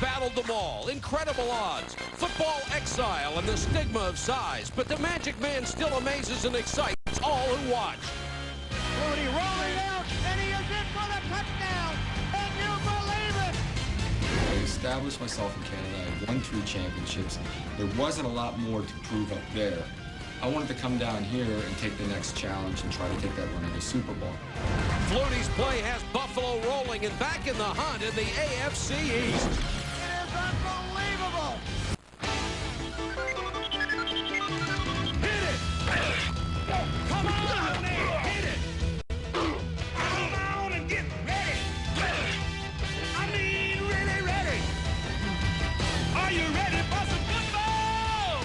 battled them all. Incredible odds, football exile, and the stigma of size. But the Magic Man still amazes and excites all who watch. Flutie rolling out, and he is in for the touchdown. And you believe it! I established myself in Canada. I won 3 championships. There wasn't a lot more to prove up there. I wanted to come down here and take the next challenge and try to take that run at the Super Bowl. Flutie's play has Buffalo rolling and back in the hunt in the AFC East. It is unbelievable! Hit it! Come on, hit it! Come on and get ready! I mean, really ready! Are you ready for some football?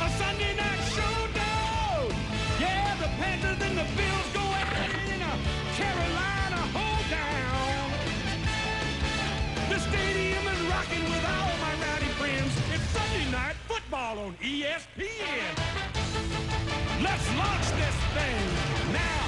A Sunday night showdown! Yeah, the Panthers and the Bills go at it in a Carolina hoedown. The stadium is rocking with all my rowdy friends. It's Sunday night football on ESPN. Let's launch this thing now.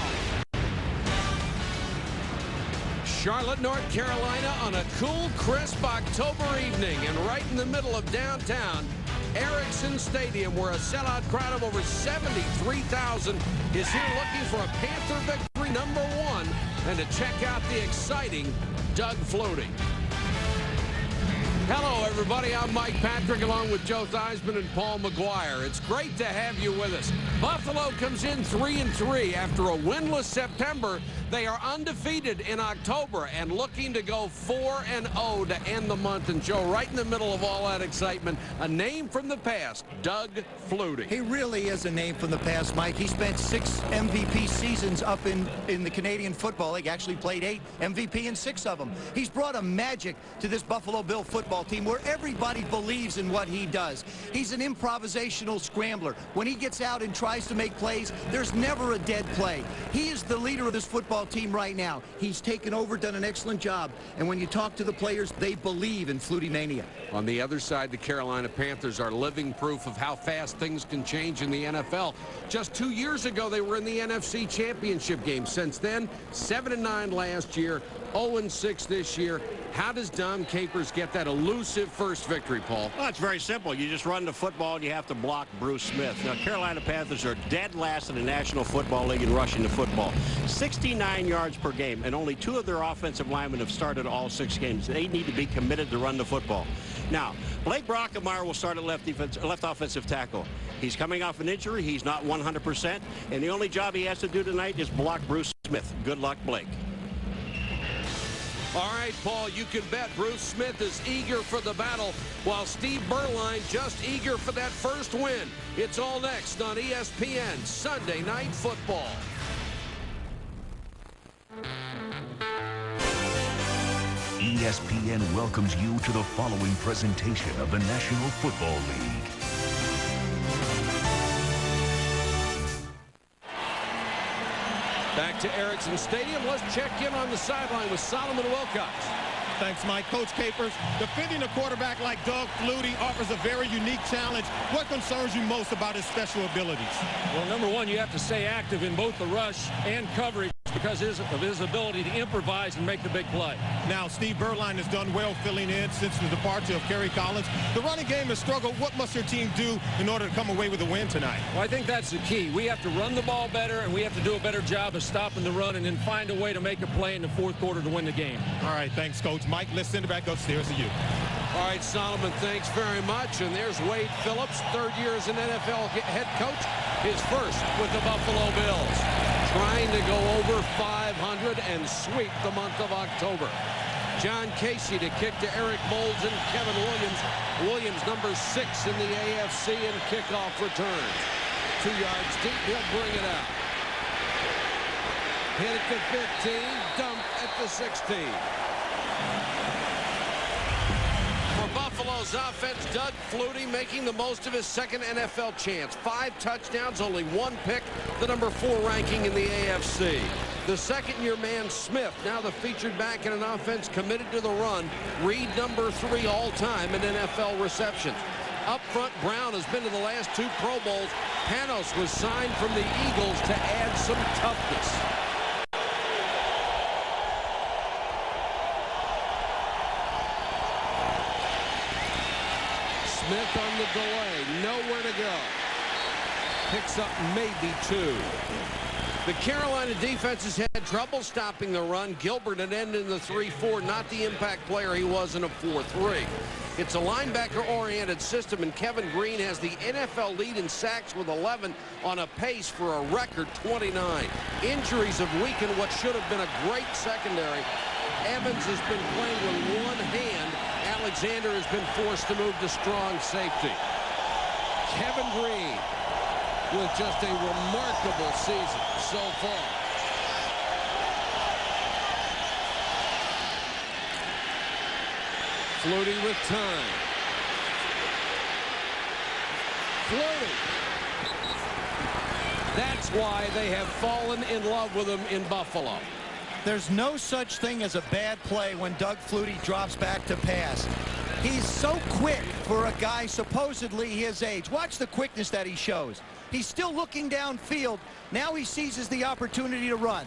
Charlotte, North Carolina on a cool, crisp October evening, and right in the middle of downtown, Ericsson Stadium, where a sellout crowd of over 73,000 is here looking for a Panther victory #1 and to check out the exciting Doug Flutie. Hello, everybody. I'm Mike Patrick, along with Joe Theismann and Paul McGuire. It's great to have you with us. Buffalo comes in 3-3 after a winless September. They are undefeated in October and looking to go 4-0 to end the month. And Joe, right in the middle of all that excitement, a name from the past, Doug Flutie. He really is a name from the past, Mike. He spent 6 MVP seasons up in the Canadian Football League. Actually played 8 MVP in 6 of them. He's brought a magic to this Buffalo Bill football team where everybody believes in what he does. He's an improvisational scrambler. When he gets out and tries to make plays, there's never a dead play. He is the leader of this football team right now. He's taken over, done an excellent job, and when you talk to the players, they believe in Flutie Mania. On the other side, the Carolina Panthers are living proof of how fast things can change in the NFL. Just 2 years ago, they were in the NFC Championship game. Since then, 7-9 last year, 0-6 this year. How does Dom Capers get that elusive first victory, Paul? Well, it's very simple. You just run the football and you have to block Bruce Smith. Now, Carolina Panthers are dead last in the National Football League in rushing the football. 69 yards per game, and only 2 of their offensive linemen have started all 6 games. They need to be committed to run the football. Now, Blake Brockemeyer will start at left offensive tackle. He's coming off an injury. He's not 100%, and the only job he has to do tonight is block Bruce Smith. Good luck, Blake. All right, Paul, you can bet Bruce Smith is eager for the battle, while Steve Berline just eager for that first win. It's all next on ESPN Sunday Night Football. ESPN welcomes you to the following presentation of the National Football League. Back to Ericsson Stadium. Let's check in on the sideline with Solomon Wilcox. Thanks, Mike. Coach Capers, defending a quarterback like Doug Flutie offers a very unique challenge. What concerns you most about his special abilities? Well, number one, you have to stay active in both the rush and coverage because of his ability to improvise and make the big play. Now, Steve Berline has done well filling in since the departure of Kerry Collins. The running game has struggled. What must your team do in order to come away with a win tonight? Well, I think that's the key. We have to run the ball better, and we have to do a better job of stopping the run and then find a way to make a play in the fourth quarter to win the game. All right, thanks, Coach. Mike, let's send it back upstairs to you. All right, Solomon, thanks very much. And there's Wade Phillips, 3rd year as an NFL head coach, his first with the Buffalo Bills. Trying to go over 500 and sweep the month of October. John Casey to kick to Eric Moulds and Kevin Williams. Williams, number 6 in the AFC in kickoff returns. 2 yards deep, he'll bring it out. Hit at the 15, dump at the 16. For Buffalo's offense, Doug Flutie making the most of his second NFL chance. 5 touchdowns, only 1 pick, the number 4 ranking in the AFC. The second-year man Smith, now the featured back in an offense committed to the run, Reed number 3 all-time in NFL receptions. Up front, Brown has been to the last 2 Pro Bowls. Panos was signed from the Eagles to add some toughness. delay. Nowhere to go. Picks up maybe 2. The Carolina defense has had trouble stopping the run. Gilbert had ended in the 3-4, not the impact player he was in a 4-3. It's a linebacker-oriented system, and Kevin Green has the NFL lead in sacks with 11 on a pace for a record 29. Injuries have weakened what should have been a great secondary. Evans has been playing with one hand. Alexander has been forced to move to strong safety. Kevin Green with just a remarkable season so far. Flutie with time. Flutie. That's why they have fallen in love with him in Buffalo. There's no such thing as a bad play when Doug Flutie drops back to pass. He's so quick for a guy supposedly his age. Watch the quickness that he shows. He's still looking downfield. Now he seizes the opportunity to run.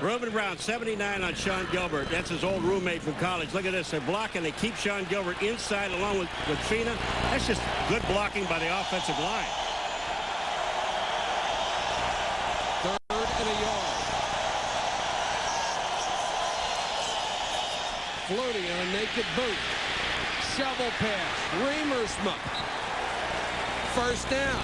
Reuben Brown, 79 on Sean Gilbert. That's his old roommate from college. Look at this. They're blocking. They keep Sean Gilbert inside along with Fina. That's just good blocking by the offensive line. 3rd and a yard. Flutie on a naked boot. Shovel pass. Remersma. 1st down.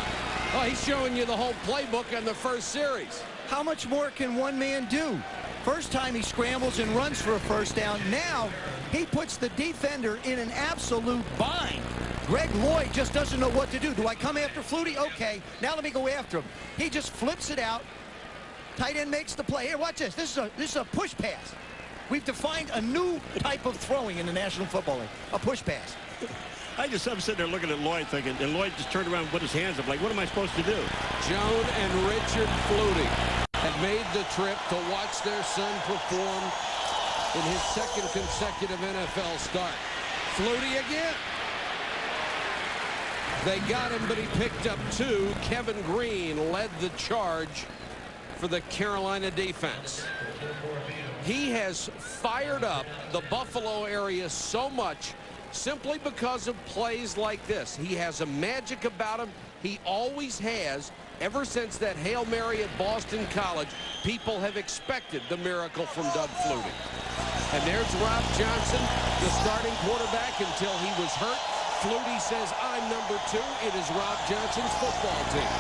Oh, he's showing you the whole playbook on the first series. How much more can one man do? First time he scrambles and runs for a 1st down. Now he puts the defender in an absolute bind. Greg Lloyd just doesn't know what to do. Do I come after Flutie? Okay, now let me go after him. He just flips it out. Tight end makes the play. Here, watch this. This is a push pass. We've defined a new type of throwing in the National Football League. A push pass. I'm sitting there looking at Lloyd thinking, and Lloyd just turned around and put his hands up like, what am I supposed to do? Joan and Richard Flutie have made the trip to watch their son perform in his 2nd consecutive NFL start. Flutie again. They got him, but he picked up 2. Kevin Green led the charge for the Carolina defense. He has fired up the Buffalo area so much simply because of plays like this. He has a magic about him. He always has. Ever since that Hail Mary at Boston College, people have expected the miracle from Doug Flutie. And there's Rob Johnson, the starting quarterback until he was hurt. Flutie says, I'm number 2. It is Rob Johnson's football team.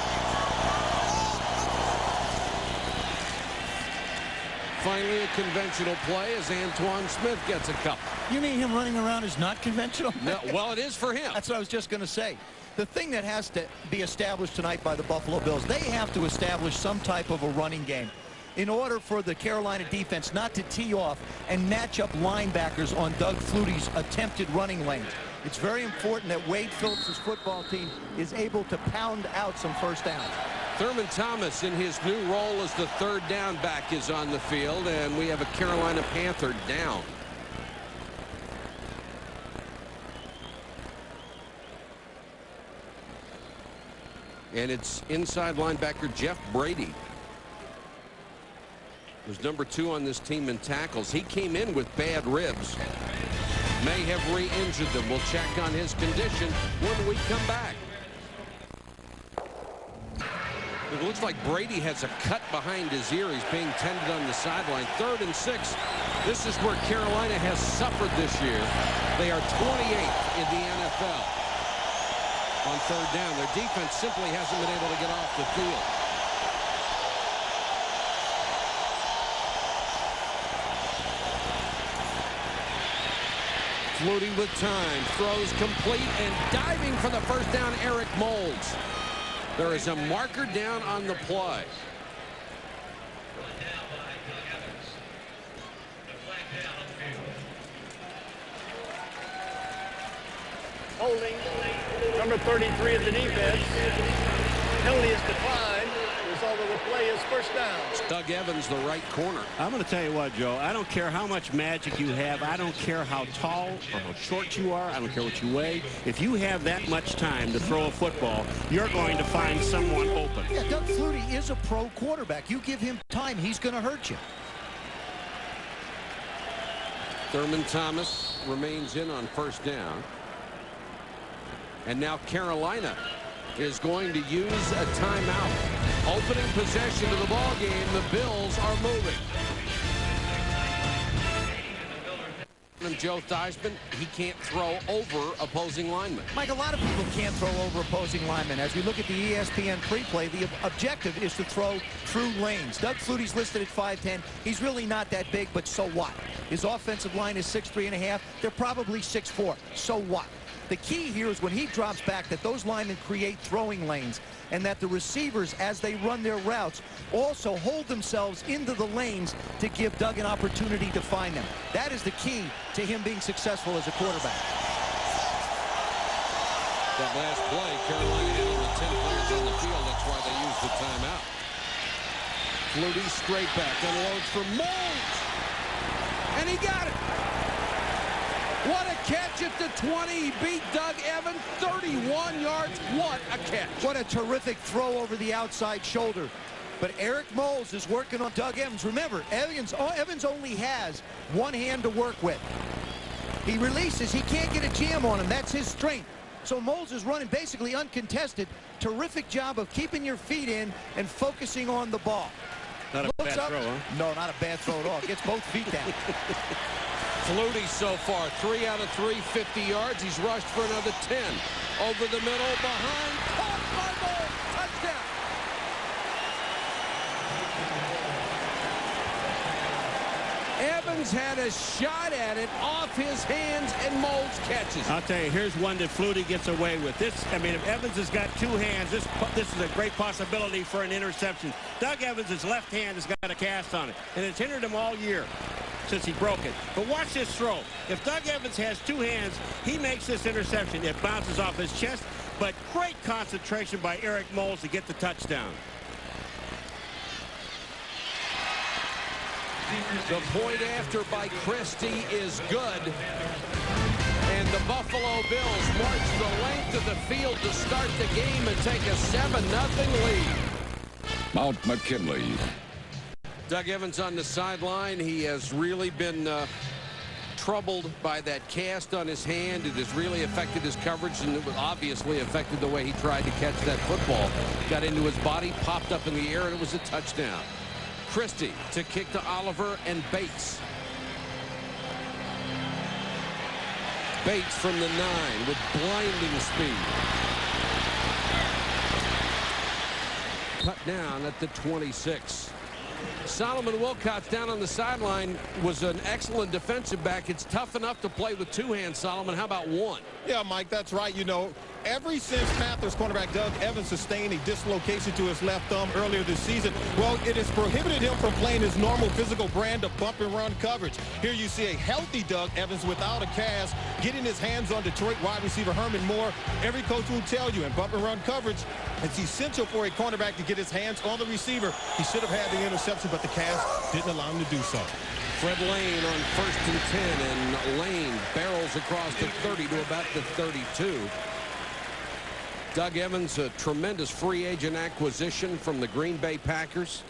Finally, a conventional play as Antoine Smith gets a couple. You mean him running around is not conventional? No, well, it is for him. That's what I was just going to say. The thing that has to be established tonight by the Buffalo Bills, they have to establish some type of a running game in order for the Carolina defense not to tee off and match up linebackers on Doug Flutie's attempted running lanes. It's very important that Wade Phillips' football team is able to pound out some 1st downs. Thurman Thomas in his new role as the 3rd down back is on the field, and we have a Carolina Panther down. And it's inside linebacker Jeff Brady, who's number 2 on this team in tackles. He came in with bad ribs. May have re-injured them. We'll check on his condition when we come back. It looks like Brady has a cut behind his ear. He's being tended on the sideline. 3rd and 6. This is where Carolina has suffered this year. They are 28th in the NFL on 3rd down. Their defense simply hasn't been able to get off the field. Flutie with time, throws complete, and diving for the 1st down, Eric Moulds. There is a marker down on the play. Holding, number 33 of the defense. Penalty is declined. The result of the play is 1st down. It's Doug Evans, the right corner. I'm going to tell you what, Joe. I don't care how much magic you have. I don't care how tall or how short you are. I don't care what you weigh. If you have that much time to throw a football, you're going to find someone open. Yeah, Doug Flutie is a pro quarterback. You give him time, he's going to hurt you. Thurman Thomas remains in on 1st down. And now Carolina is going to use a timeout. Opening possession of the ball game. The Bills are moving. Joe Theismann, he can't throw over opposing linemen. Mike, a lot of people can't throw over opposing linemen. As we look at the ESPN pre-play, the objective is to throw through lanes. Doug Flutie's listed at 5'10". He's really not that big, but so what? His offensive line is 6'3½". They're probably 6'4". So what? The key here is when he drops back that those linemen create throwing lanes and that the receivers, as they run their routes, also hold themselves into the lanes to give Doug an opportunity to find them. That is the key to him being successful as a quarterback. That last play, Carolina had only 10 players on the field. That's why they used the timeout. Flutie straight back, unloads for Moles. And he got it. What a catch at the 20. He beat Doug Evans 31 yards. What a catch. What a terrific throw over the outside shoulder. But Eric Moles is working on Doug Evans. Remember, Evans only has one hand to work with. He releases. He can't get a jam on him. That's his strength. So Moles is running basically uncontested. Terrific job of keeping your feet in and focusing on the ball. Not a bad throw, huh? No, not a bad throw at all. Gets both feet down. Flutie so far, 3 out of 3, 50 yards. He's rushed for another 10. Over the middle, behind, caught by Moles. Touchdown. Evans had a shot at it off his hands, and Moles catches. I'll tell you, here's one that Flutie gets away with. This, I mean, if Evans has got two hands, this is a great possibility for an interception. Doug Evans' left hand has got a cast on it, and it's hindered him all year since he broke it. But watch this throw. If Doug Evans has two hands, he makes this interception. It bounces off his chest, but great concentration by Eric Moles to get the touchdown. The point after by Christie is good. And the Buffalo Bills march the length of the field to start the game and take a 7-0 lead. Mount McKinley. Doug Evans on the sideline. He has really been troubled by that cast on his hand. It has really affected his coverage, and it obviously affected the way he tried to catch that football. Got into his body, popped up in the air, and it was a touchdown. Christie to kick to Oliver and Bates. Bates from the 9 with blinding speed. Cut down at the 26. Solomon Wilcots down on the sideline was an excellent defensive back. It's tough enough to play with two hands, Solomon. How about one? Yeah, Mike, that's right. You know, ever since Panthers cornerback Doug Evans sustained a dislocation to his left thumb earlier this season, well, it has prohibited him from playing his normal physical brand of bump and run coverage. Here you see a healthy Doug Evans without a cast, getting his hands on Detroit wide receiver Herman Moore. Every coach will tell you in bump and run coverage, it's essential for a cornerback to get his hands on the receiver. He should have had the interception, but the cast didn't allow him to do so. Fred Lane on 1st and 10, and Lane barrels across the 30 to about the 32. Doug Evans, a tremendous free agent acquisition from the Green Bay Packers.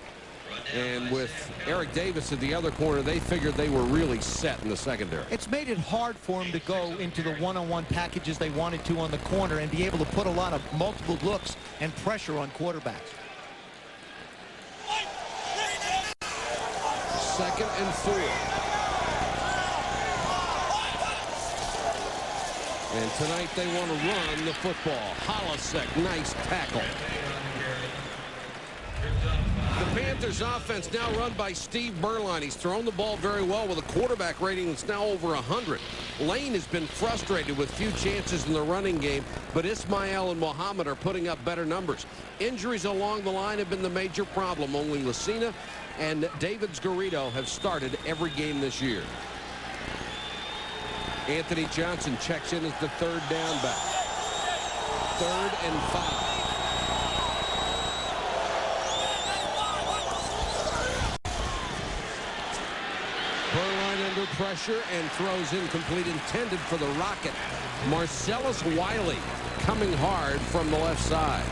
And with Eric Davis at the other corner, they figured they were really set in the secondary. It's made it hard for him to go into the one-on-one packages they wanted to on the corner and be able to put a lot of multiple looks and pressure on quarterbacks. 2nd and 4. And tonight they want to run the football. Holasek, nice tackle. The Panthers offense now run by Steve Berline. He's thrown the ball very well with a quarterback rating that's now over 100. Lane has been frustrated with few chances in the running game, but Ismail and Muhammad are putting up better numbers. Injuries along the line have been the major problem. Only Lucina and David Garrido have started every game this year. Anthony Johnson checks in as the 3rd down back. 3rd and 5. Berline under pressure and throws incomplete, intended for the Rocket. Marcellus Wiley coming hard from the left side.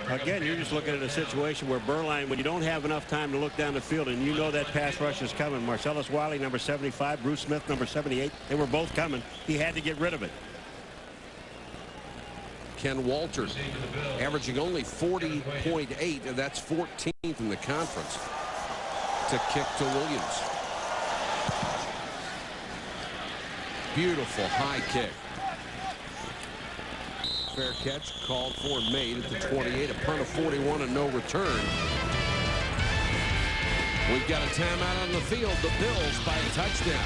Again, you're just looking at a situation where Berline, when you don't have enough time to look down the field and you know that pass rush is coming. Marcellus Wiley, number 75, Bruce Smith, number 78, they were both coming. He had to get rid of it. Ken Walters, averaging only 40.8, and that's 14th in the conference. To kick to Williams. Beautiful high kick. Fair catch, called for and made at the 28. A punt of 41 and no return. We've got a timeout on the field. The Bills by a touchdown.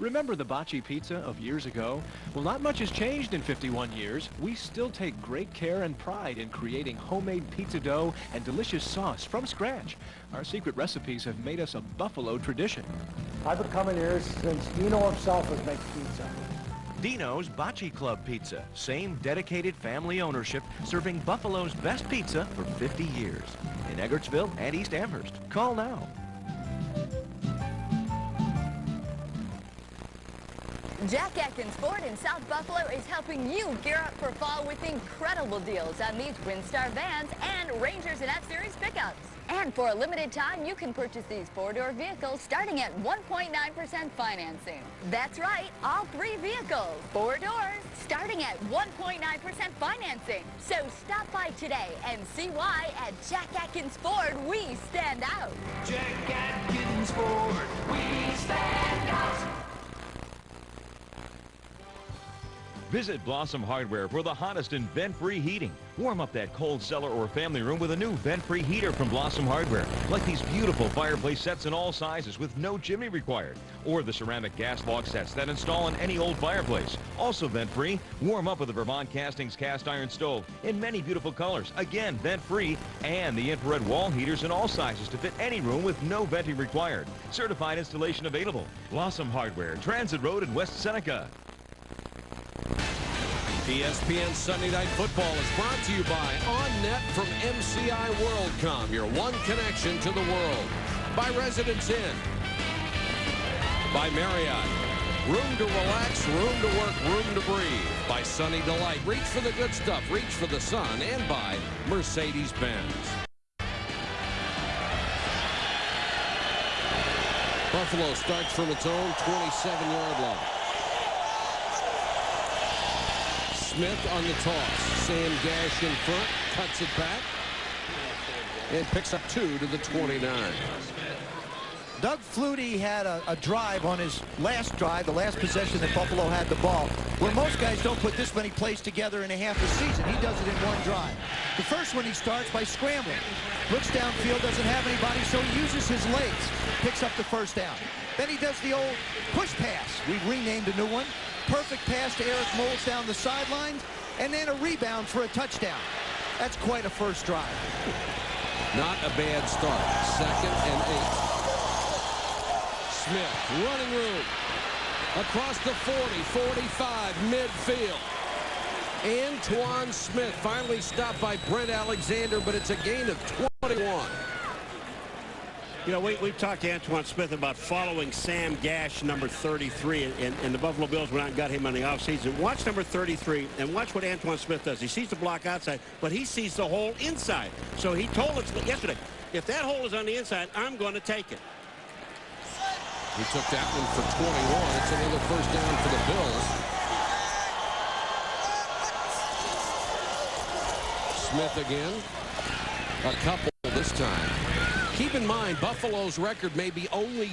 Remember the bocce pizza of years ago? Well, not much has changed in 51 years. We still take great care and pride in creating homemade pizza dough and delicious sauce from scratch. Our secret recipes have made us a Buffalo tradition. I've been coming here since Dino himself was making pizza. Dino's Bocce Club Pizza. Same dedicated family ownership, serving Buffalo's best pizza for 50 years. In Eggertsville and East Amherst. Call now. Jack Atkins Ford in South Buffalo is helping you gear up for fall with incredible deals on these Windstar vans and Rangers and F-Series pickups. And for a limited time, you can purchase these four-door vehicles starting at 1.9% financing. That's right, all three vehicles, 4 doors, starting at 1.9% financing. So stop by today and see why at Jack Atkins Ford we stand out. Jack Atkins Ford, we stand out. Visit Blossom Hardware for the hottest in vent-free heating. Warm up that cold cellar or family room with a new vent-free heater from Blossom Hardware, like these beautiful fireplace sets in all sizes with no chimney required, or the ceramic gas log sets that install in any old fireplace. Also vent-free, warm up with the Vermont Castings cast iron stove in many beautiful colors, again vent-free, and the infrared wall heaters in all sizes to fit any room with no venting required. Certified installation available. Blossom Hardware, Transit Road in West Seneca. ESPN Sunday Night Football is brought to you by OnNet from MCI WorldCom, your one connection to the world. By Residence Inn. By Marriott. Room to relax, room to work, room to breathe. By Sunny Delight. Reach for the good stuff, reach for the sun. And by Mercedes-Benz. Buffalo starts from its own 27-yard line. Smith on the toss. Sam Gash in front, cuts it back, and picks up 2 to the 29. Doug Flutie had a drive on his last drive, the last possession that Buffalo had the ball, where most guys don't put this many plays together in a half a season. He does it in one drive. The first one he starts by scrambling. Looks downfield, doesn't have anybody, so he uses his legs, picks up the first down. Then he does the old push pass. We've renamed a new one. Perfect pass to Eric Moles down the sidelines, and then a rebound for a touchdown. That's quite a first drive. Not a bad start. 2nd and 8. Smith, running room. Across the 40, 45, midfield. Antoine Smith finally stopped by Brent Alexander, but it's a gain of 21. You know, we've talked to Antoine Smith about following Sam Gash, number 33, and the Buffalo Bills went out and got him on the offseason. Watch number 33 and watch what Antoine Smith does. He sees the block outside, but he sees the hole inside. So he told us yesterday, if that hole is on the inside, I'm going to take it. He took that one for 21. It's another first down for the Bills. Smith again. A couple this time. Keep in mind, Buffalo's record may be only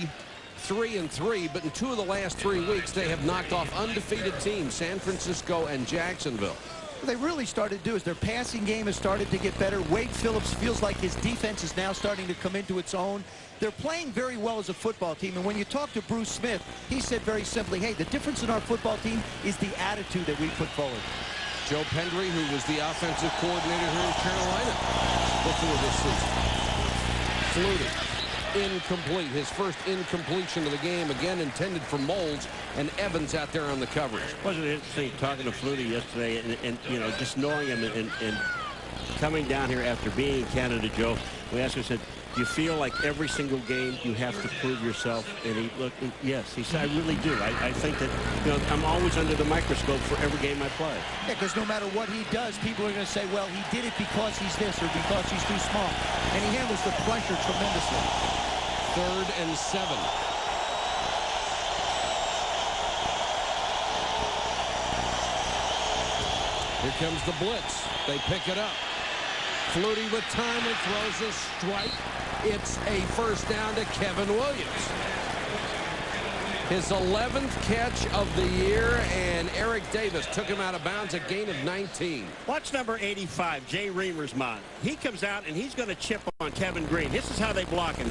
3-3, but in 2 of the last 3 weeks, they have knocked off undefeated teams, San Francisco and Jacksonville. What they really started to do is their passing game has started to get better. Wade Phillips feels like his defense is now starting to come into its own. They're playing very well as a football team, and when you talk to Bruce Smith, he said very simply, hey, the difference in our football team is the attitude that we put forward. Joe Pendry, who was the offensive coordinator here in Carolina before this season. Flutie, incomplete. His first incompletion of the game, again intended for Moles, and Evans out there on the coverage. Wasn't it interesting talking to Flutie yesterday and you know, just knowing him and coming down here after being in Canada, Joe, we asked him, said, do you feel like every single game you have to prove yourself? And he looked, yes, he said, I really do. I think that, you know, I'm always under the microscope for every game I play. Yeah, because no matter what he does, people are going to say, well, he did it because he's this or because he's too small. And he handles the pressure tremendously. 3rd and 7. Here comes the blitz. They pick it up. Flutie with time and throws a strike. It's a first down to Kevin Williams. His 11th catch of the year, and Eric Davis took him out of bounds, a gain of 19. Watch number 85, Jay Remersmont. He comes out, and he's going to chip on Kevin Green. This is how they block him.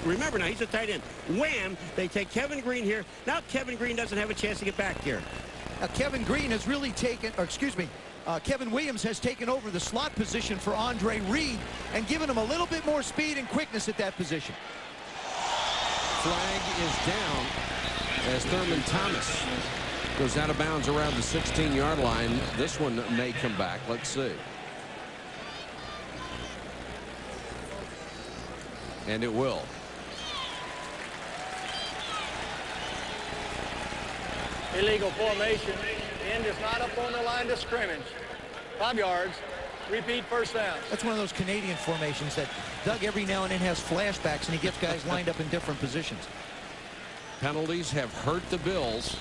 Remember now, he's a tight end. Wham! They take Kevin Green here. Now Kevin Green doesn't have a chance to get back here. Kevin Green has really taken, Kevin Williams has taken over the slot position for Andre Reed and given him a little bit more speed and quickness at that position. Flag is down as Thurman Thomas goes out of bounds around the 16-yard line. This one may come back. Let's see. And it will. Illegal formation. The end is not up on the line of scrimmage. 5 yards. Repeat first down. That's one of those Canadian formations that Doug every now and then has flashbacks, and he gets guys lined up in different positions. Penalties have hurt the Bills.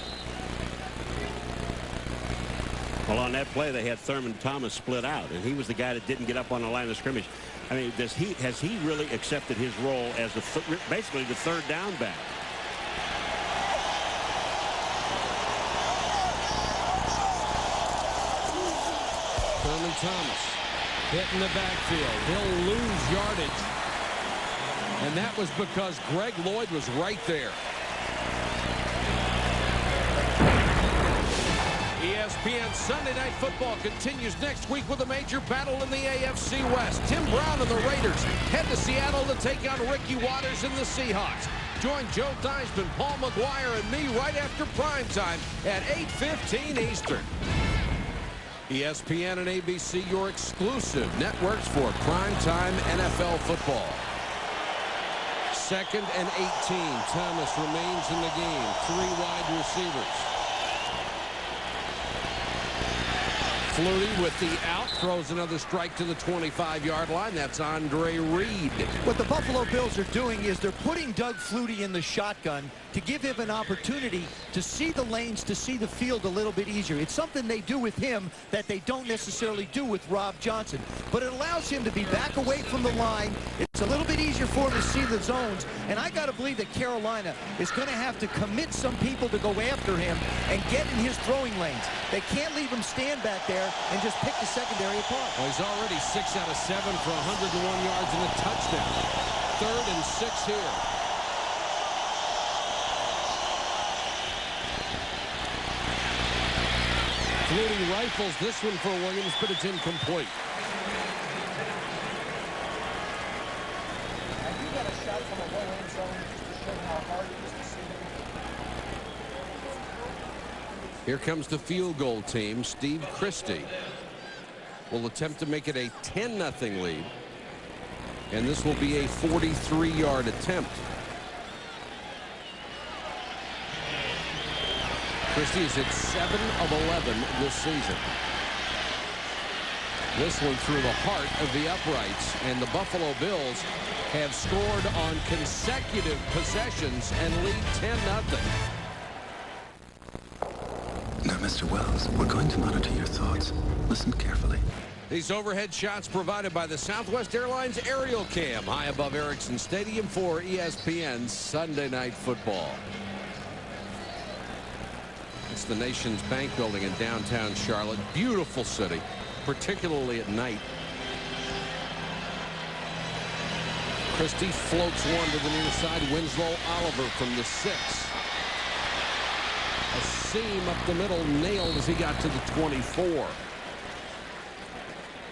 Well, on that play, they had Thurman Thomas split out, and he was the guy that didn't get up on the line of scrimmage. I mean, has he really accepted his role as basically the third down back? Thurman Thomas hit in the backfield. He'll lose yardage. And that was because Greg Lloyd was right there. ESPN Sunday Night Football continues next week with a major battle in the AFC West. Tim Brown and the Raiders head to Seattle to take on Ricky Watters and the Seahawks. Join Joe Theismann, Paul McGuire, and me right after primetime at 8:15 Eastern. ESPN and ABC, your exclusive networks for primetime NFL football. 2nd and 18. Thomas remains in the game. 3 wide receivers. Flutie with the out, throws another strike to the 25-yard line. That's Andre Reed. What the Buffalo Bills are doing is they're putting Doug Flutie in the shotgun to give him an opportunity to see the lanes, to see the field a little bit easier. It's something they do with him that they don't necessarily do with Rob Johnson. But it allows him to be back away from the line. It's a little bit easier for him to see the zones. And I got to believe that Carolina is going to have to commit some people to go after him and get in his throwing lanes. They can't leave him stand back there and just pick the secondary apart. Well, he's already 6 out of 7 for 101 yards and a touchdown. 3rd and 6 here. Flutie rifles this one for Williams, but it's incomplete. Have you got a shot from a low end zone to show how hard it is to see? Here comes the field goal team. Steve Christie will attempt to make it a 10-0 lead. And this will be a 43-yard attempt. Christie is at 7 of 11 this season. This one through the heart of the uprights, and the Buffalo Bills have scored on consecutive possessions and lead 10-0. Now, Mr. Wells, we're going to monitor your thoughts. Listen carefully. These overhead shots provided by the Southwest Airlines Aerial Cam high above Erickson Stadium for ESPN Sunday Night Football. It's the Nation's Bank Building in downtown Charlotte. Beautiful city, particularly at night. Christie floats one to the near side. Winslow Oliver from the 6. A seam up the middle, nailed as he got to the 24.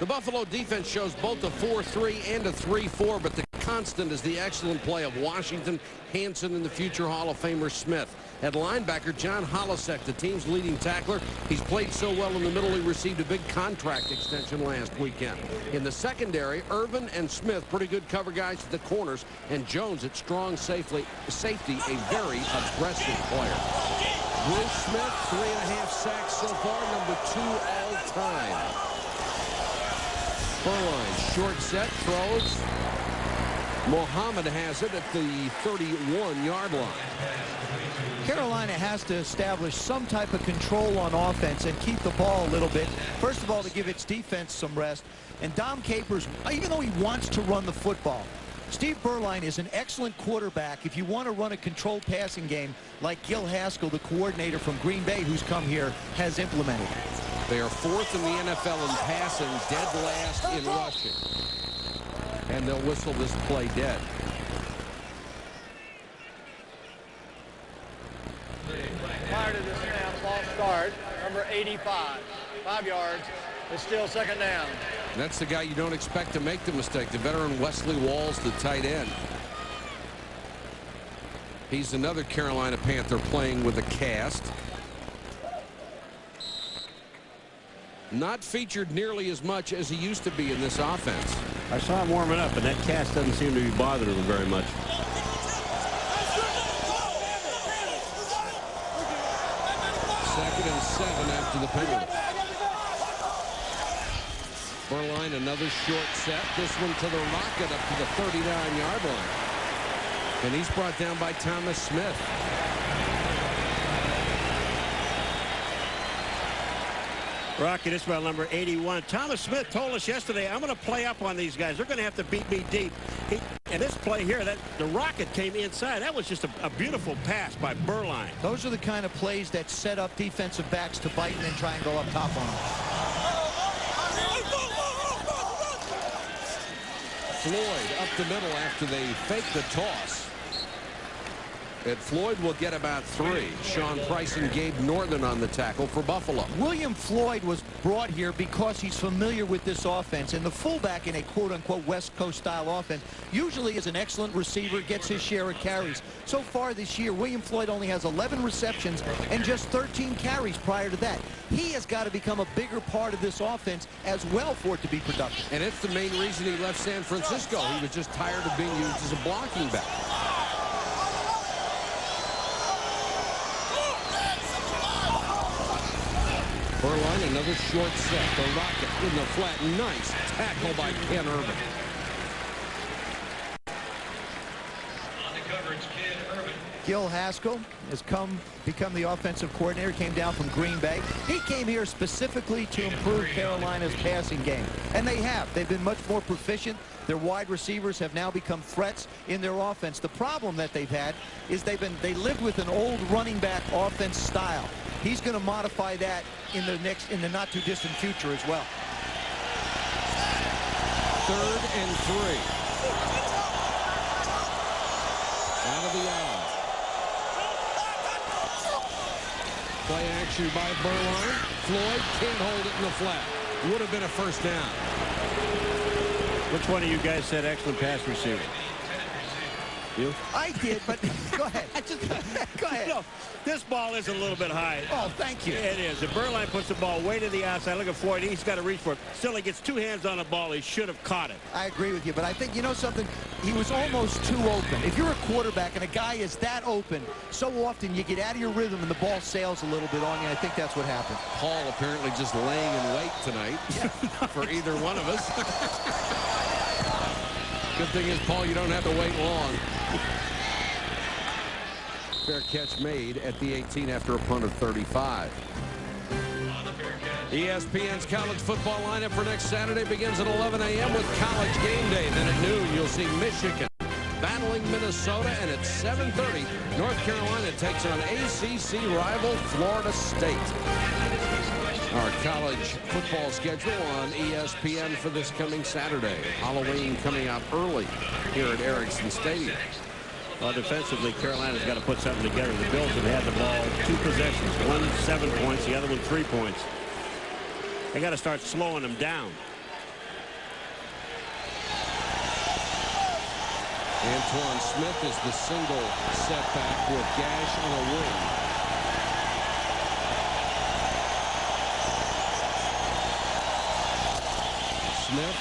The Buffalo defense shows both a 4-3 and a 3-4, but the constant is the excellent play of Washington, Hanson, and the future Hall of Famer Smith. At linebacker, John Holasek, the team's leading tackler. He's played so well in the middle, he received a big contract extension last weekend. In the secondary, Irvin and Smith, pretty good cover guys at the corners, and Jones at strong safety, a very aggressive player. Bruce Smith, 3.5 sacks so far, number 2 all time. Furline, short set, throws. Mohammed has it at the 31-yard line. Carolina has to establish some type of control on offense and keep the ball a little bit. First of all, to give its defense some rest. And Dom Capers, even though he wants to run the football, Steve Berline is an excellent quarterback if you want to run a controlled passing game like Gil Haskell, the coordinator from Green Bay, who's come here, has implemented. They are 4th in the NFL in passing, dead last in rushing. And they'll whistle this play dead. Prior to this snap, false start, number 85. 5 yards. It's still second down. That's the guy you don't expect to make the mistake. The veteran Wesley Walls, the tight end. He's another Carolina Panther playing with a cast. Not featured nearly as much as he used to be in this offense. I saw him warming up, and that cast doesn't seem to be bothering him very much. Second and 7 after the penalty. Berline, another short set. This one to the rocket up to the 39-yard line. And he's brought down by Thomas Smith. Rocket is by number 81. Thomas Smith told us yesterday, I'm going to play up on these guys. They're going to have to beat me deep. And this play here, the rocket came inside. That was just a beautiful pass by Berline. Those are the kind of plays that set up defensive backs to bite and then try and go up top on them. Floyd up the middle after they fake the toss. And Floyd will get about 3. Sean Price and Gabe Northern on the tackle for Buffalo. William Floyd was brought here because he's familiar with this offense. And the fullback in a quote-unquote West Coast style offense usually is an excellent receiver, gets his share of carries. So far this year, William Floyd only has 11 receptions and just 13 carries prior to that. He has got to become a bigger part of this offense as well for it to be productive. And it's the main reason he left San Francisco. He was just tired of being used as a blocking back. Berline, another short set. The rocket in the flat. Nice tackle by Ken Irvin. Gil Haskell has become the offensive coordinator, came down from Green Bay. He came here specifically to improve Carolina's passing game. And they have. They've been much more proficient. Their wide receivers have now become threats in their offense. The problem that they've had is they lived with an old running back offense style. He's going to modify that in the not too distant future as well. 3rd and 3. Out of the eye. Play action by Berline. Floyd can't hold it in the flat. Would have been a first down. Which one of you guys said excellent pass receiver? You? I did, but go ahead. Go ahead. No, this ball is a little bit high. Oh, thank you. It is. If Berline puts the ball way to the outside, look at Floyd. He's got to reach for it. Still, he gets 2 hands on the ball. He should have caught it. I agree with you, but I think, you know something? He was almost too open. If you're a quarterback and a guy is that open, so often you get out of your rhythm and the ball sails a little bit on you. I think that's what happened. Paul apparently just laying in wait tonight for either one of us. Good thing is, Paul, you don't have to wait long. Fair catch made at the 18 after a punt of 35. ESPN's college football lineup for next Saturday begins at 11 a.m. with College Game Day. Then at noon, you'll see Michigan battling Minnesota. And at 7:30, North Carolina takes on ACC rival Florida State. Our college football schedule on ESPN for this coming Saturday. Halloween coming out early here at Erickson Stadium. Well, defensively, Carolina's got to put something together. The Bills have had the ball 2 possessions. One 7 points, the other one 3 points. They got to start slowing them down. Antoine Smith is the single setback with gash on a wing. Smith.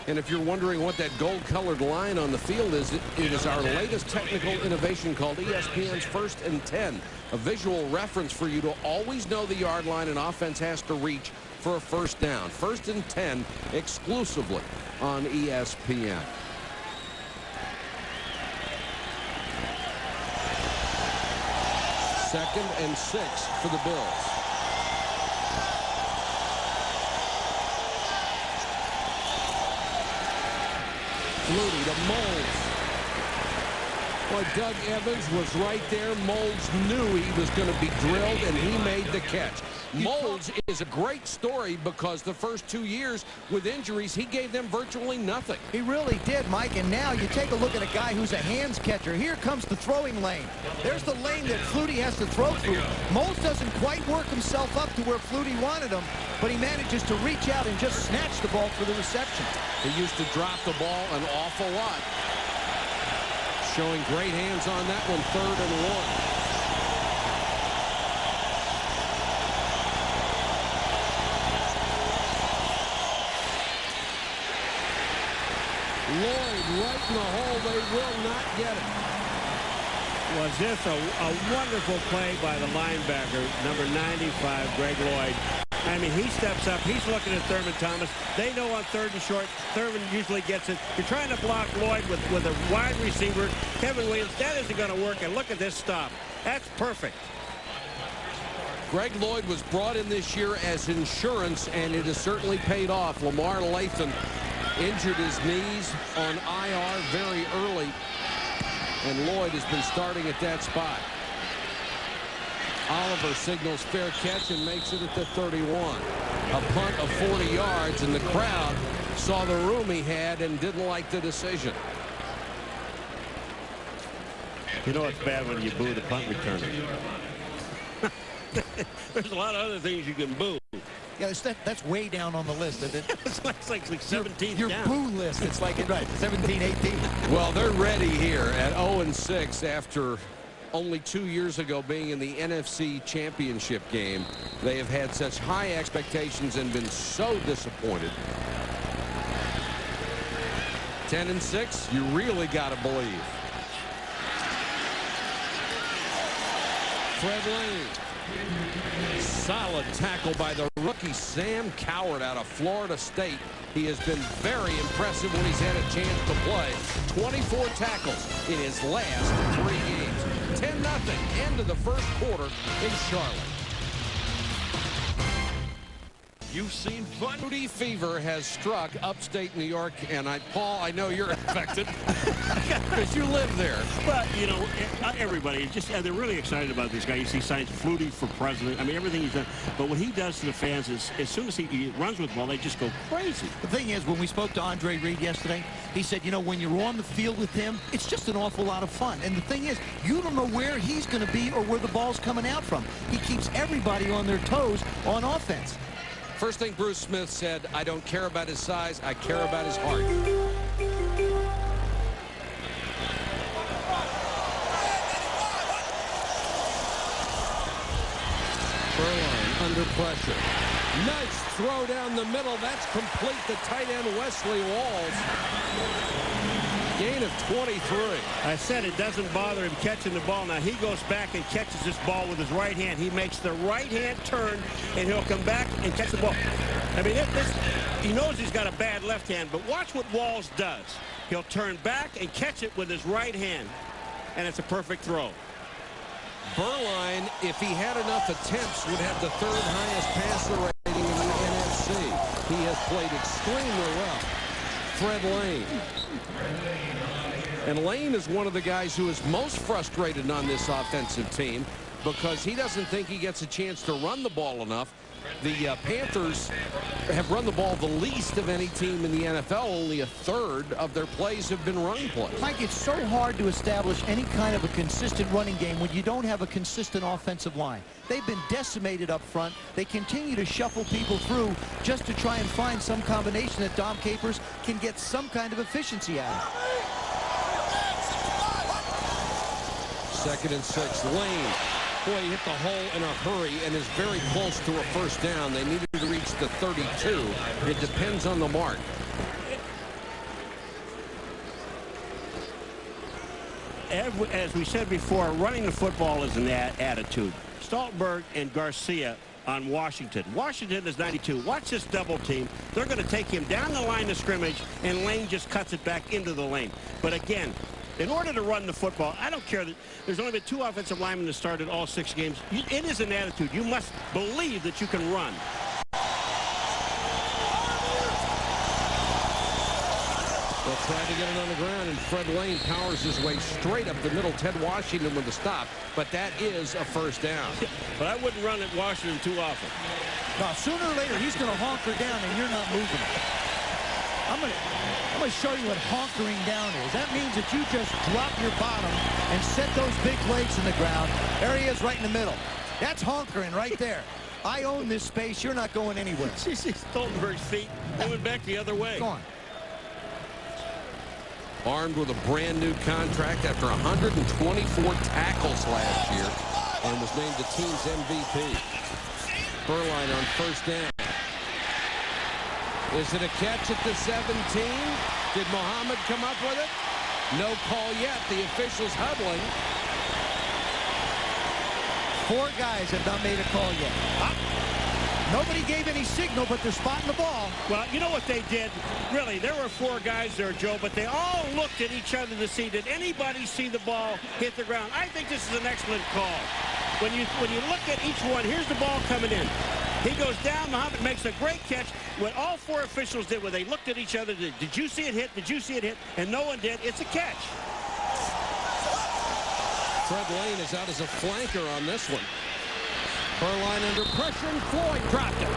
And if you're wondering what that gold-colored line on the field is, it is our latest technical innovation called ESPN's 1st and 10, a visual reference for you to always know the yard line an offense has to reach for a first down. 1st and 10 exclusively on ESPN. Second and 6 for the Bills. Flutie to Moles. Boy, Doug Evans was right there. Moles knew he was going to be drilled, and he made the catch. Moles is a great story because the first 2 years with injuries, he gave them virtually nothing. He really did, Mike, and now you take a look at a guy who's a hands catcher. Here comes the throwing lane. There's the lane that Flutie has to throw through. Moles doesn't quite work himself up to where Flutie wanted him, but he manages to reach out and just snatch the ball for the reception. He used to drop the ball an awful lot. Showing great hands on that one, 3rd and 1. Lloyd right in the hole. They will not get it. Was this a wonderful play by the linebacker, number 95, Greg Lloyd. I mean, he steps up. He's looking at Thurman Thomas. They know on 3rd and short, Thurman usually gets it. You're trying to block Lloyd with a wide receiver, Kevin Williams. That isn't going to work. And look at this stop. That's perfect. Greg Lloyd was brought in this year as insurance, and it has certainly paid off. Lamar Lathan injured his knees on IR very early, and Lloyd has been starting at that spot. Oliver signals fair catch and makes it at the 31. A punt of 40 yards, and the crowd saw the room he had and didn't like the decision. You know it's bad when you boo the punt returner. There's a lot of other things you can boo. Yeah, that's way down on the list, isn't it? It's like 17th your down. boo list. It's like, right, 17, 18. Well, they're ready here at 0-6 after only 2 years ago being in the NFC Championship game. They have had such high expectations and been so disappointed. 10-6, you really got to believe. Fred Lane. Solid tackle by the rookie Sam Coward out of Florida State. He has been very impressive when he's had a chance to play. 24 tackles in his last 3 games. 10-0 end of the first quarter in Charlotte. You've seen fun. Flutie fever has struck upstate New York, and Paul, I know you're affected because you live there. But, you know, everybody, they're really excited about this guy. You see signs Flutie for president. I mean, everything he's done. But what he does to the fans is, as soon as he runs with the ball, they just go crazy. The thing is, when we spoke to Andre Reed yesterday, he said, you know, when you're on the field with him, it's just an awful lot of fun. And the thing is, you don't know where he's going to be or where the ball's coming out from. He keeps everybody on their toes on offense. First thing Bruce Smith said, I don't care about his size, I care about his heart. Berline under pressure. Nice throw down the middle. That's complete to tight end Wesley Walls. Gain of 23. I said it doesn't bother him catching the ball. Now he goes back and catches this ball with his right hand. He makes the right hand turn, and he'll come back and catch the ball. I mean, he knows he's got a bad left hand, but watch what Walls does. He'll turn back and catch it with his right hand, and it's a perfect throw. Berline, if he had enough attempts, would have the 3rd highest passer rating in the NFC. He has played extremely well. Fred Lane. And Lane is one of the guys who is most frustrated on this offensive team because he doesn't think he gets a chance to run the ball enough. The Panthers have run the ball the least of any team in the NFL. Only a 1/3 of their plays have been running plays. Mike, it's so hard to establish any kind of a consistent running game when you don't have a consistent offensive line. They've been decimated up front. They continue to shuffle people through just to try and find some combination that Dom Capers can get some kind of efficiency out of. 2nd and 6. Lane. Boy, he hit the hole in a hurry and is very close to a first down. They needed to reach the 32. It depends on the mark. as we said before, running the football is an attitude. Stoltenberg and Garcia on Washington. Washington is 92. Watch this double team. They're going to take him down the line of scrimmage, and Lane just cuts it back into the lane. But again, in order to run the football, I don't care that there's only been 2 offensive linemen that started all 6 games. It is an attitude. You must believe that you can run. Well, tried to get it on the ground, and Fred Lane powers his way straight up the middle. Ted Washington with the stop, but that is a first down. But I wouldn't run at Washington too often. Now, sooner or later, he's going to honker down, and you're not moving it. I'm going to show you what honkering down is. That means that you just drop your bottom and set those big legs in the ground. There he is right in the middle. That's honkering right there. I own this space. You're not going anywhere. See Stoltenberg's feet moving back the other way. Go on. Armed with a brand new contract after 124 tackles last year and was named the team's MVP. Berline on first down. Is it a catch at the 17? Did Muhammad come up with it? No call yet. The officials huddling. 4 guys have not made a call yet. Nobody gave any signal, but they're spotting the ball. Well, you know what they did? Really, there were 4 guys there, Joe, but they all looked at each other to see, did anybody see the ball hit the ground? I think this is an excellent call. When you look at each one, here's the ball coming in. He goes down, Muhammad makes a great catch. What all 4 officials did was they looked at each other, did you see it hit? Did you see it hit? And no one did. It's a catch. Fred Lane is out as a flanker on this one. Berline under pressure, and Floyd dropped it.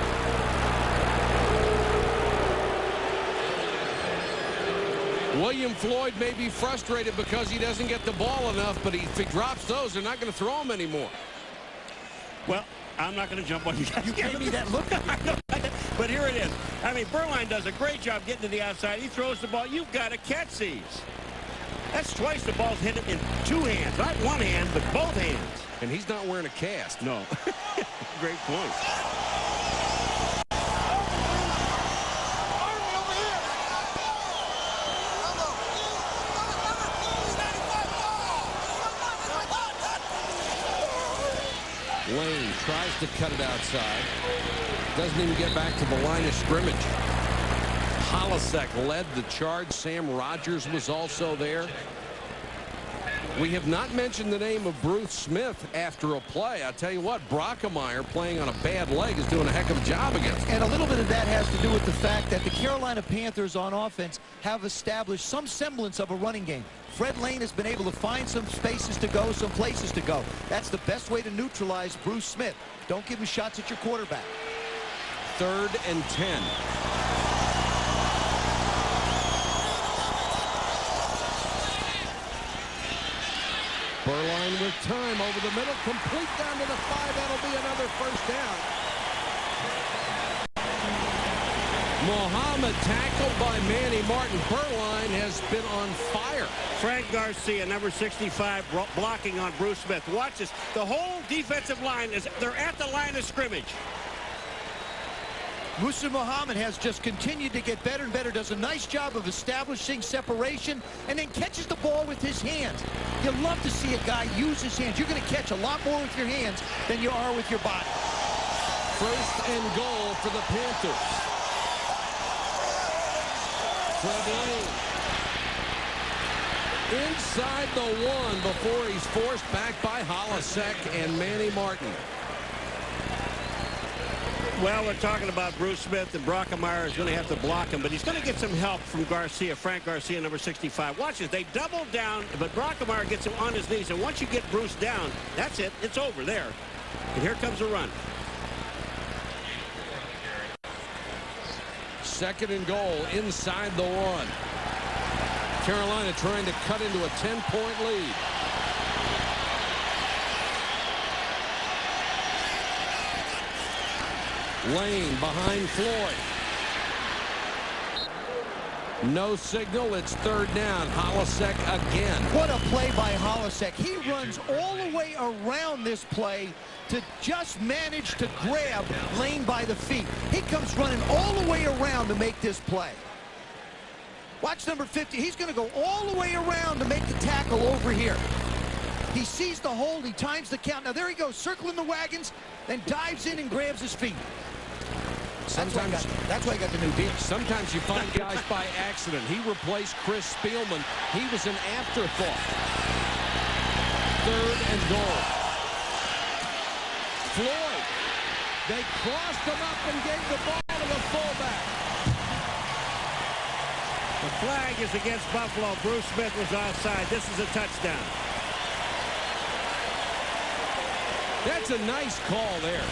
William Floyd may be frustrated because he doesn't get the ball enough, but if he drops those, they're not going to throw him anymore. Well, I'm not going to jump on you guys. You gave me that look. But here it is. I mean, Berline does a great job getting to the outside. He throws the ball. You've got to catch these. That's twice the ball's hit it in 2 hands. Not 1 hand, but both hands. And he's not wearing a cast. No. Great point. Lane tries to cut it outside. Doesn't even get back to the line of scrimmage. Holisek led the charge. Sam Rogers was also there. We have not mentioned the name of Bruce Smith after a play. I tell you what, Brockemeyer, playing on a bad leg, is doing a heck of a job against him. And a little bit of that has to do with the fact that the Carolina Panthers on offense have established some semblance of a running game. Fred Lane has been able to find some spaces to go, some places to go. That's the best way to neutralize Bruce Smith. Don't give him shots at your quarterback. 3rd and 10. Berline with time over the middle, complete down to the 5. That'll be another first down. Muhammad tackled by Manny Martin. Berline has been on fire. Frank Garcia, number 65, blocking on Bruce Smith. Watch this. The whole defensive line they're at the line of scrimmage. Musa Muhammad has just continued to get better and better, does a nice job of establishing separation, and then catches the ball with his hands. You love to see a guy use his hands. You're going to catch a lot more with your hands than you are with your body. 1st and goal for the Panthers. Fred Lane inside the 1 before he's forced back by Holisek and Manny Martin. Well, we're talking about Bruce Smith, and Brockemeyer is going to have to block him, but he's going to get some help from Garcia, Frank Garcia, number 65. Watch this. They double down, but Brockemeyer gets him on his knees, and once you get Bruce down, that's it. It's over there. And here comes a run. 2nd and goal inside the 1. Carolina trying to cut into a 10-point lead. Lane behind Floyd. No signal. It's 3rd down. Holisek again. What a play by Holisek. He runs all the way around this play to just manage to grab Lane by the feet. He comes running all the way around to make this play. Watch number 50. He's going to go all the way around to make the tackle over here. He sees the hold. He times the count. Now, there he goes, circling the wagons, then dives in and grabs his feet. Sometimes that's why I got the new deal. Sometimes you find guys by accident. He replaced Chris Spielman. He was an afterthought. 3rd and goal. Floyd. They crossed him up and gave the ball to the fullback. The flag is against Buffalo. Bruce Smith was offside. This is a touchdown. That's a nice call there.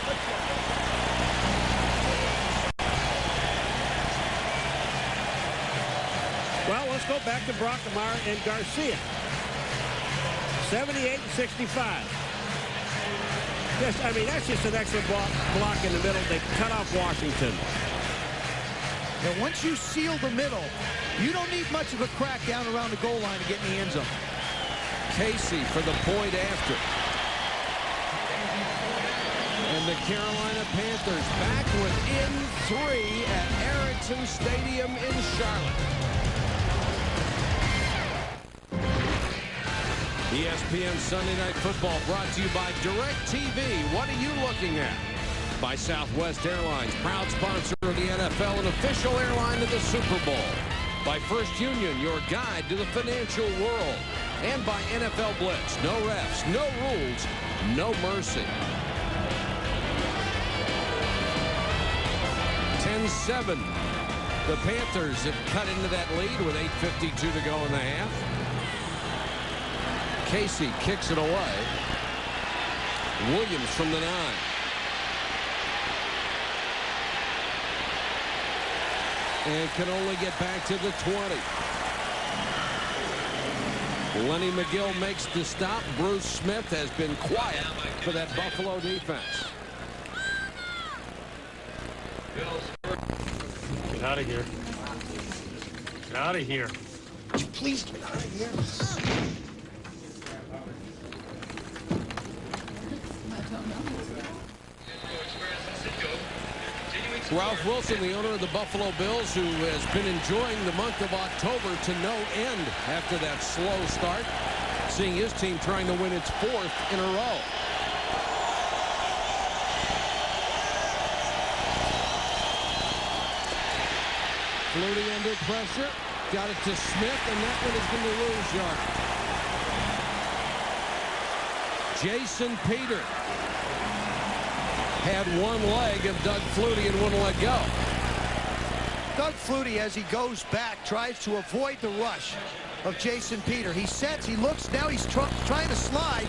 Well, let's go back to Brockemeyer and Garcia. 78-65. Yes, I mean, that's just an excellent block in the middle. They cut off Washington. And once you seal the middle, you don't need much of a crack down around the goal line to get in the end zone. Casey for the point after. And the Carolina Panthers back within 3 at Ericsson Stadium in Charlotte. ESPN Sunday Night Football brought to you by DirecTV. What are you looking at? By Southwest Airlines, proud sponsor of the NFL and official airline of the Super Bowl. By First Union, your guide to the financial world. And by NFL Blitz. No refs, no rules, no mercy. 10-7. The Panthers have cut into that lead with 8:52 to go in the half. Casey kicks it away. Williams from the 9. And can only get back to the 20. Lenny McGill makes the stop. Bruce Smith has been quiet for that Buffalo defense. Get out of here. Get out of here. Would you please get out of here? Ralph Wilson, the owner of the Buffalo Bills, who has been enjoying the month of October to no end after that slow start, seeing his team trying to win its 4th in a row. Flutie under pressure, got it to Smith, and that one is going to lose yard. Jason Peter had one leg of Doug Flutie and wouldn't let go. Doug Flutie, as he goes back, tries to avoid the rush of Jason Peter. He sets, he looks, now he's trying to slide,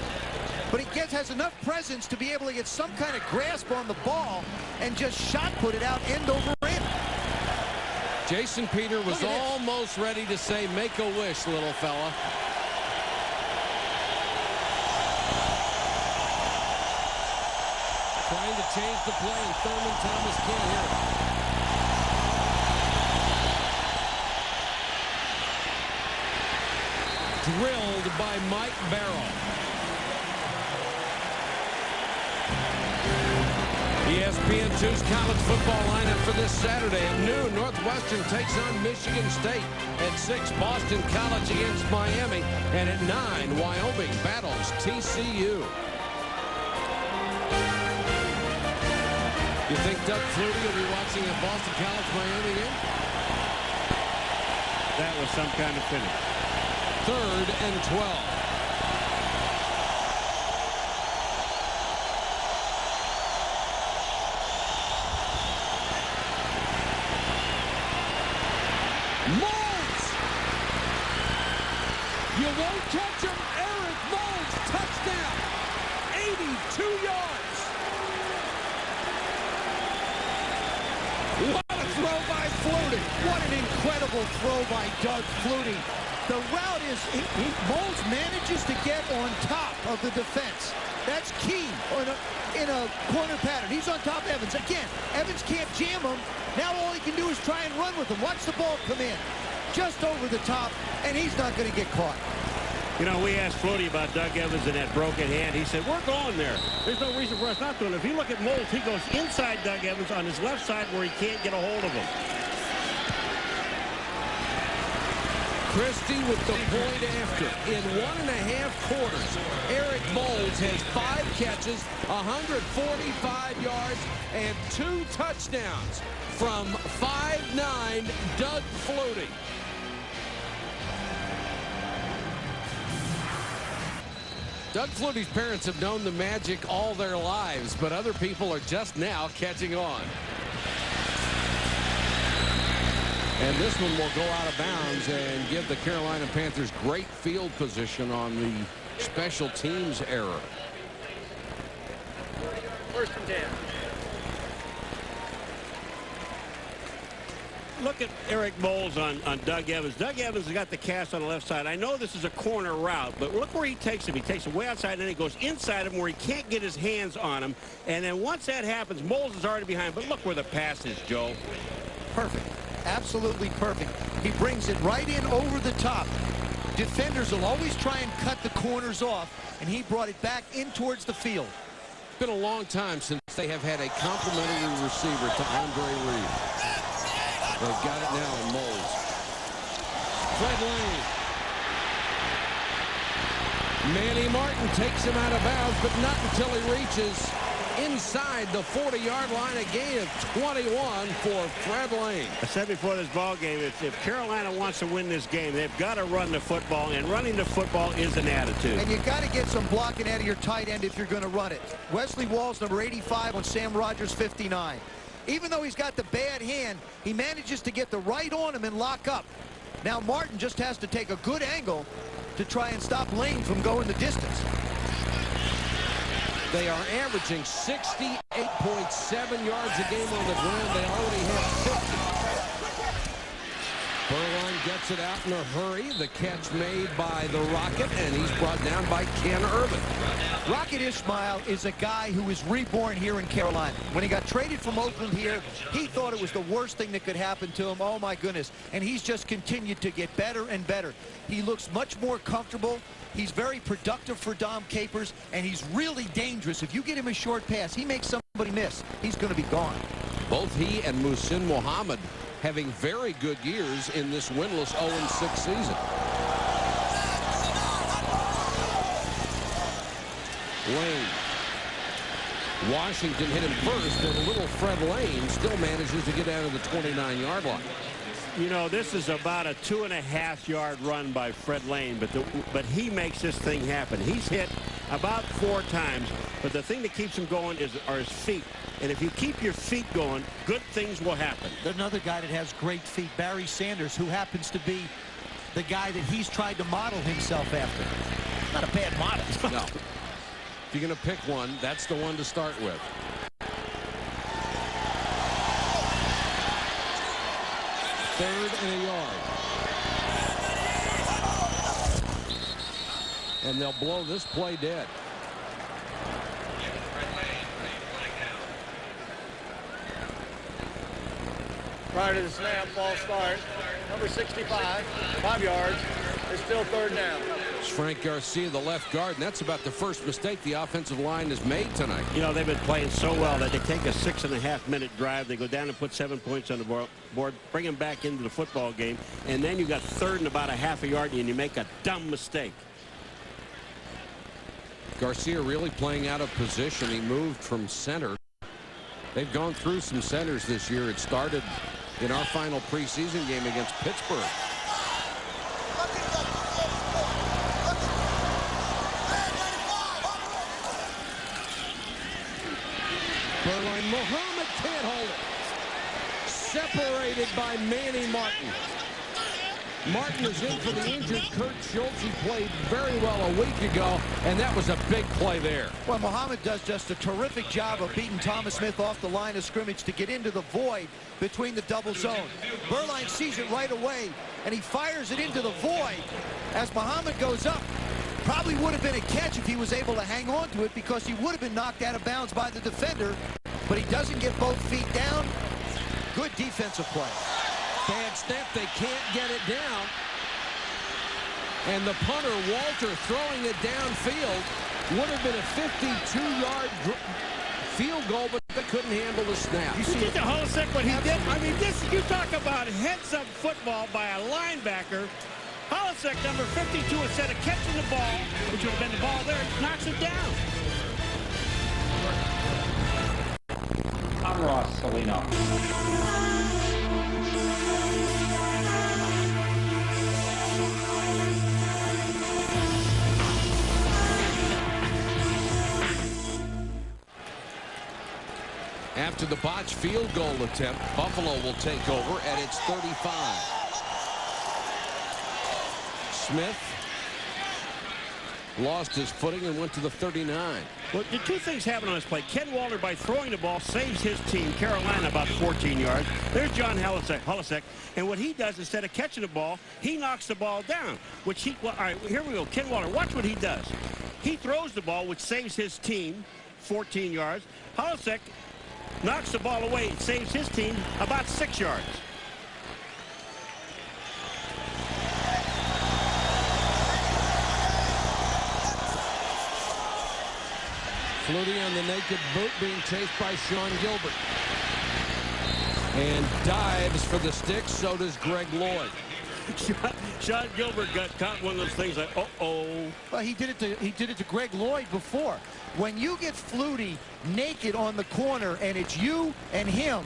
but he has enough presence to be able to get some kind of grasp on the ball and just shot put it out end over end. Jason Peter was almost ready to say, make a wish, little fella. Trying to change the play, and Thurman Thomas can't hear it. Drilled by Mike Barrow. ESPN2's college football lineup for this Saturday at noon. Northwestern takes on Michigan State. At 6, Boston College against Miami. And at 9, Wyoming battles TCU. You think Doug Flutie will be watching a Boston College-Miami game? That was some kind of finish. 3rd and 12. Moulds! You won't catch him. Eric Moulds, touchdown. 82 yards. What a throw by Flutie. What an incredible throw by Doug Flutie. The route is, Moulds manages to get on top of the defense. That's key in a corner pattern. He's on top of Evans. Again, Evans can't jam him. Now all he can do is try and run with him. Watch the ball come in. Just over the top, and he's not going to get caught. You know, we asked Flutie about Doug Evans and that broken hand. He said, we're going there. There's no reason for us not to. And if you look at Moulds, he goes inside Doug Evans on his left side where he can't get a hold of him. Christie with the point after. In 1.5 quarters, Eric Moulds has 5 catches, 145 yards, and 2 touchdowns from 5'9" Doug Flutie. Doug Flutie's parents have known the magic all their lives, but other people are just now catching on. And this one will go out of bounds and give the Carolina Panthers great field position on the special teams error. 1st and 10. Look at Eric Moulds on Doug Evans. Doug Evans has got the cast on the left side. I know this is a corner route, but look where he takes him. He takes him way outside, and then he goes inside him where he can't get his hands on him. And then once that happens, Moulds is already behind. But look where the pass is, Joe. Perfect. Absolutely perfect. He brings it right in over the top. Defenders will always try and cut the corners off, and he brought it back in towards the field. It's been a long time since they have had a complimentary receiver to Andre Reed. They've got it now in Moulds. Fred Lane. Manny Martin takes him out of bounds, but not until he reaches inside the 40-yard line. A gain of 21 for Fred Lane. I said before this ball game, if Carolina wants to win this game, they've got to run the football, and running the football is an attitude. And you got to get some blocking out of your tight end if you're going to run it. Wesley Walls, number 85 on Sam Rogers, 59. Even though he's got the bad hand, he manages to get the right on him and lock up. Now Martin just has to take a good angle to try and stop Lane from going the distance. They are averaging 68.7 yards a game on the ground. They already have 50. Burline gets it out in a hurry. The catch made by the Rocket, and he's brought down by Ken Urban. Rocket Ismail is a guy who is reborn here in Carolina. When he got traded from Oakland here, he thought it was the worst thing that could happen to him. Oh, my goodness. And he's just continued to get better and better. He looks much more comfortable. He's very productive for Dom Capers, and he's really dangerous. If you get him a short pass, he makes somebody miss, he's going to be gone. Both he and Muhsin Muhammad having very good years in this winless 0-6 season. Lane. Washington hit him first, and little Fred Lane still manages to get out of the 29-yard line. You know, this is about a 2.5-yard run by Fred Lane, but he makes this thing happen. He's hit about 4 times, but the thing that keeps him going are his feet. And if you keep your feet going, good things will happen. Another guy that has great feet, Barry Sanders, who happens to be the guy that he's tried to model himself after. Not a bad model. No. If you're going to pick one, that's the one to start with. Third and a yard. And they'll blow this play dead. Prior to the snap, ball start. Number 65, 5 yards. It's still 3rd down. It's Frank Garcia, the left guard, and that's about the first mistake the offensive line has made tonight. You know, they've been playing so well that they take a 6.5-minute drive. They go down and put 7 points on the board, bring them back into the football game, and then you got 3rd and about a half a yard, and you make a dumb mistake. Garcia really playing out of position. He moved from center. They've gone through some centers this year. It started in our final preseason game against Pittsburgh. Burline, Muhammad can't hold it. Separated by Manny Martin. Martin is in for the injured Kurt Schultz. He played very well a week ago, and that was a big play there. Well, Muhammad does just a terrific job of beating Thomas Smith off the line of scrimmage to get into the void between the double zone. Burline sees it right away, and he fires it into the void as Muhammad goes up. Probably would have been a catch if he was able to hang on to it, because he would have been knocked out of bounds by the defender, but he doesn't get both feet down. Good defensive play. Bad step, they can't get it down. And the punter, Walter, throwing it downfield. Would have been a 52-yard field goal, but they couldn't handle the snap. You see the whole set what he did? I mean, this, you talk about heads-up football by a linebacker. Holisek, number 52, instead of catching the ball, which would have been the ball there, knocks it down. I'm Ross Salino. After the botched field goal attempt, Buffalo will take over at its 35. Smith lost his footing and went to the 39. Well, the two things happen on this play. Ken Walter, by throwing the ball, saves his team, Carolina, about 14 yards. There's John Holisek, and what he does, instead of catching the ball, he knocks the ball down, which he, well, all right, here we go. Ken Walter, watch what he does. He throws the ball, which saves his team 14 yards. Holisek knocks the ball away. It saves his team about 6 yards. Flutie on the naked boot, being chased by Sean Gilbert. And dives for the stick, so does Greg Lloyd. Sean Gilbert got caught one of those things like, uh-oh. Well, he did it to Greg Lloyd before. When you get Flutie naked on the corner and it's you and him,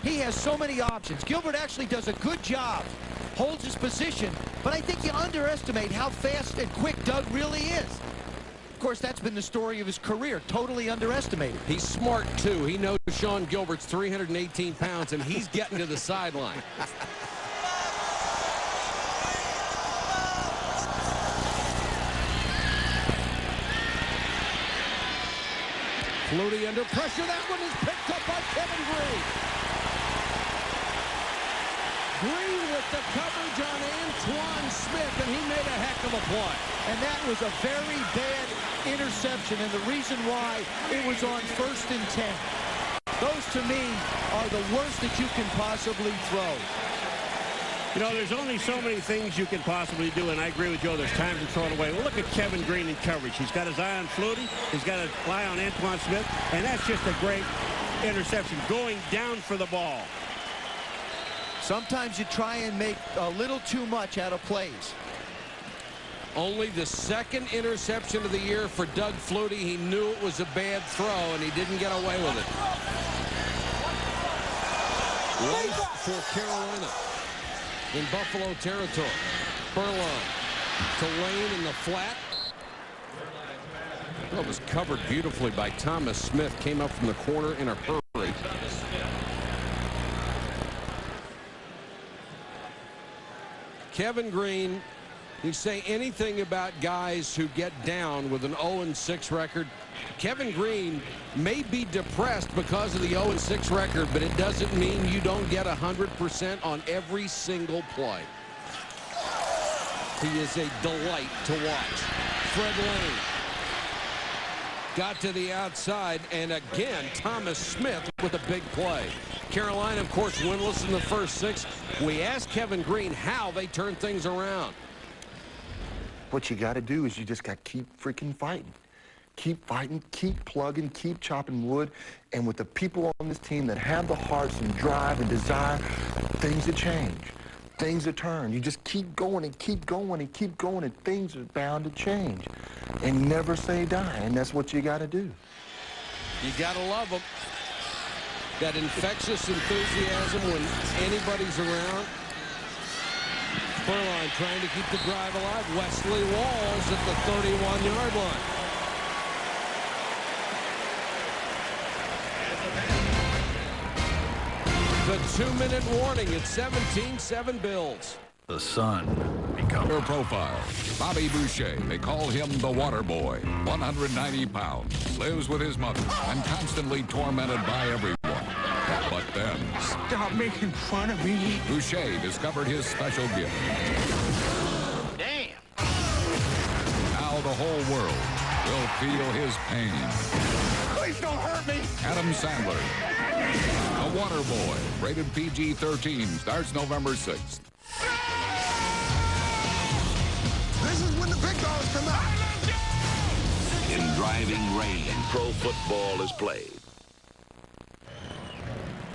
he has so many options. Gilbert actually does a good job, holds his position, but I think you underestimate how fast and quick Doug really is. Of course, that's been the story of his career, totally underestimated. He's smart, too. He knows Sean Gilbert's 318 pounds, and he's getting to the sideline. Flutie under pressure. That one is picked up by Kevin Green. Green with the coverage on Antoine Smith, and he made a heck of a play. And that was a very bad interception, and the reason why it was on 1st and 10. Those, to me, are the worst that you can possibly throw. You know, there's only so many things you can possibly do, and I agree with Joe. There's times to throw it away. Well, look at Kevin Green in coverage. He's got his eye on Flutie. He's got his eye on Antoine Smith, and that's just a great interception, going down for the ball. Sometimes you try and make a little too much out of plays. Only the second interception of the year for Doug Flutie. He knew it was a bad throw, and he didn't get away with it. Life for Carolina in Buffalo territory. Furlong to Lane in the flat. That was covered beautifully by Thomas Smith. Came up from the corner in a hurry. Kevin Green, you say anything about guys who get down with an 0-6 record. Kevin Green may be depressed because of the 0-6 record, but it doesn't mean you don't get 100% on every single play. He is a delight to watch. Fred Lane got to the outside, and again, Thomas Smith with a big play. Carolina, of course, winless in the first 6. We asked Kevin Green how they turn things around. What you got to do is you just got to keep freaking fighting. Keep fighting, keep plugging, keep chopping wood. And with the people on this team that have the hearts and drive and desire, things that change. Things that turn. You just keep going and keep going and keep going, and things are bound to change. And never say die, and that's what you got to do. You got to love them. That infectious enthusiasm when anybody's around. Furlong trying to keep the drive alive. Wesley Walls at the 31-yard line. The 2-minute warning at 17-7 Bills. The Sun. Her profile. Bobby Boucher. They call him the Water Boy. 190 pounds. Lives with his mother and constantly tormented by everyone. But then... Stop making fun of me. Boucher discovered his special gift. Damn. Now the whole world will feel his pain. Please don't hurt me. Adam Sandler. The Water Boy. Rated PG-13. Starts November 6th. This is when the big dogs come out. In driving rain, pro football is played.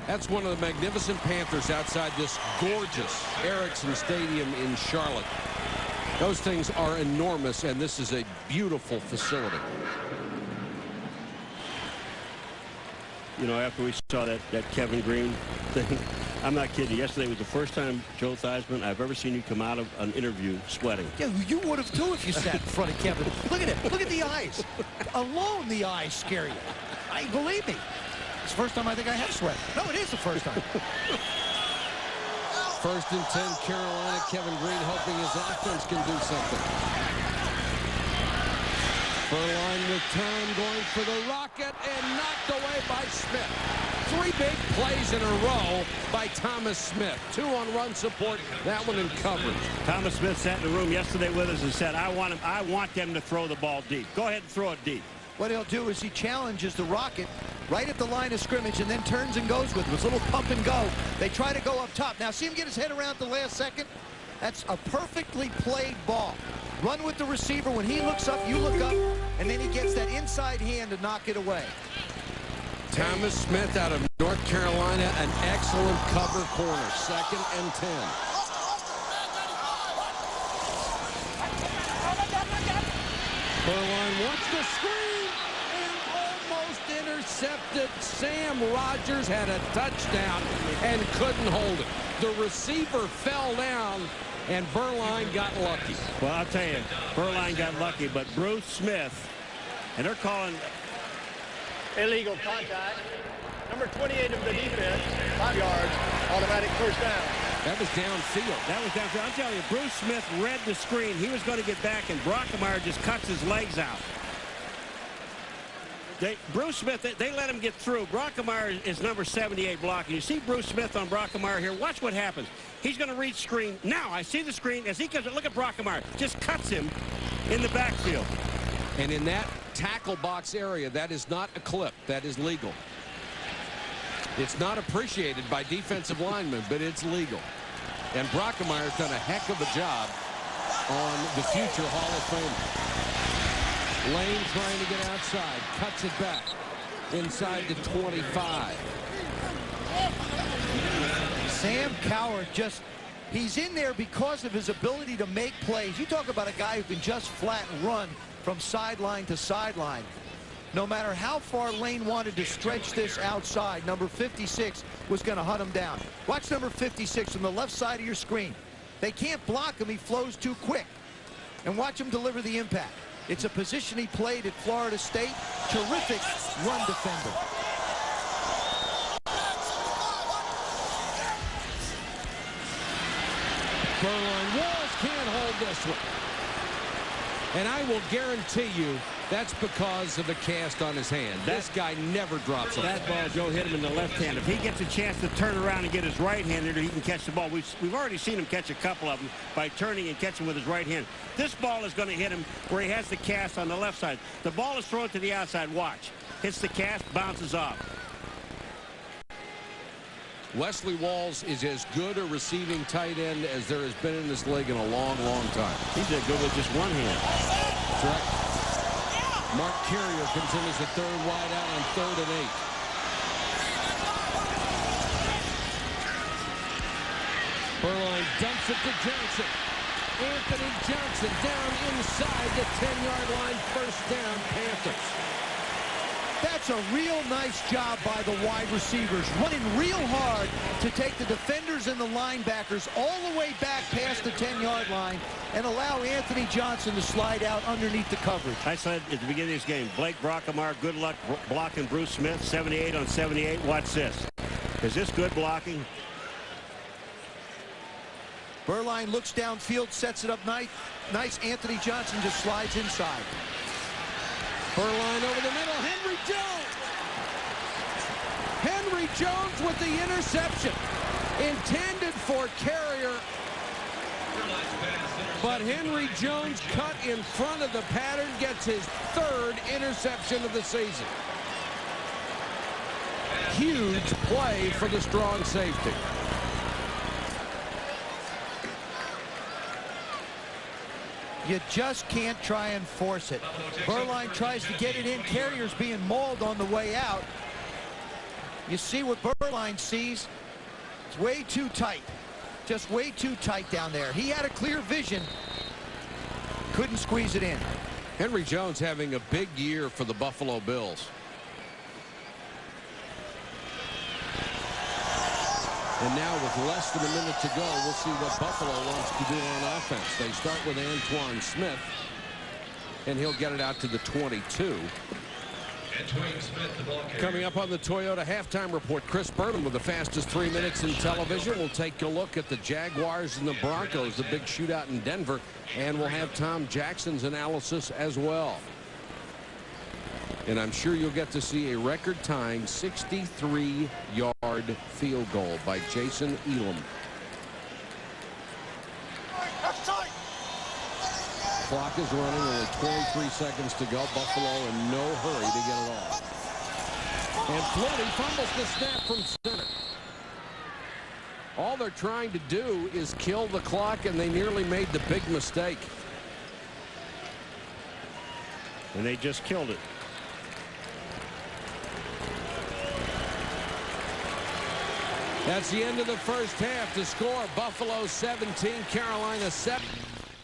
That's one of the magnificent Panthers outside this gorgeous Ericsson Stadium in Charlotte. Those things are enormous, and this is a beautiful facility. You know, after we saw that Kevin Green thing, I'm not kidding. Yesterday was the first time, Joe Theismann, I've ever seen you come out of an interview sweating. Yeah, you would have too if you sat in front of Kevin. Look at it. Look at the eyes. Alone the eyes scare you. Believe me. It's the first time I think I have sweat. No, it is the first time. First and 10, Carolina. Kevin Green hoping his offense can do something. Furline with time going for the rocket and knocked away by Smith. 3 big plays in a row by Thomas Smith. 2 on run support, that one in coverage. Thomas Smith sat in the room yesterday with us and said, I want them to throw the ball deep. Go ahead and throw it deep. What he'll do is he challenges the rocket right at the line of scrimmage and then turns and goes with it. His little pump and go. They try to go up top. Now see him get his head around at the last second? That's a perfectly played ball. Run with the receiver. When he looks up, you look up, and then he gets that inside hand to knock it away. Thomas Smith out of North Carolina, an excellent cover corner. 2nd and 10. Furline wants the screen and almost intercepted. Sam Rogers had a touchdown and couldn't hold it. The receiver fell down, and Furline got lucky. Well, I'll tell you, Furline got lucky, but Bruce Smith, and they're calling illegal contact. Number 28 of the defense, 5 yards, automatic first down. That was downfield. That was downfield. I'm telling you, Bruce Smith read the screen. He was going to get back, and Brockemeyer just cuts his legs out. Bruce Smith, they let him get through. Brockemeyer is number 78 blocking. You see Bruce Smith on Brockemeyer here. Watch what happens. He's going to reach screen. Now, I see the screen. As he comes, look at Brockemeyer. Just cuts him in the backfield. And in that tackle box area, that is not a clip. That is legal. It's not appreciated by defensive linemen, but it's legal. And Brockemeyer's done a heck of a job on the future Hall of Famer. Lane trying to get outside, cuts it back inside the 25. Sam Coward he's in there because of his ability to make plays. You talk about a guy who can just flat run from sideline to sideline. No matter how far Lane wanted to stretch this outside, number 56 was going to hunt him down. Watch number 56 from the left side of your screen. They can't block him. He flows too quick. And watch him deliver the impact. It's a position he played at Florida State. Terrific run defender. Furline Walls can't hold this one. And I will guarantee you that's because of the cast on his hand. This guy never drops it. That ball, Joe, hit him in the left hand. If he gets a chance to turn around and get his right hand in there, he can catch the ball. We've already seen him catch a couple of them by turning and catching with his right hand. This ball is going to hit him where he has the cast on the left side. The ball is thrown to the outside. Watch. Hits the cast, bounces off. Wesley Walls is as good a receiving tight end as there has been in this league in a long, long time. He's that good with just one hand. That's right. Mark Carrier comes in as the third wide out on 3rd and 8. Furline dumps it to Johnson. Anthony Johnson down inside the 10-yard line. First down, Panthers. That's a real nice job by the wide receivers, running real hard to take the defenders and the linebackers all the way back past the 10-yard line and allow Anthony Johnson to slide out underneath the coverage. I said at the beginning of this game, Blake Brockemeyer, good luck blocking Bruce Smith, 78 on 78. Watch this. Is this good blocking? Furline looks downfield, sets it up nice. Anthony Johnson just slides inside. Furline over the middle. Henry Jones. Henry Jones with the interception. Intended for Carrier. But Henry Jones cut in front of the pattern. Gets his 3rd interception of the season. Huge play for the strong safety. You just can't try and force it. Furline tries to get it in. Carrier's being mauled on the way out. You see what Furline sees? It's way too tight. Just way too tight down there. He had a clear vision. couldn't squeeze it in. Henry Jones having a big year for the Buffalo Bills. And now with less than a minute to go, we'll see what Buffalo wants to do on offense. They start with Antoine Smith, and he'll get it out to the 22. Coming up on the Toyota halftime report, Chris Burnham with the fastest 3 minutes in television. We'll take a look at the Jaguars and the Broncos, the big shootout in Denver, and we'll have Tom Jackson's analysis as well. And I'm sure you'll get to see a record-tying 63-yard field goal by Jason Elam. Clock is running, only 23 seconds to go. Buffalo in no hurry to get it off. And Flutie fumbles the snap from center. All they're trying to do is kill the clock, and they nearly made the big mistake. And they just killed it. That's the end of the first half. To score, Buffalo 17, Carolina 7.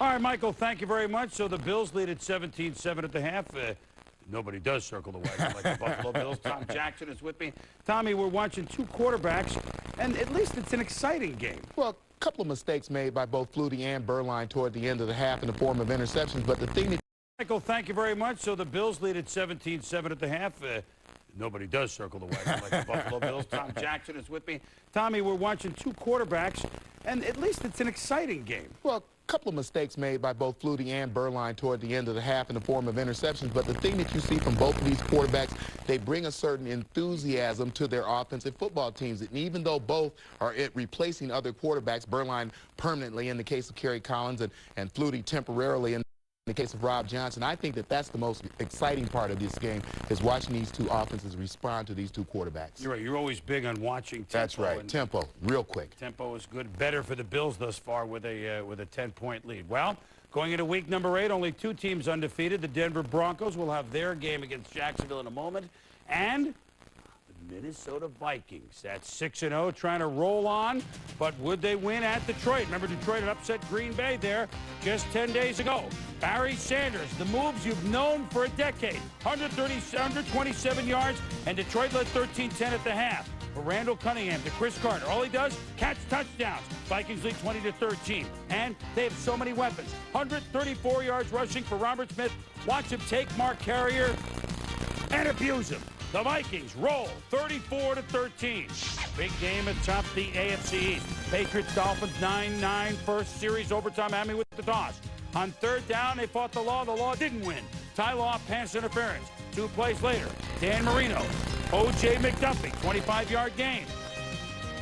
All right, Michael, thank you very much. So the Bills lead at 17-7 at the half. Nobody does circle the wagon like the Buffalo Bills. Tom Jackson is with me. Tommy, we're watching two quarterbacks, and at least it's an exciting game. Well, a couple of mistakes made by both Flutie and Berline toward the end of the half in the form of interceptions, but the thing that... Michael, thank you very much. So the Bills lead at 17-7 at the half. Nobody does circle the wagon like the Buffalo Bills. Tom Jackson is with me. Tommy, we're watching two quarterbacks, and at least it's an exciting game. Well, a couple of mistakes made by both Flutie and Berline toward the end of the half in the form of interceptions, but the thing that you see from both of these quarterbacks, they bring a certain enthusiasm to their offensive football teams. And even though both are replacing other quarterbacks, Berline permanently in the case of Kerry Collins and Flutie temporarily in the case of Rob Johnson, I think that that's the most exciting part of this game, is watching these two offenses respond to these two quarterbacks. You're right. You're always big on watching tempo. That's right. Tempo, real quick. Tempo is good. Better for the Bills thus far with a 10-point lead. Well, going into week number 8, only two teams undefeated. The Denver Broncos will have their game against Jacksonville in a moment. And the Minnesota Vikings at 6-0, trying to roll on. But would they win at Detroit? Remember, Detroit had upset Green Bay there just 10 days ago. Barry Sanders, the moves you've known for a decade. 127 yards, and Detroit led 13-10 at the half. For Randall Cunningham to Chris Carter. All he does, catch touchdowns. Vikings lead 20-13. And they have so many weapons. 134 yards rushing for Robert Smith. Watch him take Mark Carrier and abuse him. The Vikings roll 34-13. Big game atop the AFC East. Patriots Dolphins 9-9. First series overtime. Miami with the toss. On third down, they fought the law. The law didn't win. Ty Law pass interference. 2 plays later, Dan Marino, O.J. McDuffie, 25-yard gain.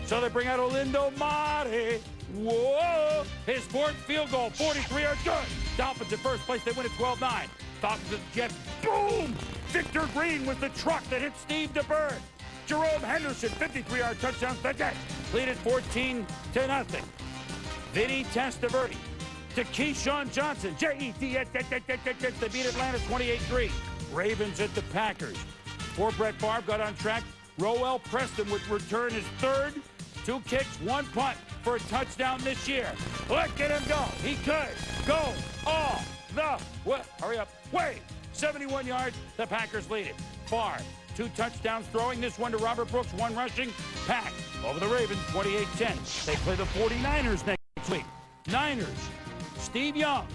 So they bring out Olindo Mare. Whoa! His fourth field goal, 43-yard good. Dolphins in first place. They win at 12-9. Dolphins and Jets. Boom! Victor Green was the truck that hit Steve DeBerg. Jerome Henderson, 53-yard touchdown. The Jets lead at 14-0. Vinny Testaverde to Keyshawn Johnson. J-E-T. They beat Atlanta 28-3. Ravens at the Packers. Before Brett Favre got on track, Roel Preston would return his third. 2 kicks, 1 punt for a touchdown this year. Look at him go. He could go all the way. Hurry up. Way. 71 yards. The Packers lead it. Favre, 2 touchdowns throwing. This one to Robert Brooks, 1 rushing. Pack over the Ravens, 28-10. They play the 49ers next week. Niners. Steve Young.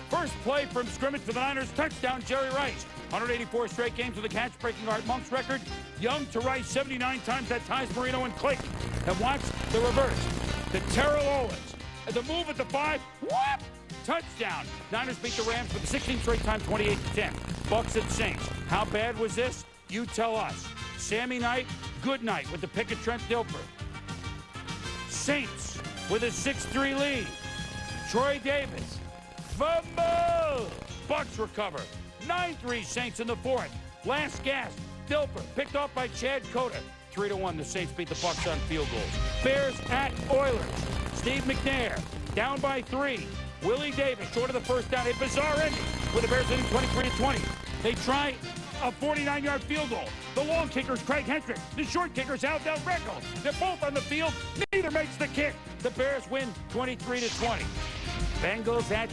First play from scrimmage for the Niners. Touchdown, Jerry Rice. 184 straight games with a catch-breaking Art Monk's record. Young to Rice 79 times. That ties Marino and Clayton. And watch the reverse. To Terrell Owens. And the move at the 5. Whoop! Touchdown. Niners beat the Rams for the 16th straight time, 28-10. Bucks at Saints. How bad was this? You tell us. Sammy Knight, good night with the pick of Trent Dilfer. Saints with a 6-3 lead. Troy Davis. Fumble! Bucks recover. 9-3 Saints in the 4th. Last gasp. Dilfer picked off by Chad Cota. 3-1. The Saints beat the Bucks on field goals. Bears at Oilers. Steve McNair down by 3. Willie Davis short of the first down. A bizarre ending with the Bears leading 23-20. They try a 49-yard field goal. The long kicker's Craig Hendrick. The short kicker's Al Del Greco. They're both on the field. Neither makes the kick. The Bears win 23-20. Bengals at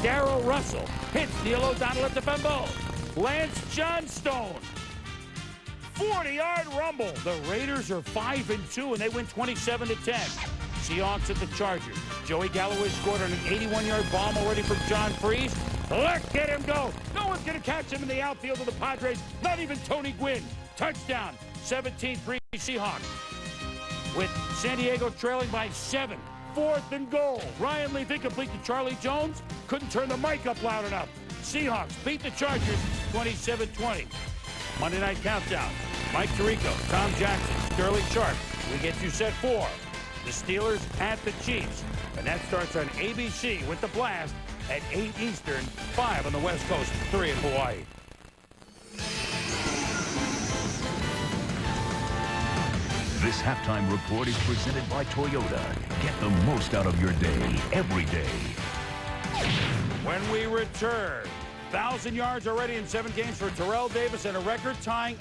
Darrell Russell hits Neil O'Donnell at the fumble. Lance Johnstone, 40-yard rumble. The Raiders are 5-2, and they win 27-10. Seahawks at the Chargers. Joey Galloway scored on an 81-yard bomb already from John Freese. Look at him go. No one's going to catch him in the outfield of the Padres, not even Tony Gwynn. Touchdown, 17-3 Seahawks. With San Diego trailing by 7. 4th and goal. Ryan Leaf incomplete to Charlie Jones. Couldn't turn the mic up loud enough. Seahawks beat the Chargers 27-20. Monday Night Countdown. Mike Tirico, Tom Jackson, Sterling Sharp. We get you set for the Steelers at the Chiefs. And that starts on ABC with the blast at 8 Eastern, 5 on the West Coast, 3 in Hawaii. This halftime report is presented by Toyota. Get the most out of your day, every day. When we return, 1,000 yards already in 7 games for Terrell Davis and a record-tying...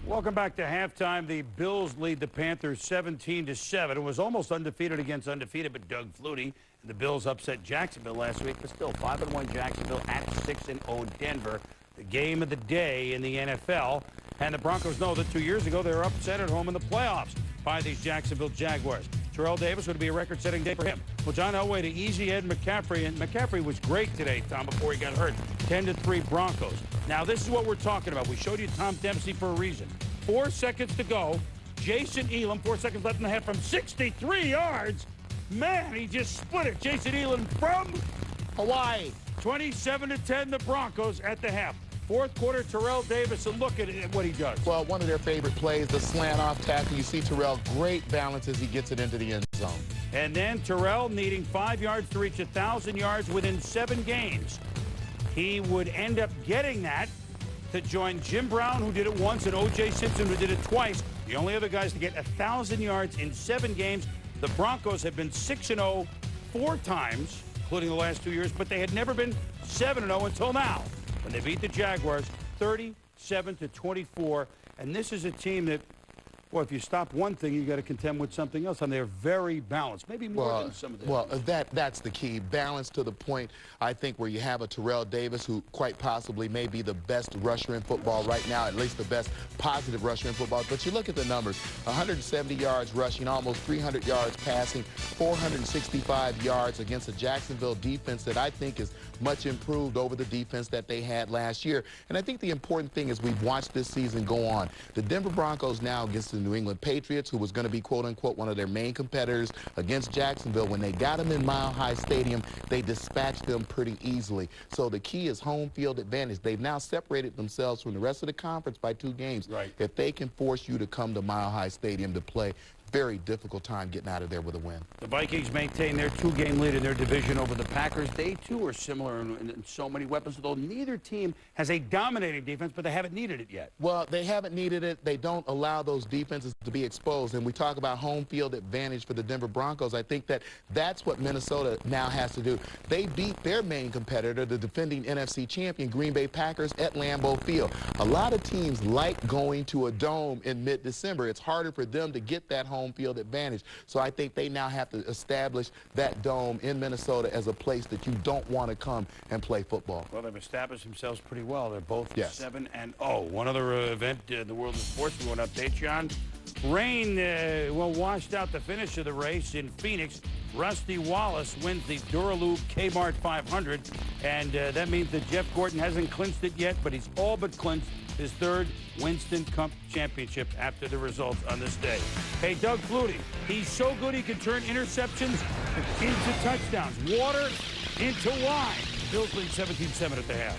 Welcome back to halftime. The Bills lead the Panthers 17-7. It was almost undefeated against undefeated, but Doug Flutie and the Bills upset Jacksonville last week, but still 5-1 Jacksonville at 6-0 Denver. The game of the day in the NFL. And the Broncos know that 2 years ago they were upset at home in the playoffs by these Jacksonville Jaguars. Terrell Davis would be a record-setting day for him. Well, John Elway to easy Ed McCaffrey, and McCaffrey was great today, Tom, before he got hurt. 10-3 Broncos. Now, this is what we're talking about. We showed you Tom Dempsey for a reason. 4 seconds to go. Jason Elam, 4 seconds left in the half from 63 yards. Man, he just split it. Jason Elam from Hawaii. 27-10, the Broncos at the half. Fourth quarter, Terrell Davis, and look at what he does. Well, one of their favorite plays, the slant-off tackle. You see Terrell, great balance as he gets it into the end zone. And then Terrell needing 5 yards to reach 1,000 yards within 7 games. He would end up getting that to join Jim Brown, who did it once, and O.J. Simpson, who did it twice. The only other guys to get 1,000 yards in 7 games. The Broncos have been 6-0 4 times, including the last 2 years, but they had never been 7-0 until now, when they beat the Jaguars 37-24. And this is a team that, well, if you stop one thing, you got to contend with something else, and they're very balanced, maybe more than some of them. Well, that's the key. Balance to the point, I think, where you have a Terrell Davis who quite possibly may be the best rusher in football right now, at least the best positive rusher in football. But you look at the numbers, 170 yards rushing, almost 300 yards passing, 465 yards against a Jacksonville defense that I think is much improved over the defense that they had last year. And I think the important thing is we've watched this season go on. The Denver Broncos now against the New England Patriots, who was going to be, quote-unquote, one of their main competitors against Jacksonville. When they got them in Mile High Stadium, they dispatched them pretty easily. So the key is home field advantage. They've now separated themselves from the rest of the conference by 2 games. Right. If they can force you to come to Mile High Stadium to play, very difficult time getting out of there with a win. The Vikings maintain their 2-game lead in their division over the Packers. They, too, are similar in so many weapons, although neither team has a dominating defense, but they haven't needed it yet. Well, they haven't needed it. They don't allow those defenses to be exposed. And we talk about home field advantage for the Denver Broncos. I think that's what Minnesota now has to do. They beat their main competitor, the defending NFC champion, Green Bay Packers, at Lambeau Field. A lot of teams like going to a dome in mid-December. It's harder for them to get that home field advantage. So I think they now have to establish that dome in Minnesota as a place that you don't want to come and play football. Well, they've established themselves pretty well. They're both 7-0. One other event in the world of sports we want to update you on. Rain, washed out the finish of the race in Phoenix. Rusty Wallace wins the Duralube Kmart 500, and that means that Jeff Gordon hasn't clinched it yet, but he's all but clinched his 3rd Winston Cup championship after the results on this day. Hey, Doug Flutie, he's so good he can turn interceptions into touchdowns. Water into wine. Bills lead 17-7 at the half.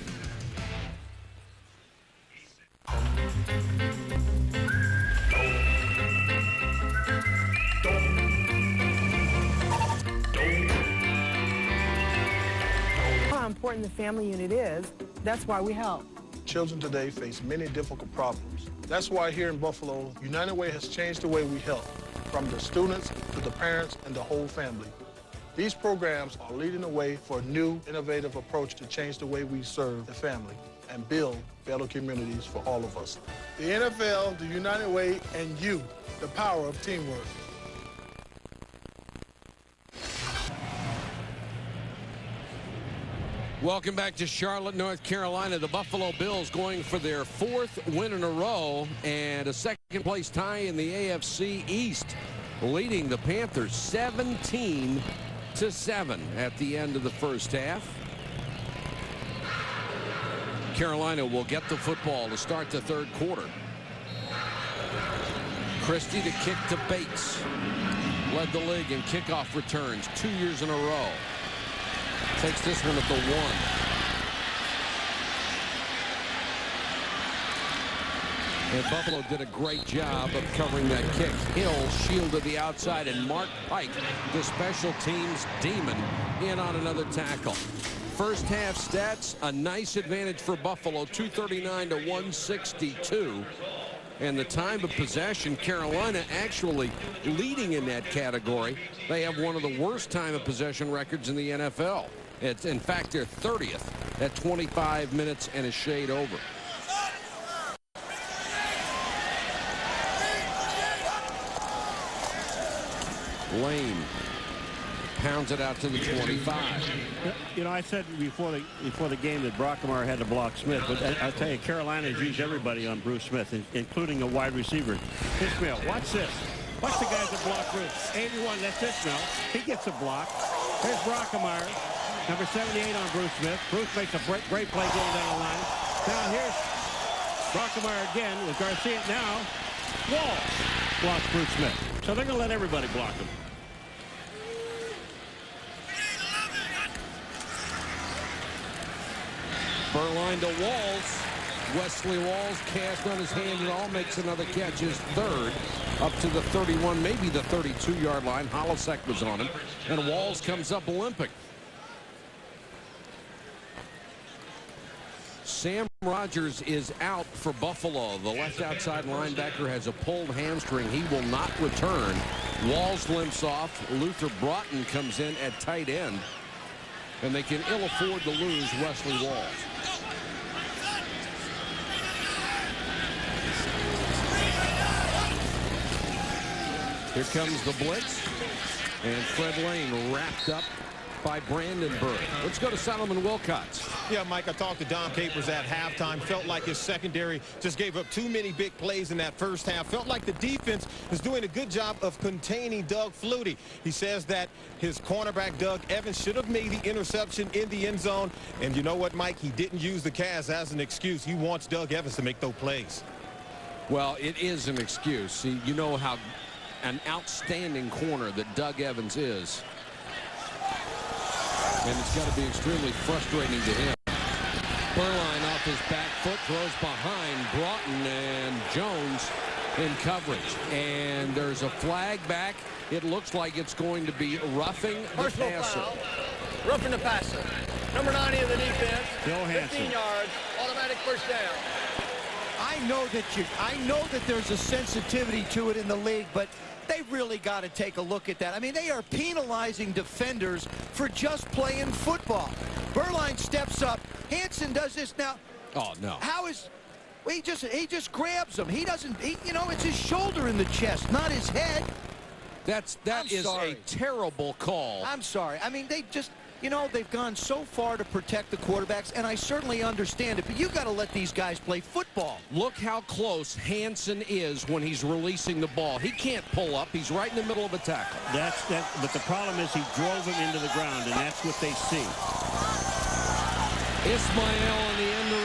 How important the family unit is, that's why we help. Children today face many difficult problems. That's why here in Buffalo, United Way has changed the way we help, from the students to the parents and the whole family. These programs are leading the way for a new, innovative approach to change the way we serve the family. and build better communities for all of us. The NFL, the United Way, and you, the power of teamwork. Welcome back to Charlotte, North Carolina. The Buffalo Bills going for their 4th win in a row and a second-place tie in the AFC East, leading the Panthers 17-7 at the end of the first half. Carolina will get the football to start the third quarter. Christie to kick to Bates. Led the league in kickoff returns 2 years in a row. Takes this one at the 1. And Buffalo did a great job of covering that kick. Hill shielded the outside, and Mark Pike, the special teams demon, in on another tackle. First half stats, a nice advantage for Buffalo, 239 to 162. And the time of possession, Carolina actually leading in that category. They have one of the worst time of possession records in the NFL. It's, in fact, their 30th at 25 minutes and a shade over. Lane pounds it out to the 25. You know, I said before the game that Brockmeyer had to block Smith, but I'll tell you, Carolina has used everybody on Bruce Smith, including a wide receiver. Ishmael, watch this. Watch the guys that block Bruce. 81, that's Ishmael. He gets a block. Here's Brockmeyer, number 78 on Bruce Smith. Bruce makes a great play going down the line. Now here's Brockmeyer again with Garcia. Now Walls blocks Bruce Smith. So they're going to let everybody block him. Burline to Walls. Wesley Walls cast on his hand and all, makes another catch, his 3rd, up to the 31, maybe the 32-yard line. Holosek was on him, and Walls comes up limping. Sam Rogers is out for Buffalo. The left outside linebacker has a pulled hamstring. He will not return. Walls limps off. Luther Broughton comes in at tight end, and they can ill afford to lose Wesley Walls. Here comes the blitz, and Fred Lane wrapped up by Brandenburg. Let's go to Solomon Wilcots. Yeah, Mike, I talked to Dom Capers at halftime. Felt like his secondary just gave up too many big plays in that first half. Felt like the defense is doing a good job of containing Doug Flutie. He says that his cornerback, Doug Evans, should have made the interception in the end zone. And you know what, Mike? He didn't use the Cavs as an excuse. He wants Doug Evans to make those plays. Well, it is an excuse. See, you know how an outstanding corner that Doug Evans is. And it's got to be extremely frustrating to him. Burline off his back foot, throws behind Broughton, and Jones in coverage. And there's a flag back. It looks like it's going to be roughing the Personal passer. foul. Roughing the passer. Number 90 of the defense. Bill Hansen. 15 yards. Automatic first down. I know that there's a sensitivity to it in the league, but they really got to take a look at that. I mean, they are penalizing defenders for just playing football. Burline steps up. Hansen does this now. Oh, no. How is... Well, he just grabs him. He doesn't... you know, it's his shoulder in the chest, not his head. That is a terrible call. I'm sorry. I mean, they just... You know, they've gone so far to protect the quarterbacks, and I certainly understand it, but you got to let these guys play football. Look how close Hansen is when he's releasing the ball. He can't pull up. He's right in the middle of a tackle. But the problem is he drove him into the ground, and that's what they see. Ismail on the end around.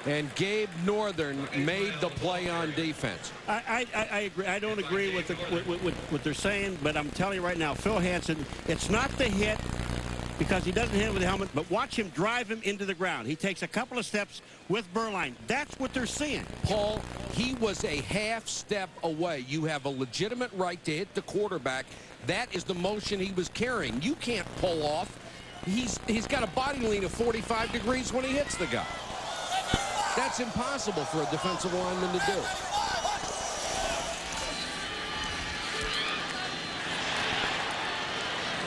And Gabe Northern made the play on defense. I agree. I don't agree with what they're saying, but I'm telling you right now, Phil Hansen, it's not the hit because he doesn't hit him with the helmet, but watch him drive him into the ground. He takes a couple of steps with Burline. That's what they're seeing. Paul, he was a half step away. You have a legitimate right to hit the quarterback. That is the motion he was carrying. You can't pull off. He's got a body lean of 45 degrees when he hits the guy. That's impossible for a defensive lineman to do.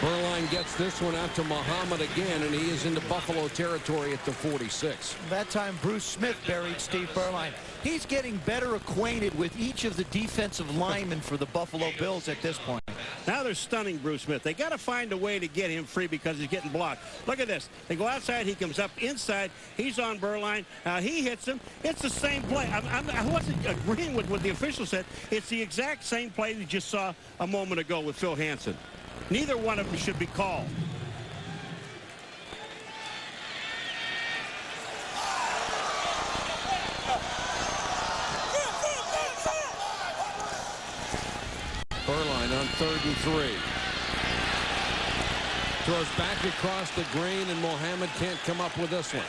Berline gets this one out to Muhammad again, and he is into Buffalo territory at the 46. That time, Bruce Smith buried Steve Berline. He's getting better acquainted with each of the defensive linemen for the Buffalo Bills at this point. Now they're stunning Bruce Smith. They got to find a way to get him free because he's getting blocked. Look at this. They go outside. He comes up inside. He's on Berline. He hits him. It's the same play. I wasn't agreeing with what the official said. It's the exact same play that you just saw a moment ago with Phil Hansen. Neither one of them should be called. Berline on 3rd and 3. Throws back across the green, and Mohammed can't come up with this one.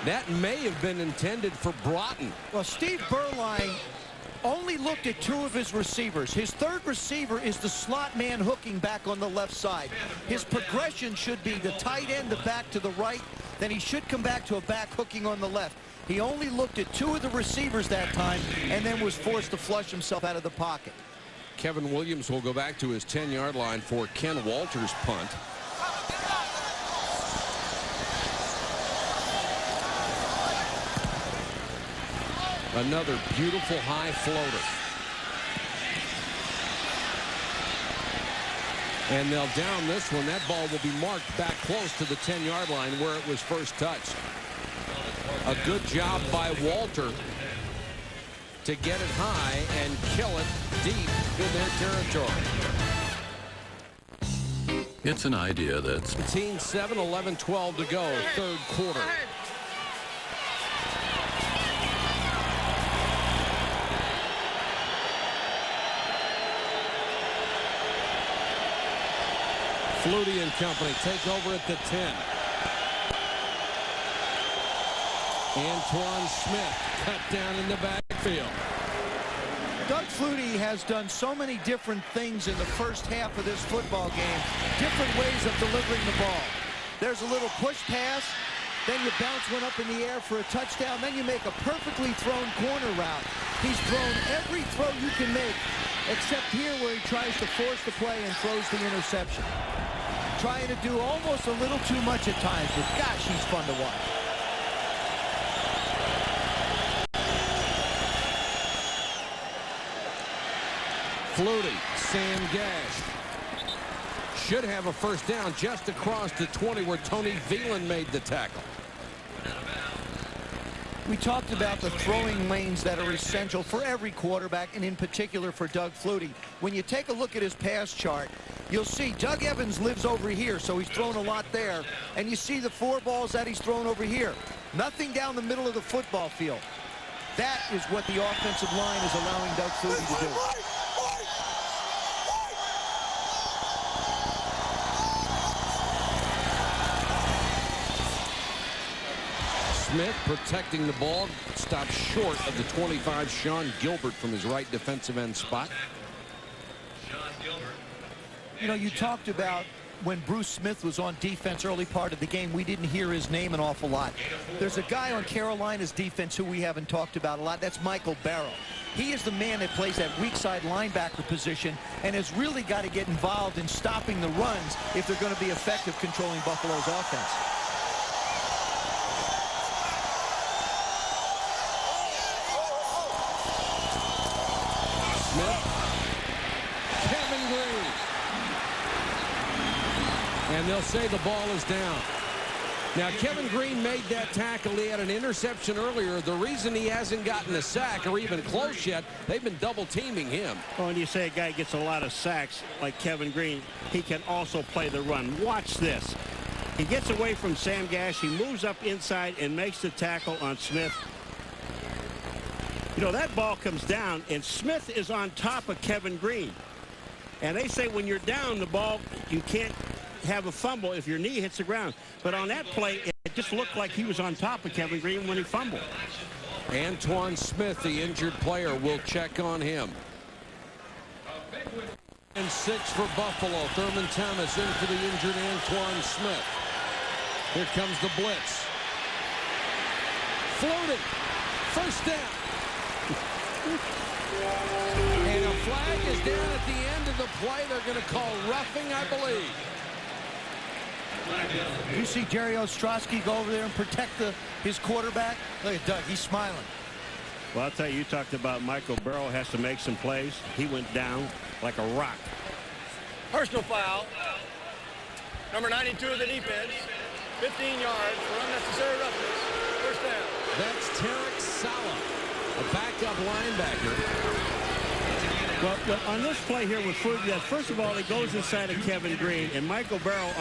That may have been intended for Broughton. Well, Steve Berline only looked at 2 of his receivers. His 3rd receiver is the slot man hooking back on the left side. His progression should be the tight end, the back to the right. Then he should come back to a back hooking on the left. He only looked at 2 of the receivers that time and then was forced to flush himself out of the pocket. Kevin Williams will go back to his 10-yard line for Ken Walters' punt. Another beautiful high floater. And they'll down this one. That ball will be marked back close to the 10-yard line where it was first touched. A good job by Walter to get it high and kill it deep in their territory. It's an idea that's 17-7, 11-12 to go, 3rd quarter. Flutie and company take over at the 10. Antoine Smith cut down in the backfield. Doug Flutie has done so many different things in the first half of this football game, different ways of delivering the ball. There's a little push pass, then you bounce one up in the air for a touchdown, then you make a perfectly thrown corner route. He's thrown every throw you can make, except here where he tries to force the play and throws the interception. Trying to do almost a little too much at times, but gosh, he's fun to watch. Flutie, Sam Gash. Should have a first down just across the 20 where Tony Veland made the tackle. We talked about the throwing lanes that are essential for every quarterback, and in particular for Doug Flutie. When you take a look at his pass chart, you'll see Doug Evans lives over here, so he's thrown a lot there. And you see the 4 balls that he's thrown over here. Nothing down the middle of the football field. That is what the offensive line is allowing Doug Flutie to do. Smith protecting the ball, stopped short of the 25, Sean Gilbert from his right defensive end spot. You know, you talked about when Bruce Smith was on defense early part of the game, we didn't hear his name an awful lot. There's a guy on Carolina's defense who we haven't talked about a lot. That's Michael Barrow. He is the man that plays that weak side linebacker position and has really got to get involved in stopping the runs if they're going to be effective controlling Buffalo's offense. And they'll say the ball is down. Now, Kevin Green made that tackle. He had an interception earlier. The reason he hasn't gotten a sack or even close yet, they've been double-teaming him. Well, when you say a guy gets a lot of sacks like Kevin Green, he can also play the run. Watch this. He gets away from Sam Gash. He moves up inside and makes the tackle on Smith. You know, that ball comes down, and Smith is on top of Kevin Green. And they say when you're down, the ball, you can't have a fumble if your knee hits the ground. But on that play, it just looked like he was on top of Kevin Green when he fumbled. Antoine Smith, the injured player, will check on him. And 6 for Buffalo. Thurman Thomas in for the injured Antoine Smith. Here comes the blitz. Floating. First down. And a flag is down at the end of the play. They're going to call roughing, I believe. You see Jerry Ostrowski go over there and protect his quarterback? Look at Doug. He's smiling. Well, I'll tell you, you talked about Michael Barrow has to make some plays. He went down like a rock. Personal foul. Number 92 of the defense. 15 yards for unnecessary roughness. First down. That's Tarek Saleh, a backup linebacker. Well, on this play here with Flutie, first of all, he goes inside of Kevin Green, and Michael Barrow,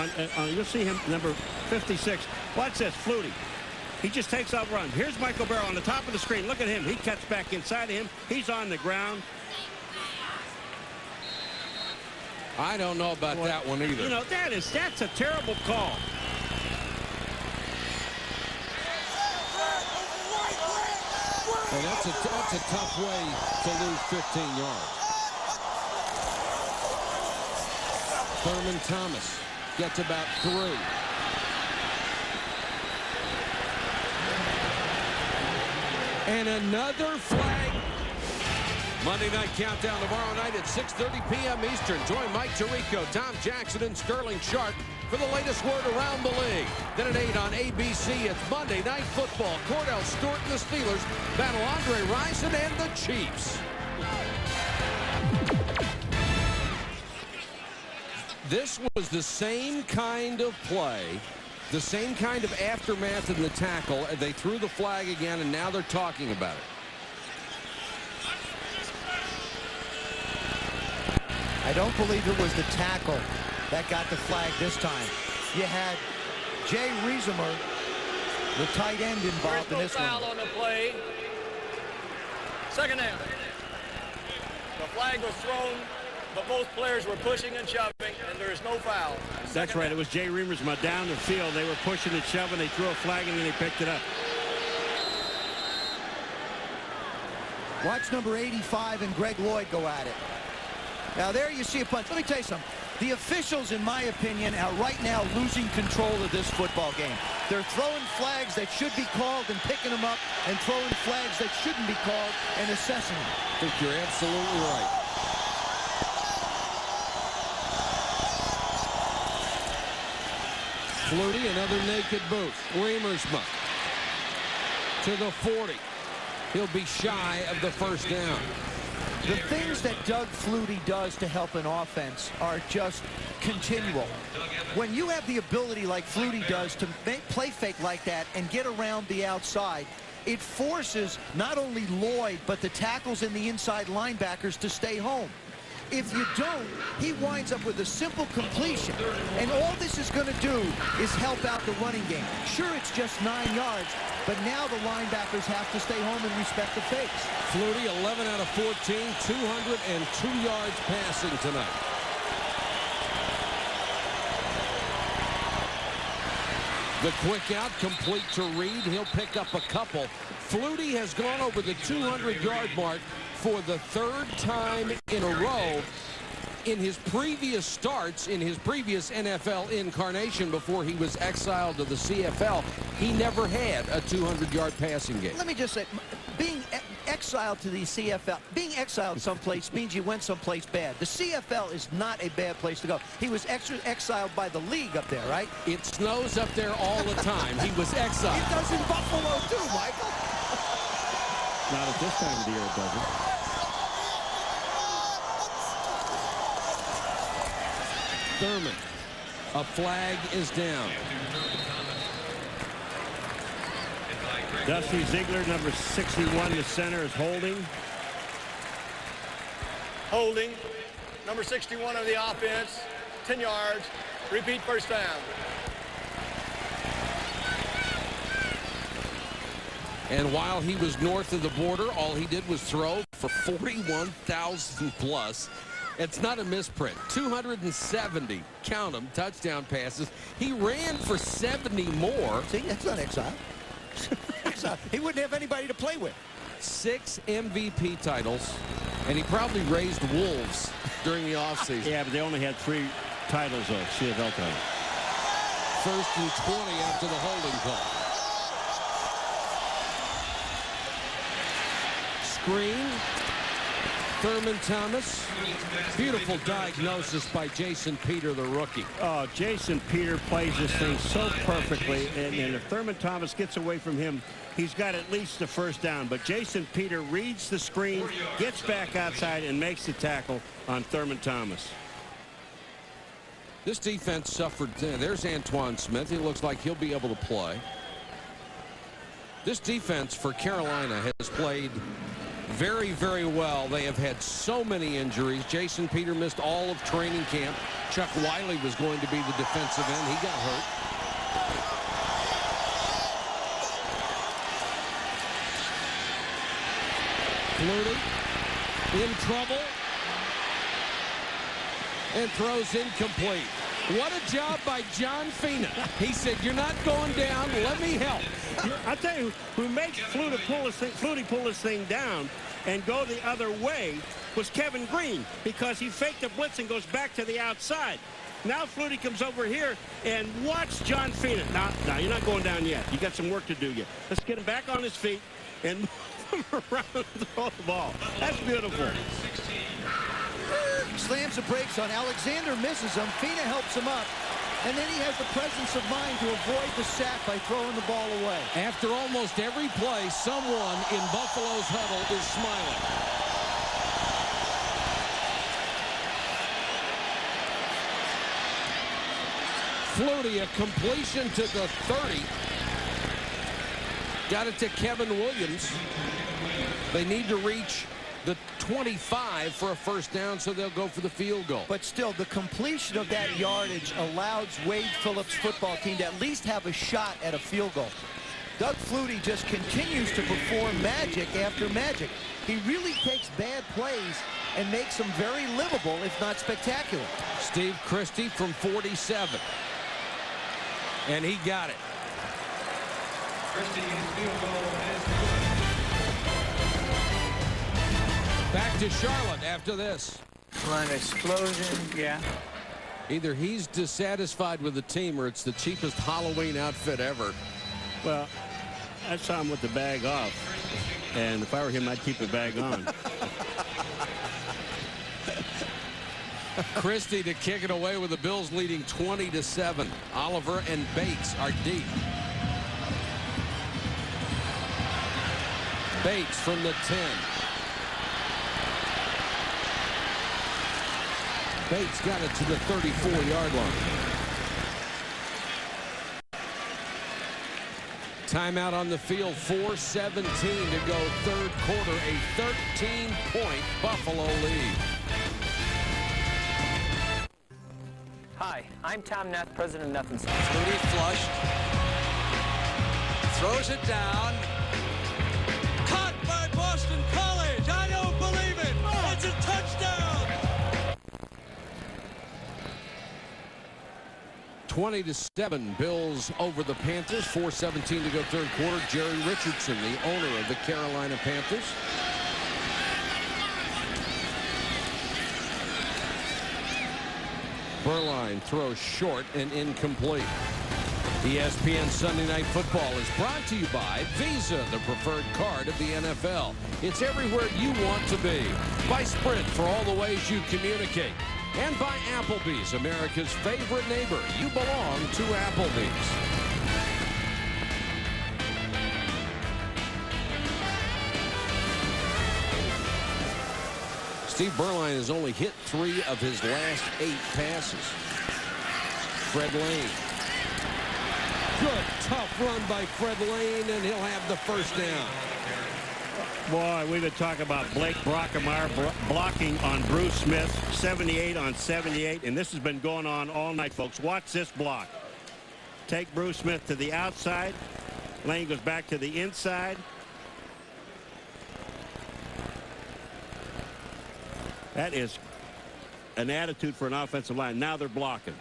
you'll see him, number 56. Watch this, Flutie. He just takes out run. Here's Michael Barrow on the top of the screen. Look at him. He cuts back inside of him. He's on the ground. I don't know about that one either. You know, that's a terrible call. Well, that's a tough way to lose 15 yards. Thurman Thomas gets about 3. And another flag. Monday Night Countdown tomorrow night at 6:30 p.m. Eastern. Join Mike Tirico, Tom Jackson, and Sterling Sharp for the latest word around the league. Then at 8 on ABC, it's Monday Night Football. Cordell Stewart and the Steelers battle Andre Rison and the Chiefs. This was the same kind of play, the same kind of aftermath in the tackle. They threw the flag again, and now they're talking about it. I don't believe it was the tackle that got the flag this time. You had Jay Riesemer, the tight end, involved in this foul one. on the play. Second down. The flag was thrown, but both players were pushing and shoving, and there is no foul. That's right. It was Jay Riesemer down the field. They were pushing and shoving. They threw a flag, and then they picked it up. Watch number 85 and Greg Lloyd go at it. Now there you see a punch. Let me tell you something. The officials, in my opinion, are right now losing control of this football game. They're throwing flags that should be called and picking them up, and throwing flags that shouldn't be called and assessing them. I think you're absolutely right. Flutie, another naked boot. Remersma to the 40. He'll be shy of the first down. The things that Doug Flutie does to help an offense are just continual. When you have the ability like Flutie does to play fake like that and get around the outside, it forces not only Lloyd but the tackles and the inside linebackers to stay home. If you don't, he winds up with a simple completion. And all this is going to do is help out the running game. Sure, it's just 9 yards, but now the linebackers have to stay home and respect the fakes. Flutie, 11 out of 14, 202 yards passing tonight. The quick out, complete to Reed. He'll pick up a couple. Flutie has gone over the 200-yard mark for the 3rd time in a row in his previous starts, in his previous NFL incarnation before he was exiled to the CFL. He never had a 200-yard passing game. Let me just say, being exiled to the CFL, being exiled someplace means you went someplace bad. The CFL is not a bad place to go. He was exiled by the league up there, right? It snows up there all the time. He was exiled. It does in Buffalo too, Michael. Not at this time of the year, it doesn't. Thurman. A flag is down. Dusty Ziegler, number 61, the center, is holding. Holding. Number 61 of the offense. 10 yards. Repeat first down. And while he was north of the border, all he did was throw for 41,000 plus. It's not a misprint. 270, count them, touchdown passes. He ran for 70 more. See, that's not exile. He wouldn't have anybody to play with. 6 MVP titles, and he probably raised wolves during the offseason. Yeah, but they only had 3 titles, though, CFL titles. 1st and 20 after the holding call. Screen. Thurman Thomas. Beautiful diagnosis by Jason Peter, the rookie. Oh, Jason Peter plays this thing so perfectly, and if Thurman Thomas gets away from him, he's got at least the first down. But Jason Peter reads the screen, gets back outside, and makes the tackle on Thurman Thomas. This defense suffered. There's Antoine Smith. He looks like he'll be able to play. This defense for Carolina has played very, very well. They have had so many injuries. Jason Peter missed all of training camp. Chuck Wiley was going to be the defensive end. He got hurt. Flutie in trouble and throws incomplete. What a job by John Fina. He said, you're not going down. Let me help. I'll tell you, who makes Flutie pull this thing down and go the other way was Kevin Green, because he faked the blitz and goes back to the outside. Now Flutie comes over here and watch John Fina. Now, you're not going down yet. You got some work to do yet. Let's get him back on his feet and move him around and throw the ball. That's beautiful. Slams the brakes on Alexander, misses him. Fina helps him up. And then he has the presence of mind to avoid the sack by throwing the ball away. After almost every play, someone in Buffalo's huddle is smiling. Flutie, a completion to the 30. Got it to Kevin Williams. They need to reach the 25 for a first down, so they'll go for the field goal. But still, the completion of that yardage allows Wade Phillips' football team to at least have a shot at a field goal. Doug Flutie just continues to perform magic after magic. He really takes bad plays and makes them very livable, if not spectacular. Steve Christie from 47. And he got it. Back to Charlotte after this. One explosion, yeah. Either he's dissatisfied with the team or it's the cheapest Halloween outfit ever. Well, I saw him with the bag off. And if I were him, I'd keep the bag on. Christie to kick it away with the Bills leading 20-7. Oliver and Bates are deep. Bates from the 10. Bates got it to the 34-yard line. Timeout on the field, 4:17 to go, third quarter, a 13-point Buffalo lead. Hi, I'm Tom Neff, president of Neff & Sons. Flutie flushed. Throws it down. Caught by Boston College. I don't believe it. It's a touchdown. 20-7, Bills over the Panthers. 4:17 to go, third quarter. Jerry Richardson, the owner of the Carolina Panthers. Berline throws short and incomplete. ESPN Sunday Night Football is brought to you by Visa, the preferred card of the NFL. It's everywhere you want to be. By Sprint for all the ways you communicate. And by Applebee's, America's favorite neighbor. You belong to Applebee's. Steve Berline has only hit 3 of his last 8 passes. Fred Lane. Good, tough run by Fred Lane, and he'll have the first down. Boy, we've been talking about Blake Brockemeyer blocking on Bruce Smith, 78 on 78, and this has been going on all night, folks. Watch this block. Take Bruce Smith to the outside. Lane goes back to the inside. That is an attitude for an offensive line. Now they're blocking.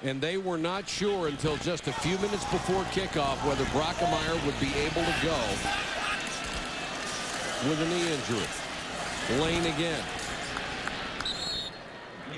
And they were not sure until just a few minutes before kickoff whether Brockemeyer would be able to go with a knee injury. Lane again.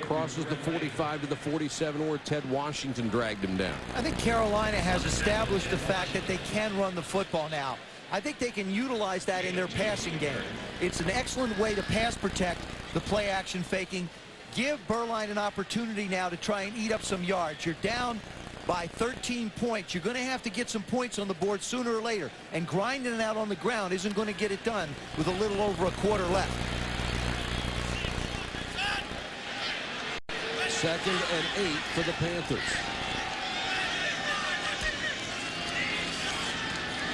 Crosses the 45 to the 47 where Ted Washington dragged him down. I think Carolina has established the fact that they can run the football now. I think they can utilize that in their passing game. It's an excellent way to pass protect the play action faking. Give Berline an opportunity now to try and eat up some yards. You're down by 13 points. You're going to have to get some points on the board sooner or later. And grinding it out on the ground isn't going to get it done with a little over a quarter left. 2nd and 8 for the Panthers.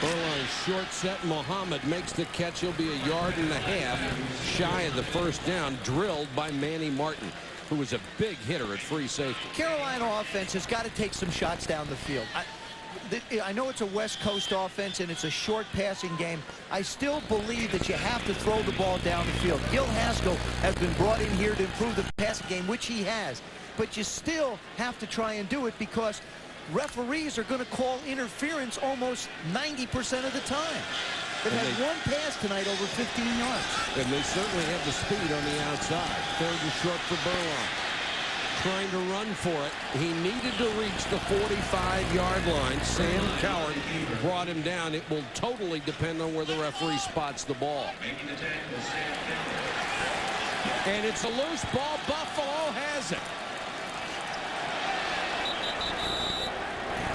Berline short set. Muhammad makes the catch. He'll be 1.5 yards shy of the first down, drilled by Manny Martin, who was a big hitter at free safety. Carolina offense has got to take some shots down the field. I know it's a West Coast offense and it's a short passing game. I still believe that you have to throw the ball down the field. Gil Haskell has been brought in here to improve the passing game, which he has. But you still have to try and do it because referees are going to call interference almost 90% of the time. They've had one pass tonight over 15 yards. And they certainly have the speed on the outside. 3rd and short for Berline. Trying to run for it. He needed to reach the 45-yard line. Sam Coward brought him down. It will totally depend on where the referee spots the ball. And it's a loose ball. Buffalo has it.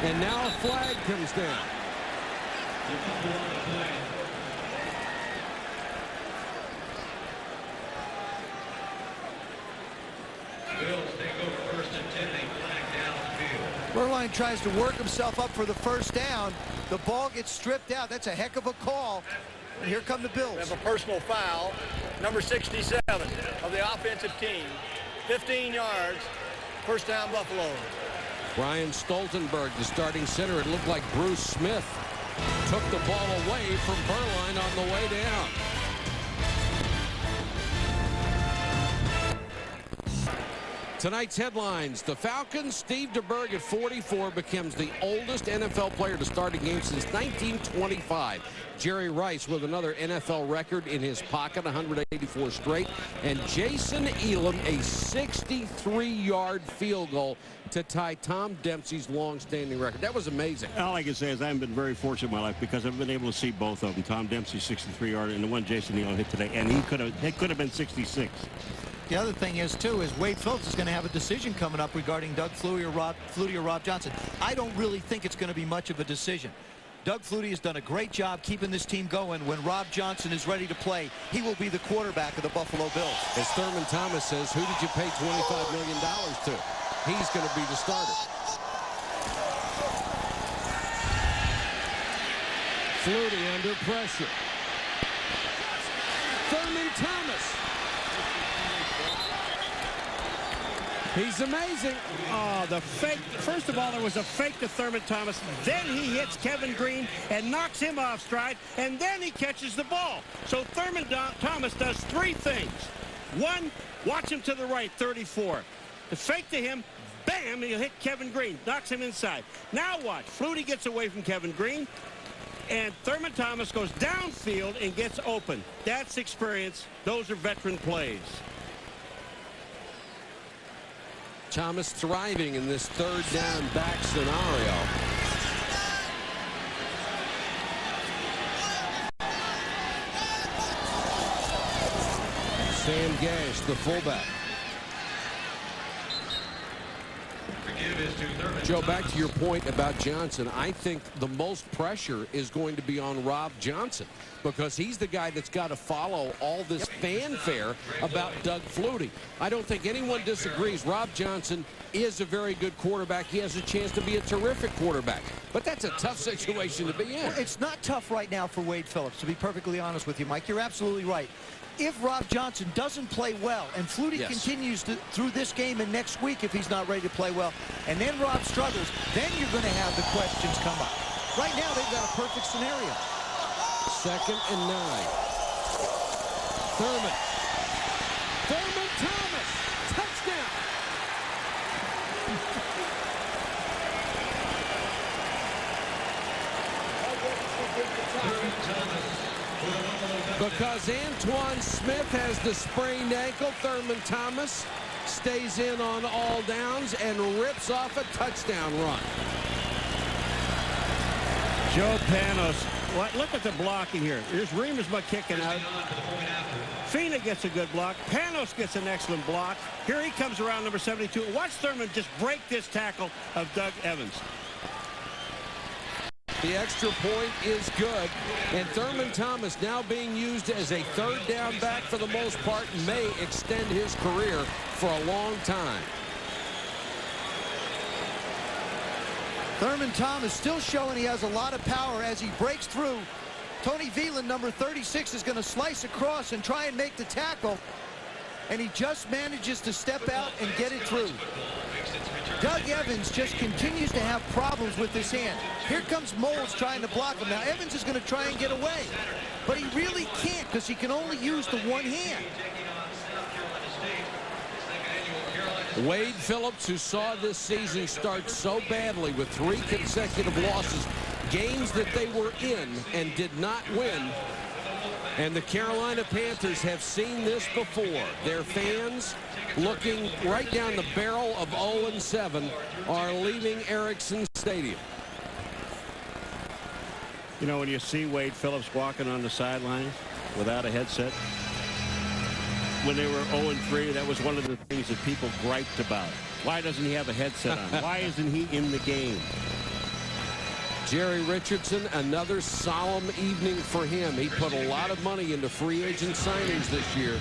And now a flag comes down. Berline tries to work himself up for the first down. The ball gets stripped out. That's a heck of a call. And here come the Bills. We have a personal foul. Number 67 of the offensive team. 15 yards. First down, Buffalo. Brian Stoltenberg, the starting center. It looked like Bruce Smith took the ball away from Berline on the way down. Tonight's headlines. The Falcons, Steve DeBerg at 44 becomes the oldest NFL player to start a game since 1925. Jerry Rice with another NFL record in his pocket, 184 straight. And Jason Elam, a 63-yard field goal to tie Tom Dempsey's long-standing record. That was amazing. All I can say is I haven't been very fortunate in my life because I've been able to see both of them. Tom Dempsey's 63-yard and the one Jason Elam hit today. And it could have been 66. The other thing is, too, is Wade Phillips is going to have a decision coming up regarding Doug Flutie or Rob Johnson. I don't really think it's going to be much of a decision. Doug Flutie has done a great job keeping this team going. When Rob Johnson is ready to play, he will be the quarterback of the Buffalo Bills. As Thurman Thomas says, who did you pay $25 million to? He's going to be the starter. Flutie under pressure. Thurman Thomas. He's amazing. Oh, the fake. First of all, there was a fake to Thurman Thomas. Then he hits Kevin Green and knocks him off stride. And then he catches the ball. So Thurman Thomas does 3 things. 1, watch him to the right, 34. The fake to him, bam, he'll hit Kevin Green. Knocks him inside. Now watch. Flutie gets away from Kevin Green. And Thurman Thomas goes downfield and gets open. That's experience. Those are veteran plays. Thomas thriving in this 3rd down back scenario. Sam Gash, the fullback. Joe, back to your point about Johnson, I think the most pressure is going to be on Rob Johnson because he's the guy that's got to follow all this fanfare about Doug Flutie. I don't think anyone disagrees. Rob Johnson is a very good quarterback. He has a chance to be a terrific quarterback. But that's a tough situation to be in. Well, it's not tough right now for Wade Phillips, to be perfectly honest with you, Mike. You're absolutely right. If Rob Johnson doesn't play well and Flutie continues through this game and next week if he's not ready to play well, and then Rob struggles, then you're going to have the questions come up. Right now, they've got a perfect scenario. 2nd and 9. Thurman Thomas, touchdown. Because Antoine Smith has the sprained ankle, Thurman Thomas stays in on all downs and rips off a touchdown run. Joe Panos Well, look at the blocking here. Here's Remersma kicking out. Fina gets a good block. Panos gets an excellent block. Here he comes around number 72. Watch Thurman just break this tackle of Doug Evans. The extra point is good, and Thurman Thomas now being used as a third down back for the most part may extend his career for a long time. Thurman Thomas still showing he has a lot of power as he breaks through. Tony Veland, number 36, is going to slice across and try and make the tackle, and he just manages to step out and get it through. Doug Evans just continues to have problems with his hand. Here comes Moles trying to block him. Now Evans is going to try and get away, but he really can't because he can only use the one hand. Wade Phillips, who saw this season start so badly with 3 consecutive losses, games that they were in and did not win. And the Carolina Panthers have seen this before. Their fans, looking right down the barrel of 0-7, are leaving Ericsson Stadium. You know, when you see Wade Phillips walking on the sidelines without a headset, when they were 0-3, that was one of the things that people griped about. Why doesn't he have a headset on? Why isn't he in the game? Jerry Richardson, another solemn evening for him. He put a lot of money into free agent signings this year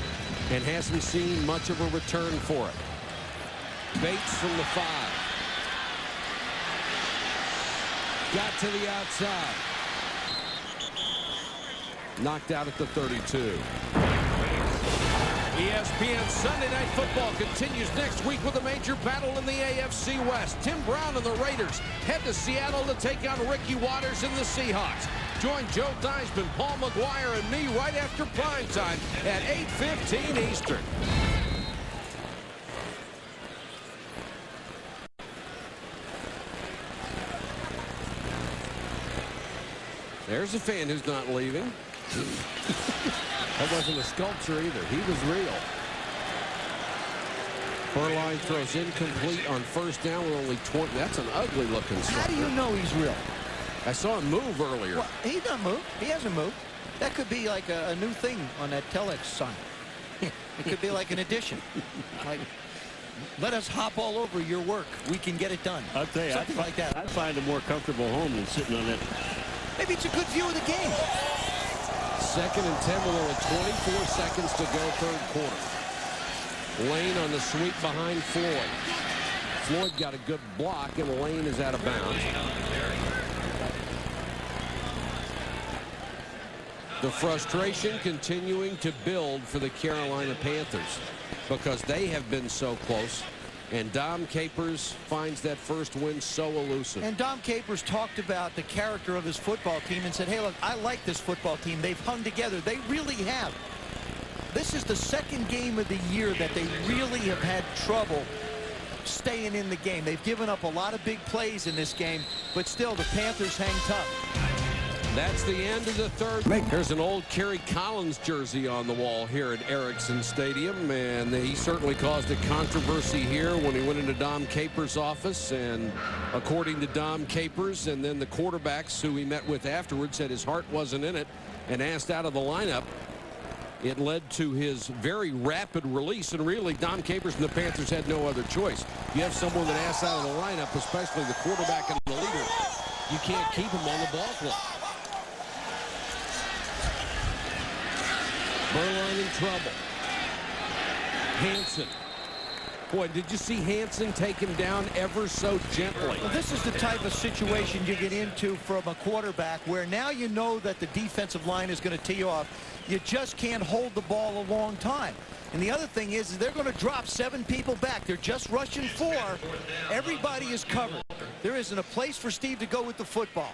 and hasn't seen much of a return for it. Bates from the 5. Got to the outside. Knocked out at the 32. ESPN Sunday Night Football continues next week with a major battle in the AFC West. Tim Brown and the Raiders head to Seattle to take on Ricky Watters and the Seahawks. Join Joe Theismann, Paul McGuire, and me right after primetime at 8:15 Eastern. There's a fan who's not leaving. That wasn't a sculpture either. He was real. Furline throws incomplete on first down with only 20. That's an ugly looking stuff. How do you know he's real? I saw him move earlier. Well, he doesn't move. He hasn't moved. That could be like a new thing on that telex sign. It could be like an addition. Like, let us hop all over your work. We can get it done. I'll tell you, something like that. I'd find a more comfortable home than sitting on it. Maybe it's a good view of the game. 2nd and 10 with only 24 seconds to go, third quarter. Lane on the sweep behind Floyd. Floyd got a good block, and Lane is out of bounds. The frustration continuing to build for the Carolina Panthers because they have been so close. And Dom Capers finds that first win so elusive. And Dom Capers talked about the character of his football team and said, hey, look, I like this football team. They've hung together. They really have. This is the second game of the year that they really have had trouble staying in the game. They've given up a lot of big plays in this game, but still the Panthers hang tough. That's the end of the third. There's an old Kerry Collins jersey on the wall here at Ericsson Stadium, and he certainly caused a controversy here when he went into Dom Capers' office. And according to Dom Capers and then the quarterbacks who he met with afterwards said his heart wasn't in it and asked out of the lineup. It led to his very rapid release, and really Dom Capers and the Panthers had no other choice. You have someone that asks out of the lineup, especially the quarterback and the leader, you can't keep him on the ball club. Burline in trouble. Hansen. Boy, did you see Hansen take him down ever so gently? Well, this is the type of situation you get into from a quarterback where now you know that the defensive line is going to tee you off. You just can't hold the ball a long time. And the other thing is they're going to drop 7 people back. They're just rushing 4. Everybody is covered. There isn't a place for Steve to go with the football.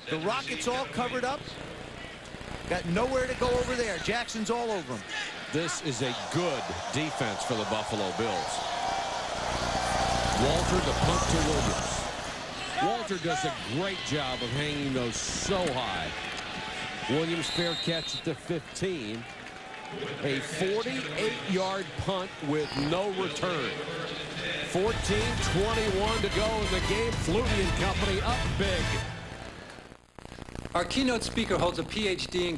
The Rockets all covered up. Got nowhere to go over there. Jackson's all over him. This is a good defense for the Buffalo Bills. Walter, the punt to Williams. Walter does a great job of hanging those so high. Williams fair catch at the 15. A 48-yard punt with no return. 14:21 to go in the game. Flutie and company up big. Our keynote speaker holds a PhD in...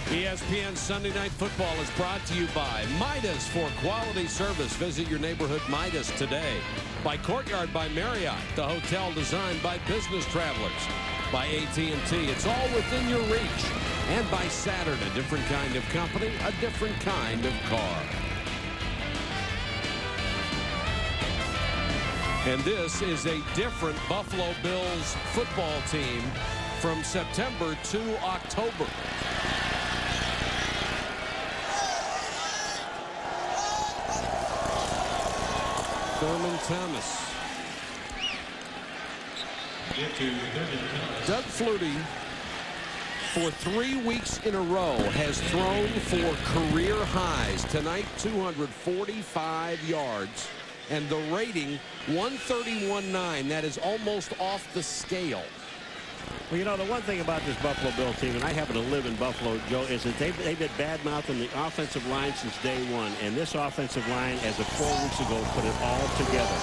ESPN Sunday Night Football is brought to you by Midas for quality service. Visit your neighborhood Midas today. By Courtyard by Marriott, the hotel designed by business travelers. By AT&T, it's all within your reach. And by Saturn, a different kind of company, a different kind of car. And this is a different Buffalo Bills football team from September to October. Thurman Thomas. Doug Flutie, for 3 weeks in a row, has thrown for career highs. Tonight, 245 yards. And the rating, 131.9. That is almost off the scale. Well, you know, the one thing about this Buffalo Bill team, and I happen to live in Buffalo, Joe, is that they've been bad-mouthing the offensive line since day one. And this offensive line, as of 4 weeks ago, put it all together.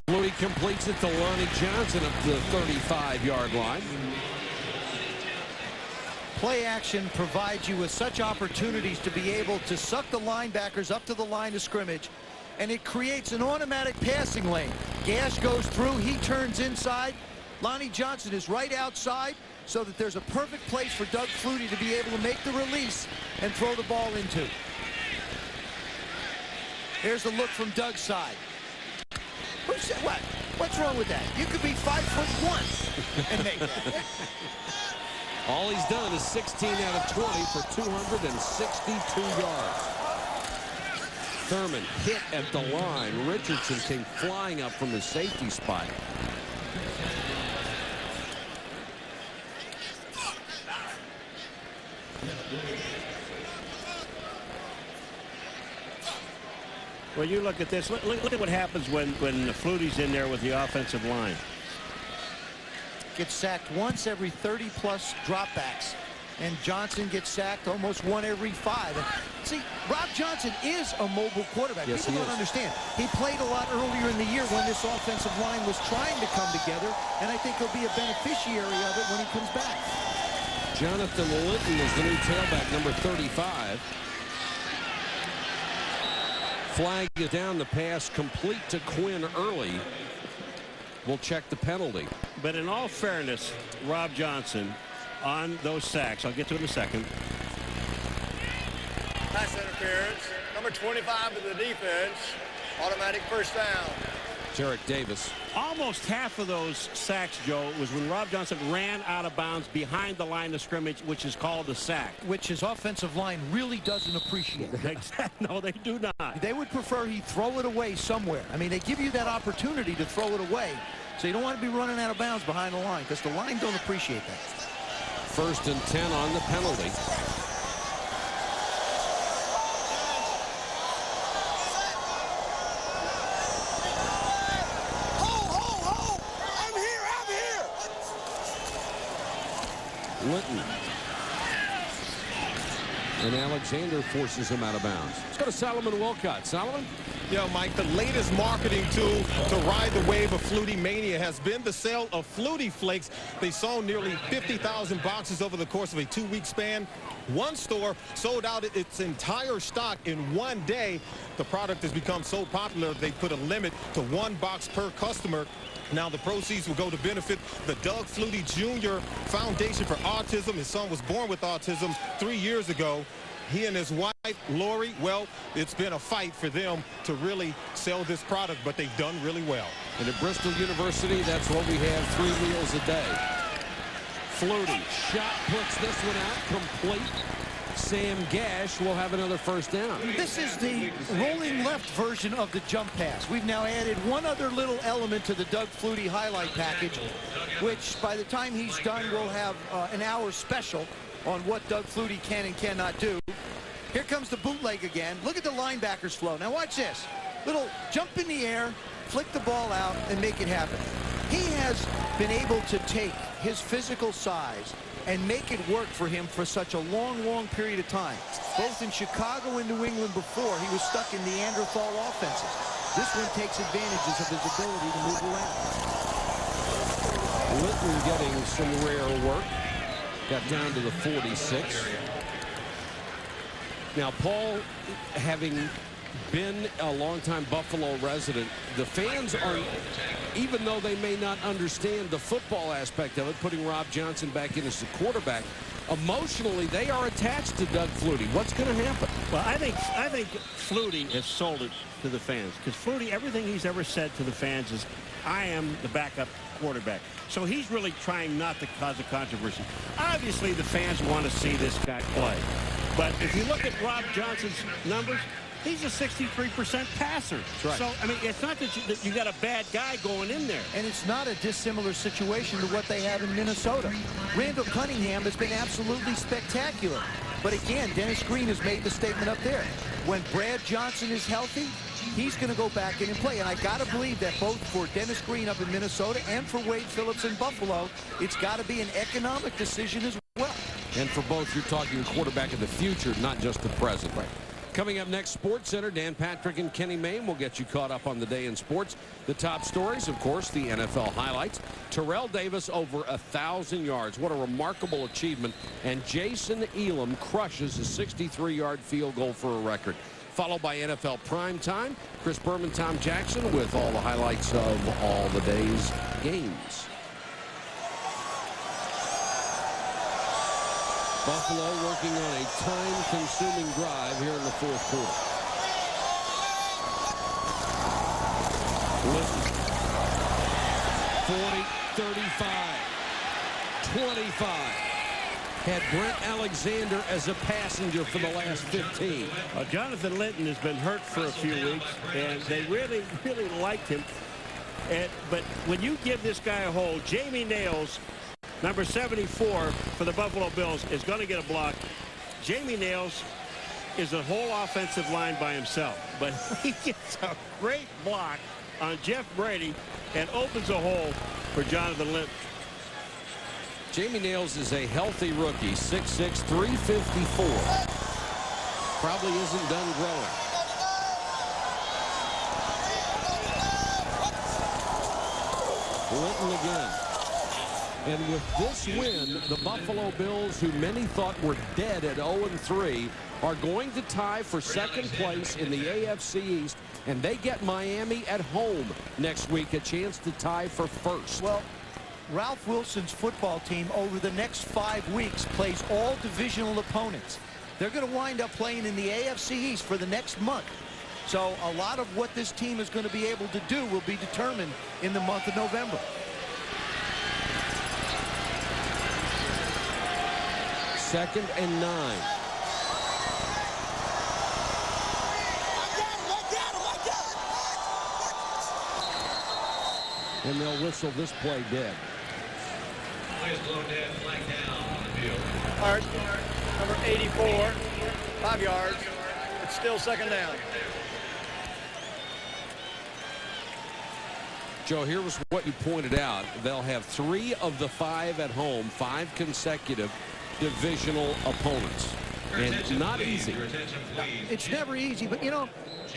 Flutie completes it to Lonnie Johnson up to the 35-yard line. Play action provides you with such opportunities to be able to suck the linebackers up to the line of scrimmage, and it creates an automatic passing lane. Gash goes through, he turns inside. Lonnie Johnson is right outside, so that there's a perfect place for Doug Flutie to be able to make the release and throw the ball into. Here's the look from Doug's side. Who said what? What's wrong with that? You could be 5'1" and make that. All he's done is 16 out of 20 for 262 yards. Thurman hit at the line. Richardson came flying up from his safety spot. Well, you look at this. Look at what happens when Flutie's in there with the offensive line. Gets sacked once every 30-plus dropbacks. And Johnson gets sacked almost one every 5. And see, Rob Johnson is a mobile quarterback. Yes, People don't understand. He played a lot earlier in the year when this offensive line was trying to come together, and I think he'll be a beneficiary of it when he comes back. Jonathan Linton is the new tailback, number 35. Flag is down, the pass complete to Quinn early. We'll check the penalty. But in all fairness, Rob Johnson on those sacks, I'll get to it in a second. Pass interference. Number 25 to the defense. Automatic first down. Jarek Davis. Almost half of those sacks, Joe, was when Rob Johnson ran out of bounds behind the line of scrimmage, which is called a sack. Which his offensive line really doesn't appreciate. No, they do not. They would prefer he throw it away somewhere. I mean, they give you that opportunity to throw it away. So you don't want to be running out of bounds behind the line, because the line don't appreciate that. 1st and 10 on the penalty. Linton. And Alexander forces him out of bounds. Let's go to Solomon Wilcott. Solomon? Yeah, Mike, the latest marketing tool to ride the wave of Flutie mania has been the sale of Flutie Flakes. They sold nearly 50,000 boxes over the course of a 2-week span. One store sold out its entire stock in one day. The product has become so popular, they put a limit to 1 box per customer. Now the proceeds will go to benefit the Doug Flutie Jr. Foundation for Autism. His son was born with autism 3 years ago. He and his wife, Lori, well, it's been a fight for them to really sell this product, but they've done really well. And at Bristol University, that's what we have, 3 meals a day. Flutie, shot puts this one out, complete. Sam Gash will have another first down. This is the rolling left version of the jump pass. We've now added one other little element to the Doug Flutie highlight package, which by the time he's done, we'll have an hour special on what Doug Flutie can and cannot do. Here comes the bootleg again. Look at the linebackers flow. Now watch this. Little jump in the air, flick the ball out, and make it happen. He has been able to take his physical size and make it work for him for such a long period of time. Both in Chicago and New England before, he was stuck in Neanderthal offenses. This one takes advantages of his ability to move around. Linton getting some rare work. Got down to the 46. Now, Paul, having been a longtime Buffalo resident, the fans are, even though they may not understand the football aspect of it, putting Rob Johnson back in as the quarterback, emotionally they are attached to Doug Flutie. What's going to happen? Well, I think Flutie has sold it to the fans, because Flutie, everything he's ever said to the fans is, I am the backup quarterback. So he's really trying not to cause a controversy. Obviously, the fans want to see this guy play. But if you look at Rob Johnson's numbers, he's a 63% passer. That's right. So, I mean, it's not that you got a bad guy going in there. And it's not a dissimilar situation to what they have in Minnesota. Randall Cunningham has been absolutely spectacular. But again, Dennis Green has made the statement up there. When Brad Johnson is healthy, he's going to go back in and play. And I got to believe that both for Dennis Green up in Minnesota and for Wade Phillips in Buffalo, it's got to be an economic decision as well. And for both, you're talking quarterback of the future, not just the present. Right. Coming up next, Sports Center, Dan Patrick and Kenny Mayne will get you caught up on the day in sports. The top stories, of course, the NFL highlights. Terrell Davis over 1,000 yards. What a remarkable achievement. And Jason Elam crushes a 63-yard field goal for a record. Followed by NFL Primetime. Chris Berman, Tom Jackson with all the highlights of all the day's games. Buffalo working on a time-consuming drive here in the fourth quarter. Listen. 40, 35, 25. Had Brent Alexander as a passenger for the last 15. Jonathan Linton has been hurt for a few weeks, and they really liked him. But when you give this guy a hold, Jamie Nails, number 74 for the Buffalo Bills, is going to get a block. Jamie Nails is a whole offensive line by himself, but he gets a great block on Jeff Brady and opens a hole for Jonathan Linton. Jamie Nails is a healthy rookie, 6'6", 354. Probably isn't done growing. Linton again. And with this win, the Buffalo Bills, who many thought were dead at 0-3, are going to tie for second place in the AFC East, and they get Miami at home next week, a chance to tie for first. Well, Ralph Wilson's football team over the next 5 weeks plays all divisional opponents. They're going to wind up playing in the AFC East for the next month. So a lot of what this team is going to be able to do will be determined in the month of November. Second and 9. And they'll whistle this play dead. Please blow dead, flag down on the field. Hart, number 84, 5 yards. It's still second down. Joe, here was what you pointed out. They'll have 3 of the 5 at home, 5 consecutive divisional opponents. And not easy. It's never easy, but, you know,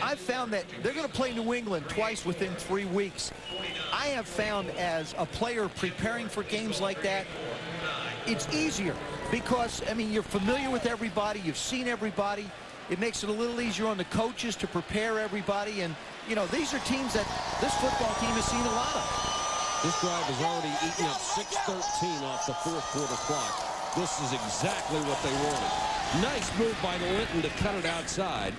I've found that they're going to play New England twice within 3 weeks. I have found as a player preparing for games like that, it's easier because, I mean, you're familiar with everybody. You've seen everybody. It makes it a little easier on the coaches to prepare everybody. And, you know, these are teams that this football team has seen a lot of. This drive has already eaten up 6:13 off the fourth quarter clock. This is exactly what they wanted. Nice move by Linton to cut it outside.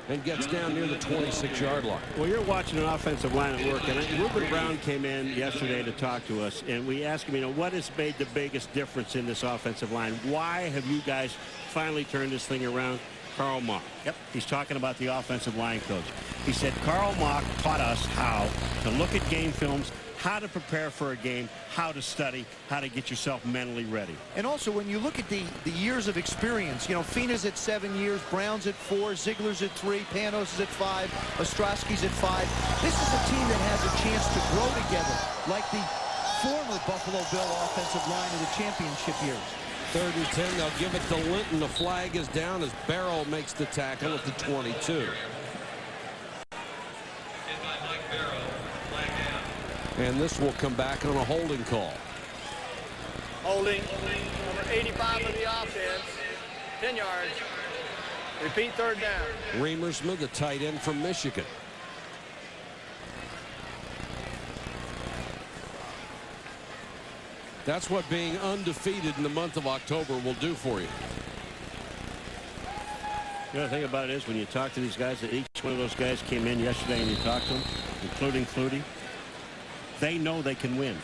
And gets down near the 26-yard line. Well, you're watching an offensive line at work, and Reuben Brown came in yesterday to talk to us, and we asked him, you know, what has made the biggest difference in this offensive line? Why have you guys finally turned this thing around? Carl Mock. Yep. He's talking about the offensive line coach. He said Carl Mock taught us how to look at game films, how to prepare for a game, how to study, how to get yourself mentally ready. And also, when you look at the years of experience, you know, Fina's at 7 years, Brown's at 4, Ziegler's at 3, Panos is at 5, Ostrowski's at 5. This is a team that has a chance to grow together, like the former Buffalo Bill offensive line of the championship years. 3rd and 10. They'll give it to Linton. The flag is down as Barrow makes the tackle at the 22. And this will come back on a holding call. Holding, number 85 of the offense, 10 yards. Repeat 3rd down. Reamersma, the tight end from Michigan. That's what being undefeated in the month of October will do for you. The other thing about it is when you talk to these guys, that each one of those guys came in yesterday and you talked to them, including Flutie, they know they can win.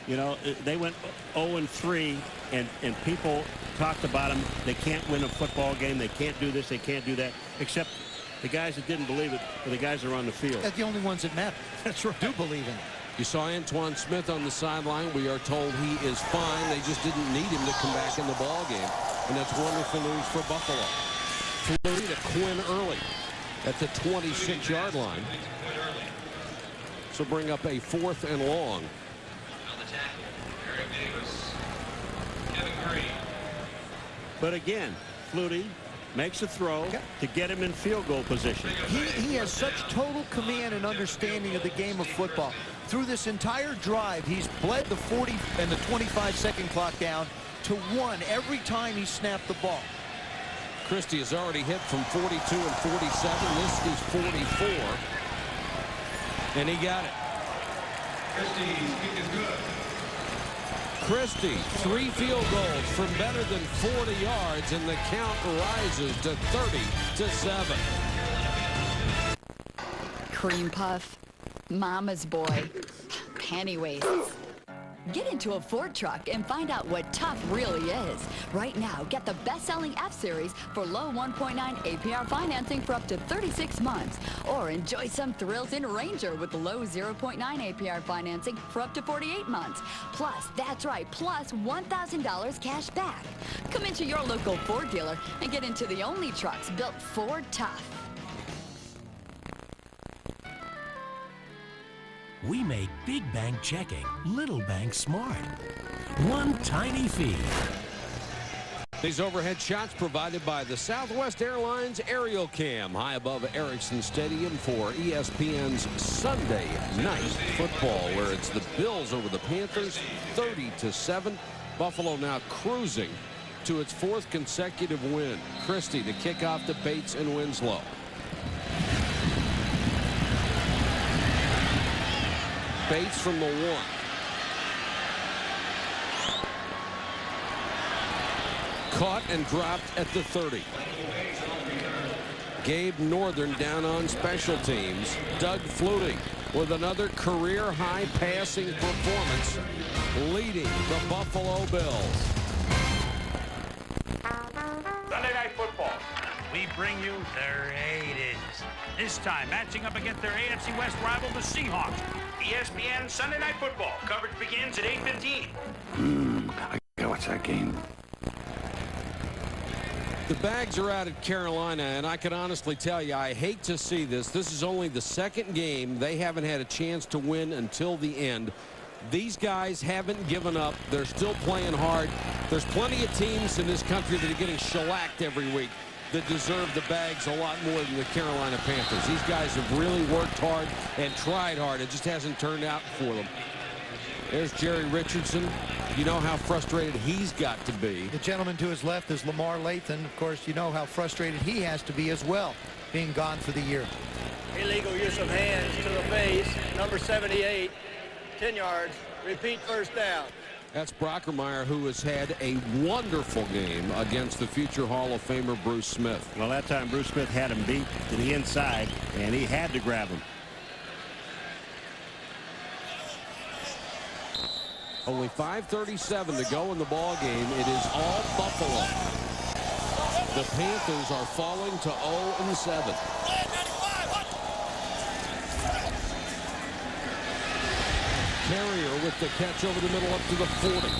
You know, they went 0-3, and people talked about them. They can't win a football game. They can't do this. They can't do that. Except the guys that didn't believe it were the guys that are on the field. They're the only ones that matter. That's right. Do believe in it. You saw Antoine Smith on the sideline. We are told he is fine. They just didn't need him to come back in the ball game. And that's wonderful news for Buffalo. Flutie to Quinn early at the 26-yard line. So bring up a 4th and long. But again, Flutie makes a throw to get him in field goal position. He has such total command and understanding of the game of football. Through this entire drive, he's bled the 40 and the 25-second clock down to 1 every time he snapped the ball. Christie has already hit from 42 and 47. This is 44. And he got it. Christie, 3 field goals from better than 40 yards, and the count rises to 30-7. Cream puff, mama's boy, panty waists. Get into a Ford truck and find out what tough really is. Right now, get the best-selling F-Series for low 1.9 APR financing for up to 36 months. Or enjoy some thrills in Ranger with low 0.9 APR financing for up to 48 months. Plus, that's right, plus $1,000 cash back. Come into your local Ford dealer and get into the only trucks built Ford tough. We make big bank checking little bank smart. One tiny fee. These overhead shots provided by the Southwest Airlines Aerial Cam high above Ericsson Stadium for ESPN's Sunday Night Football, where it's the Bills over the Panthers 30-7. Buffalo now cruising to its 4th consecutive win. Christie to kick off to Bates and Winslow. Bates from the 1. Caught and dropped at the 30. Gabe Northern down on special teams. Doug Flutie with another career-high passing performance, leading the Buffalo Bills. Sunday Night Football. We bring you the Raiders. This time matching up against their AFC West rival, the Seahawks. ESPN Sunday Night Football. Coverage begins at 8:15. I gotta watch that game. The bags are out at Carolina, and I can honestly tell you, I hate to see this. This is only the 2nd game. They haven't had a chance to win until the end. These guys haven't given up. They're still playing hard. There's plenty of teams in this country that are getting shellacked every week that deserve the bags a lot more than the Carolina Panthers. These guys have really worked hard and tried hard. It just hasn't turned out for them. There's Jerry Richardson. You know how frustrated he's got to be. The gentleman to his left is Lamar Lathan. Of course, you know how frustrated he has to be as well, being gone for the year. Illegal use of hands to the face, number 78, 10 yards. Repeat 1st down. That's Brockermeyer, who has had a wonderful game against the future Hall of Famer Bruce Smith. Well, that time Bruce Smith had him beat to the inside, and he had to grab him. Only 5:37 to go in the ball game. It is all Buffalo. The Panthers are falling to 0-7. Carrier with the catch over the middle up to the 40.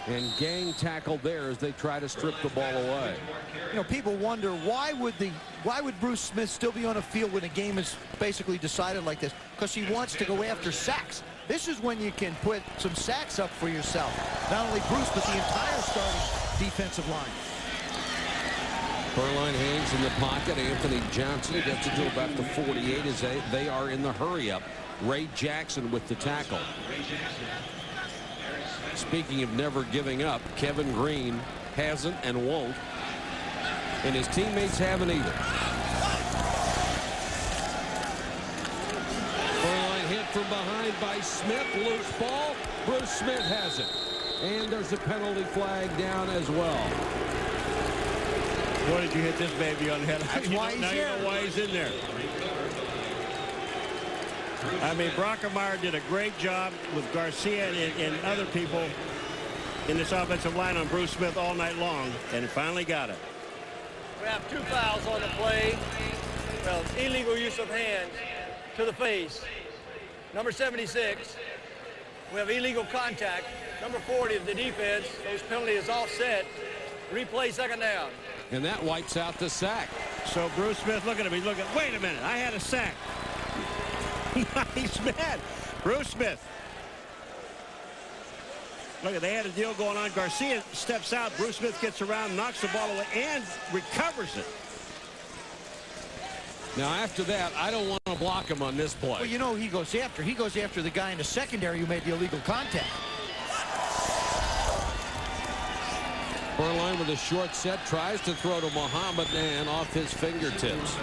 And gang tackle there as they try to strip the ball away. You know, people wonder why would Bruce Smith still be on a field when a game is basically decided like this? Because he wants to go after sacks. This is when you can put some sacks up for yourself. Not only Bruce, but the entire starting defensive line. Beuerlein hangs in the pocket. Anthony Johnson gets it to about the 48 as they are in the hurry-up. Ray Jackson with the tackle. Speaking of never giving up, Kevin Green hasn't and won't. And his teammates haven't either. Beuerlein hit from behind by Smith. Loose ball. Bruce Smith has it. And there's a penalty flag down as well. Boy, did you hit this baby on the head. That's why he's here. You know why he's in there. I mean, Brockermeyer did a great job with Garcia and other people in this offensive line on Bruce Smith all night long, and finally got it. We have 2 fouls on the play. Well, illegal use of hands to the face. Number 76. We have illegal contact. Number 40 of the defense. Those penalty is offset. Replay second down. And that wipes out the sack. So Bruce Smith, look at him. He's looking, wait a minute, I had a sack. He's mad. Bruce Smith. Look, they had a deal going on. Garcia steps out. Bruce Smith gets around, knocks the ball away, and recovers it. Now, after that, I don't want to block him on this play. Well, you know, he goes after the guy in the secondary who made the illegal contact. Beuerlein with a short set tries to throw to Muhammad and off his fingertips.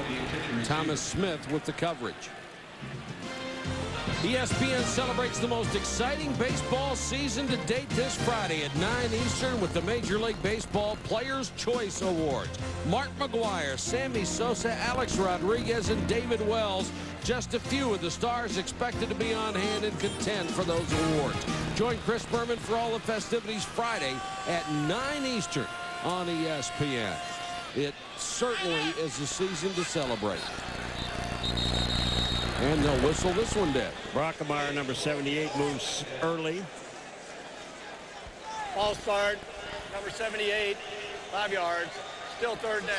Thomas Smith with the coverage. ESPN celebrates the most exciting baseball season to date this Friday at 9 Eastern with the Major League Baseball Players' Choice Awards. Mark McGwire, Sammy Sosa, Alex Rodriguez, and David Wells, just a few of the stars expected to be on hand and contend for those awards. Join Chris Berman for all the festivities Friday at 9 Eastern on ESPN. It certainly is a season to celebrate. And they'll whistle this one dead. Brockermeyer, number 78, moves early. False start, number 78, 5 yards, still third down.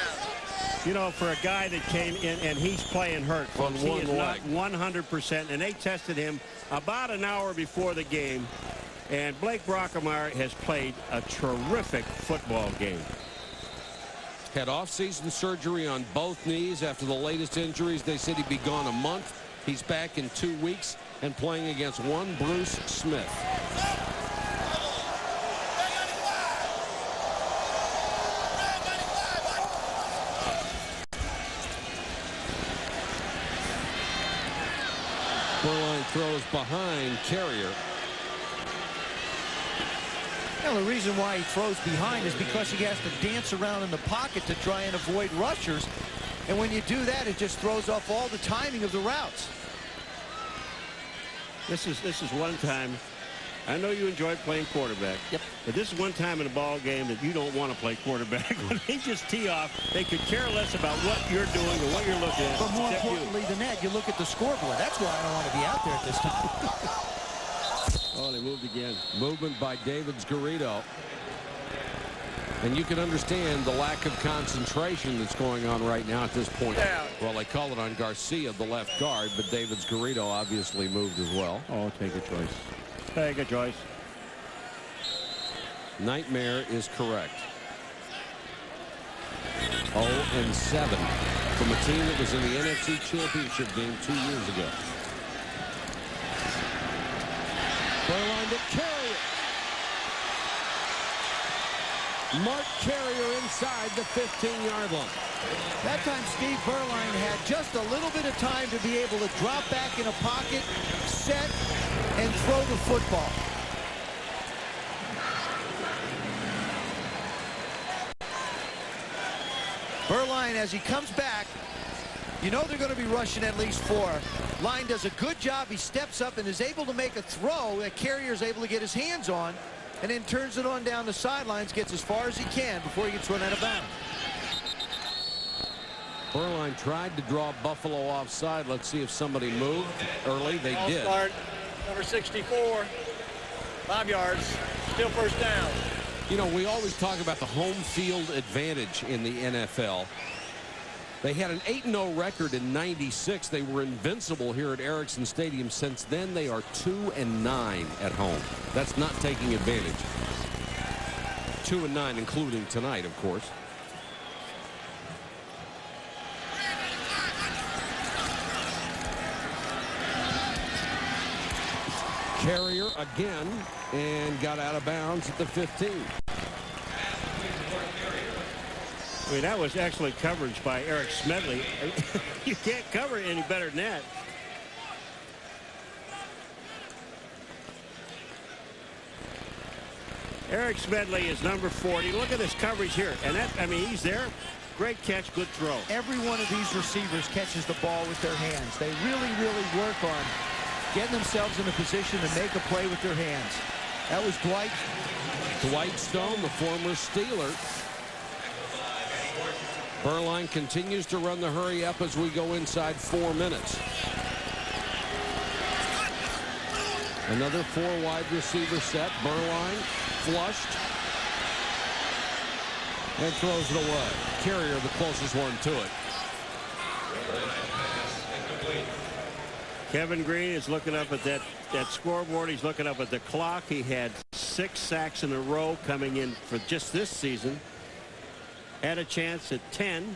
You know, for a guy that came in and he's playing hurt, on he one is leg. not 100%, and they tested him about an hour before the game. And Blake Brockermeyer has played a terrific football game. Had off-season surgery on both knees after the latest injuries. They said he'd be gone a month. He's back in 2 weeks and playing against one Bruce Smith. Beuerlein throws behind Carrier. Now, the reason why he throws behind is because he has to dance around in the pocket to try and avoid rushers. And when you do that, it just throws off all the timing of the routes. This is one time. I know you enjoyed playing quarterback. Yep. But this is one time in a ball game that you don't want to play quarterback. When they just tee off, they could care less about what you're doing or what you're looking at. But more importantly than that, you look at the scoreboard. That's why I don't want to be out there at this time. Oh, they moved again. Movement by Davids Garrido. And you can understand the lack of concentration that's going on right now at this point. Well, they call it on Garcia, the left guard, but Davids Garrido obviously moved as well. Oh, take a choice. Take a choice. Nightmare is correct. 0-7 from a team that was in the NFC Championship game 2 years ago. Beuerlein to Carrier. Mark Carrier inside the 15-yard line. That time Steve Beuerlein had just a little bit of time to be able to drop back in a pocket, set, and throw the football. Beuerlein, as he comes back, you know they're going to be rushing at least 4. Line does a good job. He steps up and is able to make a throw that Carrier's able to get his hands on, and then turns it on down the sidelines, gets as far as he can before he gets run out of bounds. Beuerlein tried to draw Buffalo offside. Let's see if somebody moved early. They did. Start, number 64, 5 yards, still first down. You know, we always talk about the home field advantage in the NFL. They had an 8-0 record in '96. They were invincible here at Ericsson Stadium. Since then, they are 2-9 at home. That's not taking advantage. 2-9, including tonight, of course. Carrier again, and got out of bounds at the 15. I mean, that was excellent coverage by Eric Smedley. You can't cover it any better than that. Eric Smedley is number 40. Look at this coverage here. And that, I mean, he's there. Great catch, good throw. Every one of these receivers catches the ball with their hands. They really, really work on getting themselves in a position to make a play with their hands. That was Dwight. Dwight Stone, the former Steeler. Berline continues to run the hurry up as we go inside 4 minutes. Another 4 wide receiver set. Berline flushed and throws it away. Carrier the closest one to it. Kevin Green is looking up at that scoreboard. He's looking up at the clock. He had 6 sacks in a row coming in for just this season. Had a chance at 10.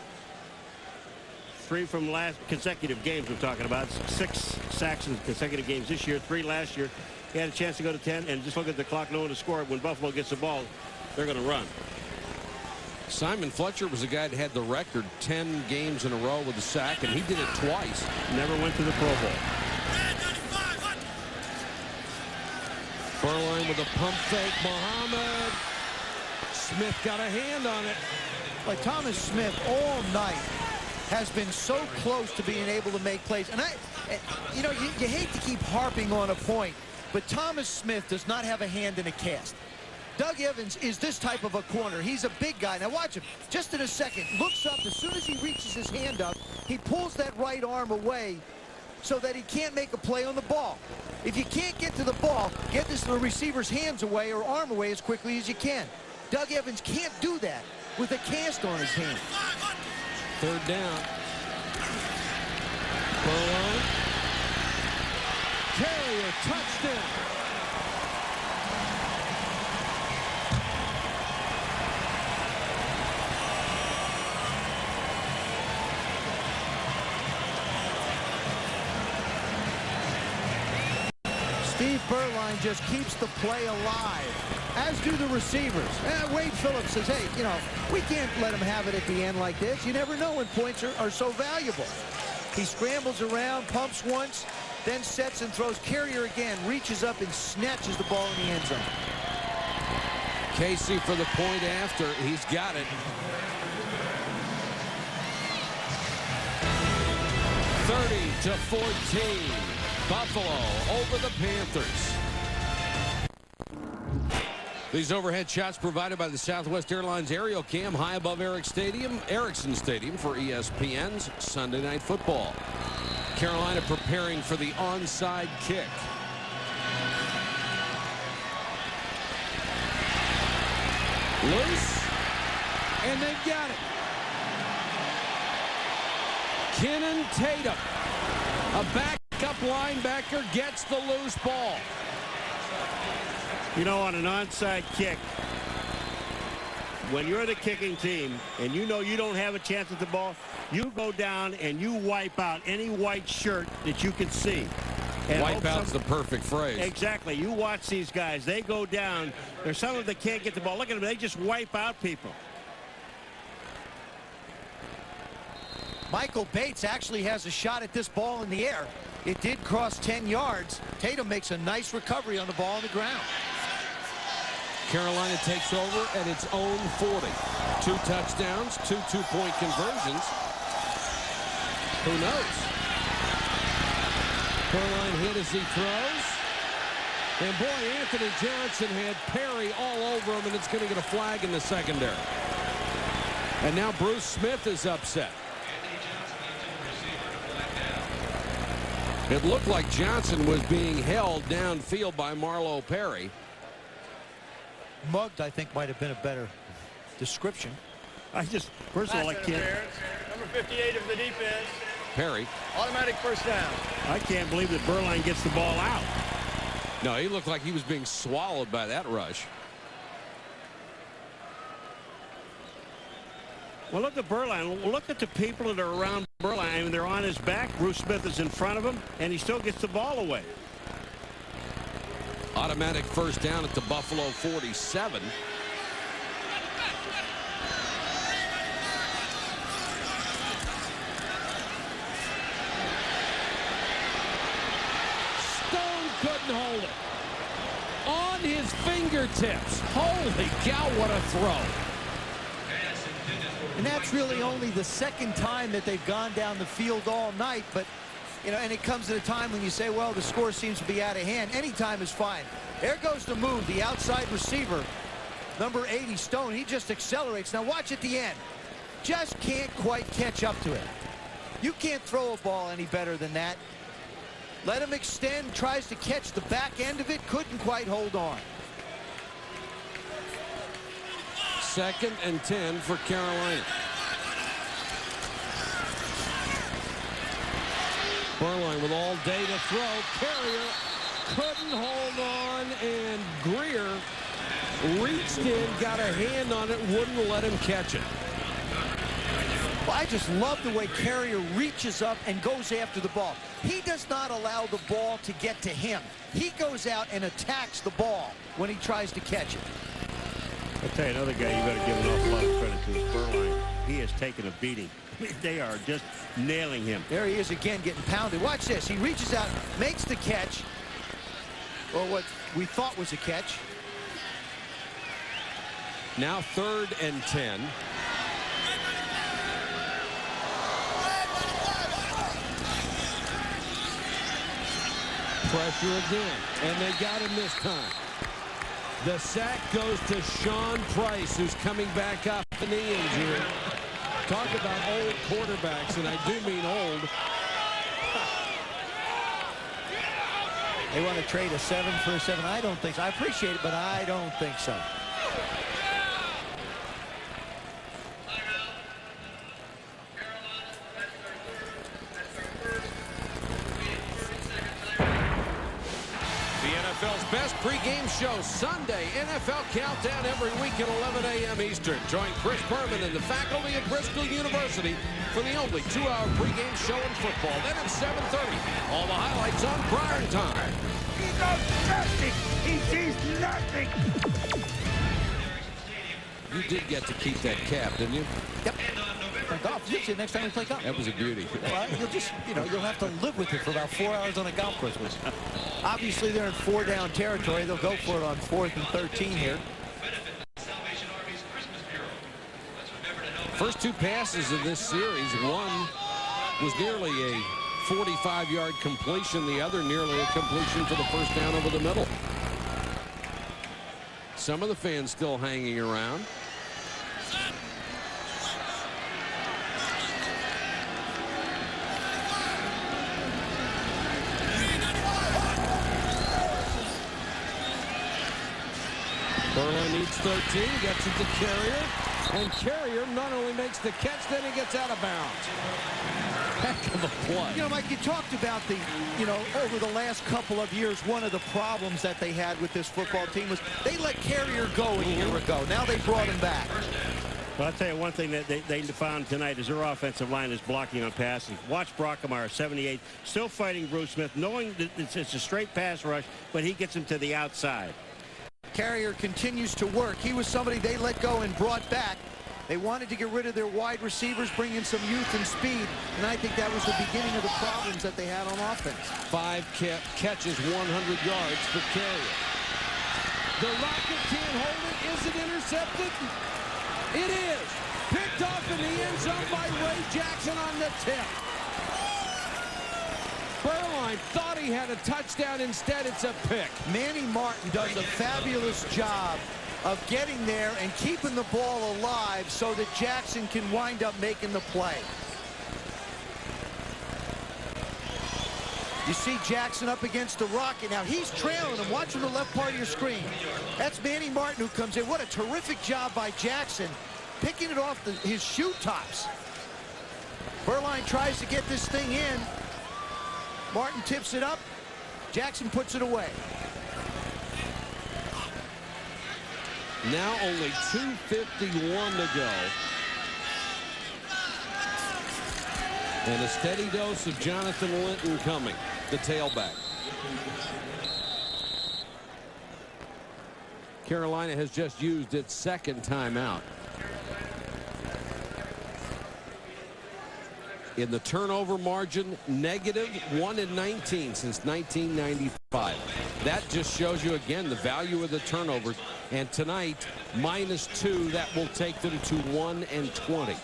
3 from last consecutive games we're talking about. 6 sacks in consecutive games this year, 3 last year. He had a chance to go to 10, and just look at the clock, knowing to score. When Buffalo gets the ball, they're going to run. Simon Fletcher was the guy that had the record 10 games in a row with a sack, and he did it twice. Never went to the Pro Bowl. Berline with a pump fake. Muhammad. Smith got a hand on it. Like Thomas Smith all night has been so close to being able to make plays. And you know, you hate to keep harping on a point, but Thomas Smith does not have a hand in a cast. Doug Evans is this type of a corner. He's a big guy. Now watch him. Just in a second, looks up. As soon as he reaches his hand up, he pulls that right arm away so that he can't make a play on the ball. If you can't get to the ball, get this the receiver's hands away or arm away as quickly as you can. Doug Evans can't do that with a cast on his hand. 3rd down. Berline. Carrier, touchdown. Steve Berline just keeps the play alive, as do the receivers. Wade Phillips says, hey, you know, we can't let them have it at the end like this. You never know when points are so valuable. He scrambles around, pumps once, then sets and throws. Carrier again, reaches up and snatches the ball in the end zone. Casey for the point after. He's got it. 30-14. Buffalo over the Panthers. These overhead shots provided by the Southwest Airlines Aerial Cam high above Ericsson Stadium for ESPN's Sunday Night Football. Carolina preparing for the onside kick. Loose, and they've got it. Kennan Tatum, a backup linebacker, gets the loose ball. You know, on an onside kick, when you're the kicking team and you know you don't have a chance at the ball, you go down and you wipe out any white shirt that you can see. And wipe out's the perfect phrase. Exactly. You watch these guys. They go down. There's some of them that can't get the ball. Look at them. They just wipe out people. Michael Bates actually has a shot at this ball in the air. It did cross 10 yards. Tatum makes a nice recovery on the ball on the ground. Carolina takes over at its own 40. 2 touchdowns, 2 two-point conversions. Who knows? Berline hit as he throws. And boy, Anthony Johnson had Perry all over him, and it's going to get a flag in the secondary. And now Bruce Smith is upset. It looked like Johnson was being held downfield by Marlo Perry. mugged, I think, might have been a better description. First of all, I can't. Number 58 of the defense. Perry. Automatic first down. I can't believe that Berline gets the ball out. No, he looked like he was being swallowed by that rush. Well, look at Berline. Look at the people that are around Berline. I mean, they're on his back. Bruce Smith is in front of him, and he still gets the ball away. Automatic first down at the Buffalo 47. Couldn't hold it. On his fingertips. Holy cow, what a throw. And that's really only the second time that they've gone down the field all night. But, you know, and it comes at a time when you say, well, the score seems to be out of hand. Any time is fine. There goes the move, the outside receiver, number 80, Stone. He just accelerates. Now watch at the end. Just can't quite catch up to it. You can't throw a ball any better than that. Let him extend, tries to catch the back end of it, couldn't quite hold on. 2nd and 10 for Carolina. Berline with all day to throw. Carrier couldn't hold on, and Greer reached in, got a hand on it, wouldn't let him catch it. Well, I just love the way Carrier reaches up and goes after the ball. He does not allow the ball to get to him. He goes out and attacks the ball when he tries to catch it. I'll tell you another guy you better give an awful lot of credit to is Berline. He has taken a beating. They are just nailing him. There he is again, getting pounded. Watch this. He reaches out, makes the catch, or what we thought was a catch. Now 3rd and 10. Pressure again, and they got him this time. The sack goes to Sean Price, who's coming back off the knee injury. Talk about old quarterbacks, and I do mean old. They want to trade a 7 for a 7. I don't think so. I appreciate it, but I don't think so. NFL's best pregame show Sunday. NFL Countdown every week at 11 a.m. Eastern. Join Chris Berman and the faculty at Bristol University for the only 2-hour pregame show in football. Then at 7:30, all the highlights on prime time. He goes nothing. He sees nothing. You did get to keep that cap, didn't you? Yep. Golf, you see next time we play golf. That was a beauty. Well, you'll just, you'll have to live with it for about 4 hours on a golf course. Obviously, they're in 4-down territory. They'll go for it on 4th and 13 here. First 2 passes of this series, one was nearly a 45-yard completion. The other nearly a completion for the first down over the middle. Some of the fans still hanging around. Berline needs 13, gets it to Carrier, and Carrier not only makes the catch, then he gets out of bounds. Heck of a play. Mike, you talked about the, over the last couple of years, one of the problems that they had with this football team was they let Carrier go a year ago. Now they brought him back. Well, I'll tell you one thing that they found tonight is their offensive line is blocking on passes. Watch Brockemeyer, 78, still fighting Bruce Smith, knowing that it's a straight pass rush, but he gets him to the outside. Carrier continues to work. He was somebody they let go and brought back. They wanted to get rid of their wide receivers, bring in some youth and speed, and I think that was the beginning of the problems that they had on offense. 5 catches, 100 yards for Carrier. The Rocket can't hold it. Is it intercepted? It is. Picked off in the end zone by Ray Jackson on the tip. Berline thought he had a touchdown. Instead, it's a pick. Manny Martin does a fabulous job of getting there and keeping the ball alive so that Jackson can wind up making the play. You see Jackson up against the rocket. Now he's trailing him. Watch from the left part of your screen. That's Manny Martin who comes in. What a terrific job by Jackson, picking it off his shoe tops. Berline tries to get this thing in. Martin tips it up. Jackson puts it away. Now only 2:51 to go. And a steady dose of Jonathan Linton coming, the tailback. Carolina has just used its second timeout. In the turnover margin, negative 1-19 since 1995. That just shows you again the value of the turnovers. And tonight, -2, that will take them to 1-20.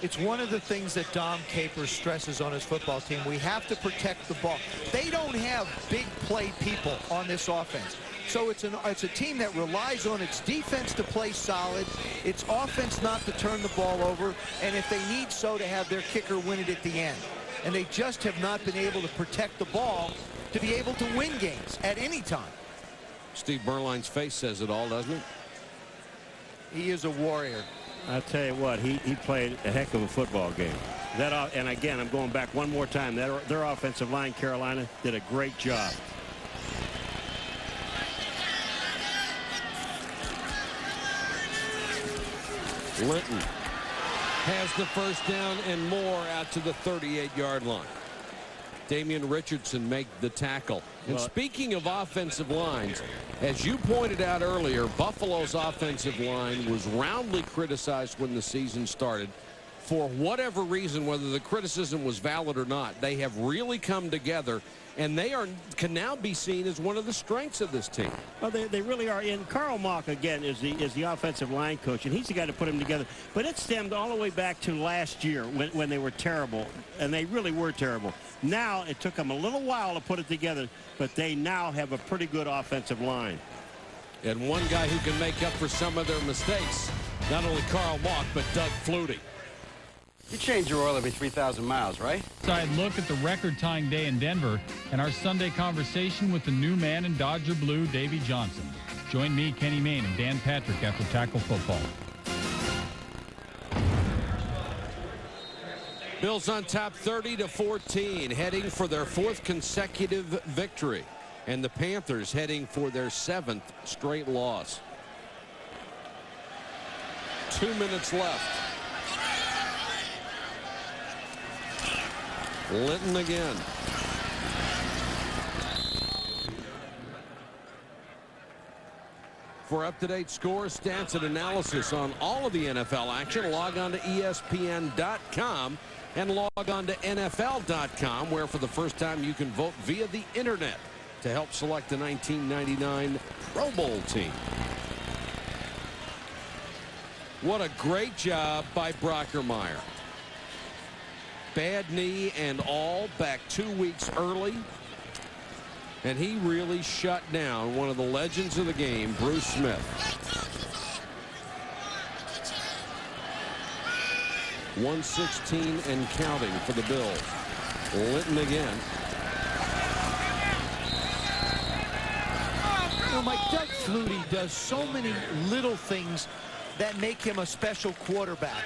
It's one of the things that Dom Capers stresses on his football team. We have to protect the ball. They don't have big play people on this offense. So it's a team that relies on its defense to play solid, its offense not to turn the ball over, and if they need so, to have their kicker win it at the end. And they just have not been able to protect the ball to be able to win games at any time. Steve Berline's face says it all, doesn't it? He is a warrior. I'll tell you what, he played a heck of a football game. And again, I'm going back one more time. Their offensive line, Carolina, did a great job. Linton has the first down and more out to the 38-yard line. Damian Richardson make the tackle. And speaking of offensive lines, as you pointed out earlier, Buffalo's offensive line was roundly criticized when the season started. For whatever reason, whether the criticism was valid or not, they have really come together, and they can now be seen as one of the strengths of this team. Well, they really are. And Carl Mock, again, is the offensive line coach, and he's the guy to put them together. But it stemmed all the way back to last year when they were terrible, and they really were terrible. Now it took them a little while to put it together, but they now have a pretty good offensive line. And one guy who can make up for some of their mistakes, not only Carl Mock, but Doug Flutie. You change your oil every 3,000 miles, right? Side look at the record-tying day in Denver and our Sunday conversation with the new man in Dodger Blue, Davey Johnson. Join me, Kenny Mayne, and Dan Patrick after Tackle Football. Bills on top 30-14, heading for their 4th consecutive victory. And the Panthers heading for their 7th straight loss. 2 minutes left. Linton again. For up-to-date scores, stats, and analysis on all of the NFL action, log on to ESPN.com and log on to NFL.com, where for the first time you can vote via the internet to help select the 1999 Pro Bowl team. What a great job by Brockermeyer. Bad knee and all, back 2 weeks early. And he really shut down one of the legends of the game, Bruce Smith. 116 and counting for the Bills. Linton again. You know, Mike, Doug Flutie does so many little things that make him a special quarterback.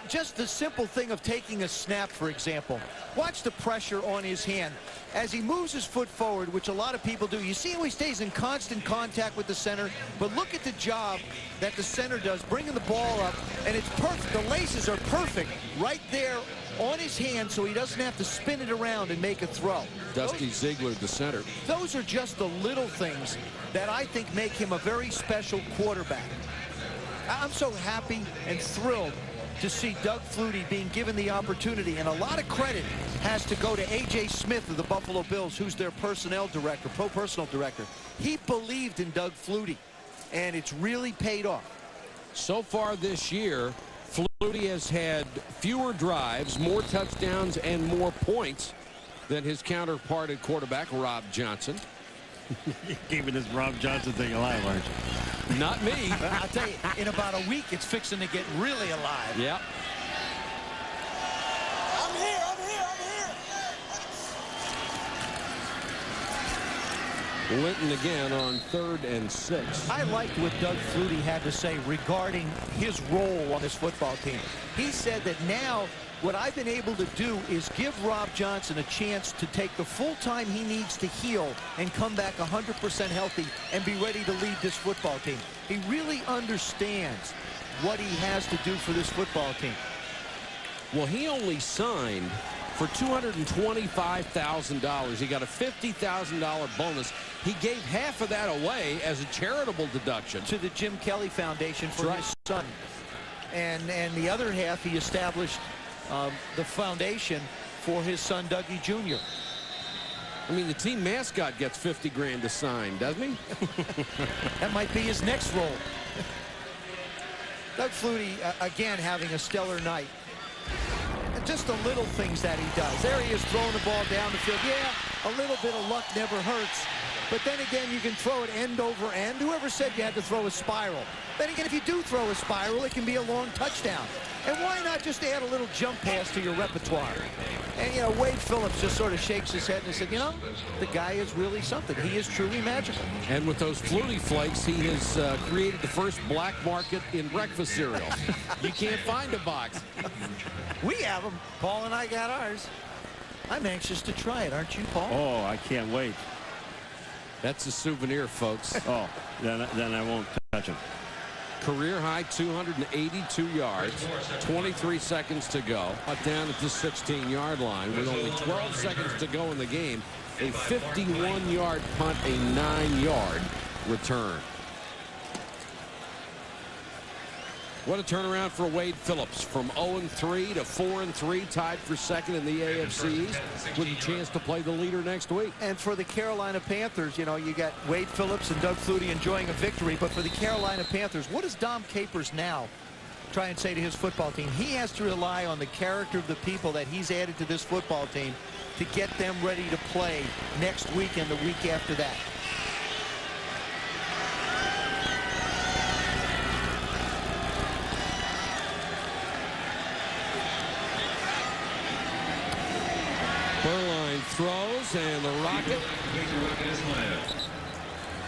Just the simple thing of taking a snap, for example. Watch the pressure on his hand. As he moves his foot forward, which a lot of people do, you see how he stays in constant contact with the center, but look at the job that the center does, bringing the ball up, and it's perfect. The laces are perfect right there on his hand, so he doesn't have to spin it around and make a throw. Dusty Ziegler, the center. Those are just the little things that I think make him a very special quarterback. I'm so happy and thrilled to see Doug Flutie being given the opportunity, and a lot of credit has to go to A.J. Smith of the Buffalo Bills, who's their personnel director, pro personnel director. He believed in Doug Flutie, and it's really paid off. So far this year, Flutie has had fewer drives, more touchdowns, and more points than his counterpart at quarterback, Rob Johnson. You're keeping this Rob Johnson thing alive, aren't you? Not me. I'll tell you, in about a week, it's fixing to get really alive. Yep. I'm here, I'm here, I'm here. Linton again on 3rd and 6. I liked what Doug Flutie had to say regarding his role on this football team. He said that now what I've been able to do is give Rob Johnson a chance to take the full time he needs to heal and come back 100% healthy and be ready to lead this football team. He really understands what he has to do for this football team. Well, he only signed for $225,000. He got a $50,000 bonus. He gave half of that away as a charitable deduction to the Jim Kelly Foundation for his son. And the other half he established the foundation for his son Dougie Jr. I mean, the team mascot gets 50 grand to sign, doesn't he? That might be his next role. Doug Flutie again having a stellar night. Just the little things that he does. There he is throwing the ball down the field. Yeah, a little bit of luck never hurts. But then again, you can throw it end over end. Whoever said you had to throw a spiral? Then again, if you do throw a spiral, it can be a long touchdown. And why not just add a little jump pass to your repertoire? And, you know, Wade Phillips just sort of shakes his head and said, you know, the guy is really something. He is truly magical. And with those Flutie Flakes, he has created the first black market in breakfast cereal. You can't find a box. We have them. Paul and I got ours. I'm anxious to try it, aren't you, Paul? Oh, I can't wait. That's a souvenir, folks. Oh, then I won't touch him. Career high 282 yards, 23 seconds to go. Down at the 16-yard line with only 12 seconds to go in the game. A 51-yard punt, a 9-yard return. What a turnaround for Wade Phillips from 0-3 to 4-3, tied for second in the AFC East, with a chance to play the leader next week. And for the Carolina Panthers, you know, you got Wade Phillips and Doug Flutie enjoying a victory, but for the Carolina Panthers, what does Dom Capers now try and say to his football team? He has to rely on the character of the people that he's added to this football team to get them ready to play next week and the week after that. Burline throws, and the Rocket,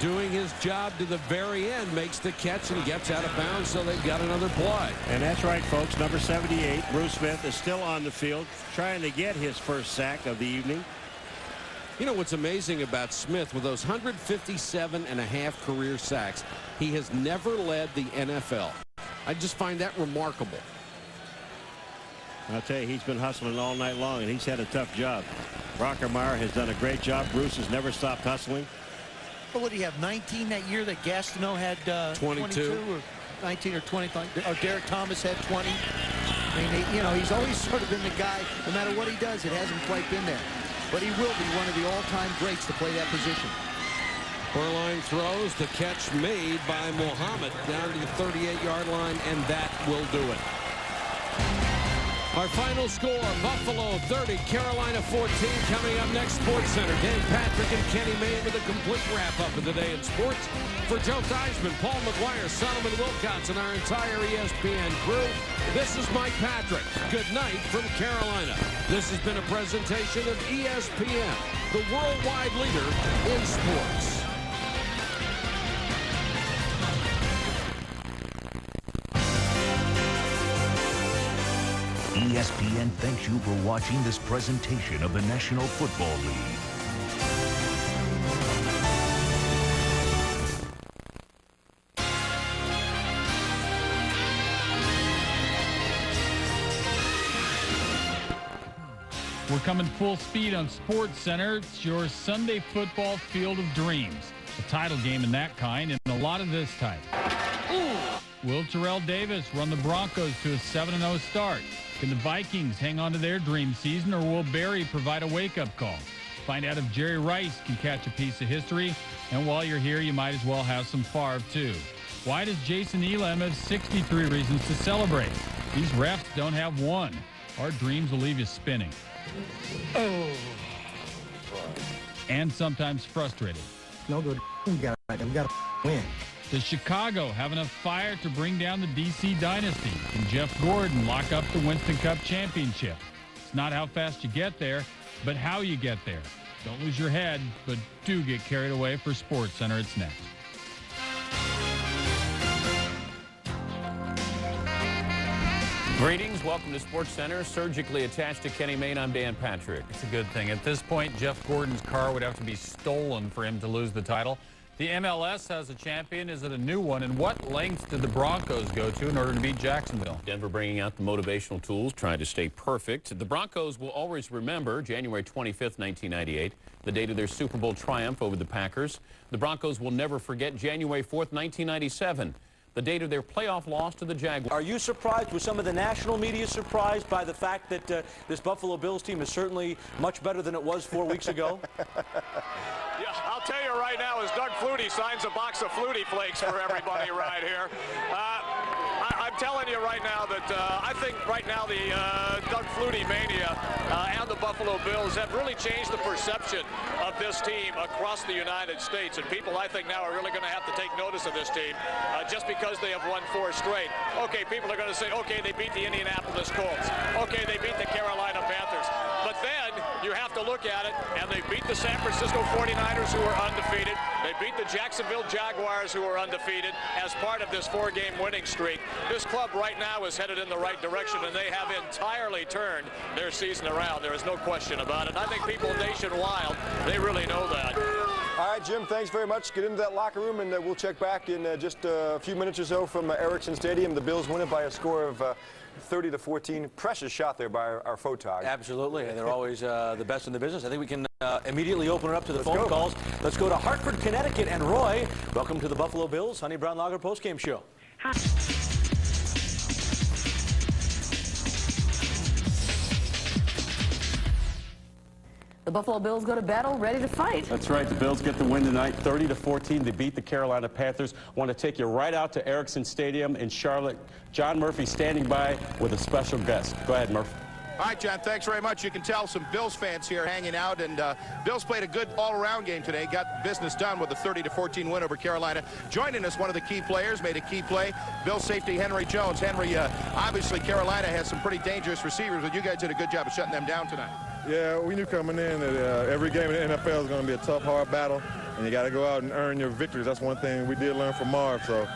doing his job to the very end, makes the catch and gets out of bounds, so they've got another play. And that's right, folks. Number 78, Bruce Smith, is still on the field, trying to get his first sack of the evening. You know what's amazing about Smith, with those 157.5 career sacks, he has never led the NFL. I just find that remarkable. I'll tell you, he's been hustling all night long, and he's had a tough job. Brockermeyer has done a great job. Bruce has never stopped hustling. Well, what did he have, 19 that year that Gastineau had 22 or 19 or 20? Or Derek Thomas had 20. I mean, you know, he's always sort of been the guy, no matter what he does, it hasn't quite been there. But he will be one of the all-time greats to play that position. Burline throws, the catch made by Muhammad down to the 38-yard line, and that will do it. Our final score, Buffalo 30, Carolina 14. Coming up next, Sports Center. Dan Patrick and Kenny Mayne with a complete wrap-up of the day in sports. For Joe Theismann, Paul McGuire, Solomon Wilcox, and our entire ESPN crew, this is Mike Patrick. Good night from Carolina. This has been a presentation of ESPN, the worldwide leader in sports. ESPN thanks you for watching this presentation of the National Football League. We're coming full speed on Sports Center. It's your Sunday football field of dreams. A title game in that kind, and a lot of this type. Will Terrell Davis run the Broncos to a 7-0 start? Can the Vikings hang on to their dream season, or will Barry provide a wake-up call? Find out if Jerry Rice can catch a piece of history. And while you're here, you might as well have some Favre, too. Why does Jason Elam have 63 reasons to celebrate? These refs don't have one. Our dreams will leave you spinning. And sometimes frustrated. No good. We got to win. Does Chicago have enough fire to bring down the D.C. dynasty? Can Jeff Gordon lock up the Winston Cup championship? It's not how fast you get there, but how you get there. Don't lose your head, but do get carried away. For SportsCenter, it's next. Greetings. Welcome to SportsCenter. Surgically attached to Kenny Mayne, I'm Dan Patrick. It's a good thing. At this point, Jeff Gordon's car would have to be stolen for him to lose the title. The MLS has a champion. Is it a new one? And what lengths did the Broncos go to in order to beat Jacksonville? Denver bringing out the motivational tools, trying to stay perfect. The Broncos will always remember January 25th, 1998, the date of their Super Bowl triumph over the Packers. The Broncos will never forget January 4th, 1997. The date of their playoff loss to the Jaguars. Are you surprised? Was some of the national media surprised by the fact that this Buffalo Bills team is certainly much better than it was 4 weeks ago? Yeah, I'll tell you right now, as Doug Flutie signs a box of Flutie Flakes for everybody right here. I'm telling you right now that I think right now the Doug Flutie mania and the Buffalo Bills have really changed the perception of this team across the United States. And people, I think, now are really going to have to take notice of this team just because they have won 4 straight. Okay, people are going to say, okay, they beat the Indianapolis Colts. Okay, they beat the Carolina Panthers. But then you have to look at it, and they beat the San Francisco 49ers, who are undefeated. They beat the Jacksonville Jaguars, who are undefeated, as part of this 4-game winning streak. This club right now is headed in the right direction, and they have entirely turned their season around. There is no question about it. I think people nationwide, they really know that. All right, Jim, thanks very much. Get into that locker room, and we'll check back in just a few minutes or so from Ericsson Stadium. The Bills win it by a score of 30-14. Precious shot there by our photog. Absolutely, and they're always the best in the business. I think we can immediately open it up to the phone calls. Let's go to Hartford, Connecticut, and Roy. Welcome to the Buffalo Bills Honey Brown Lager postgame show. Hi. The Buffalo Bills go to battle, ready to fight. That's right. The Bills get the win tonight, 30-14. They beat the Carolina Panthers. Want to take you right out to Ericsson Stadium in Charlotte. John Murphy standing by with a special guest. Go ahead, Murphy. All right, John, thanks very much. You can tell some Bills fans here hanging out, and Bills played a good all-around game today, got business done with a 30-14 win over Carolina. Joining us, one of the key players, made a key play, Bills safety Henry Jones. Henry, obviously Carolina has some pretty dangerous receivers, but you guys did a good job of shutting them down tonight. Yeah, we knew coming in that every game in the NFL is going to be a tough, hard battle, and you got to go out and earn your victories. That's one thing we did learn from Marv. So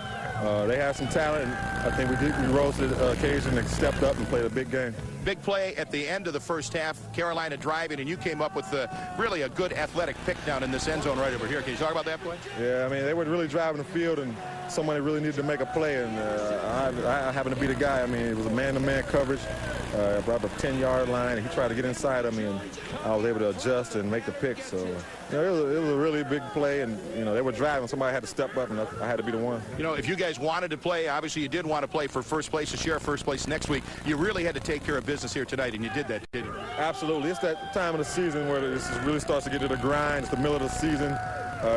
they have some talent, and I think we rose to the occasion and stepped up and played a big game. Big play at the end of the first half, Carolina driving, and you came up with really a good athletic pick down in this end zone right over here. Can you talk about that play? Yeah, I mean, they were really driving the field, and somebody really needed to make a play, and I happened to be the guy. I mean, it was a man-to-man coverage, about the 10-yard line, and he tried to get inside of me, and I was able to adjust and make the pick. So, you know, it was a really big play, and, you know, they were driving. Somebody had to step up, and I had to be the one. You know, if you guys wanted to play, obviously you did want to play for first place, to share first place next week. You really had to take care of business here tonight, and you did that, didn't you? Absolutely. It's that time of the season where this really starts to get to the grind. It's the middle of the season.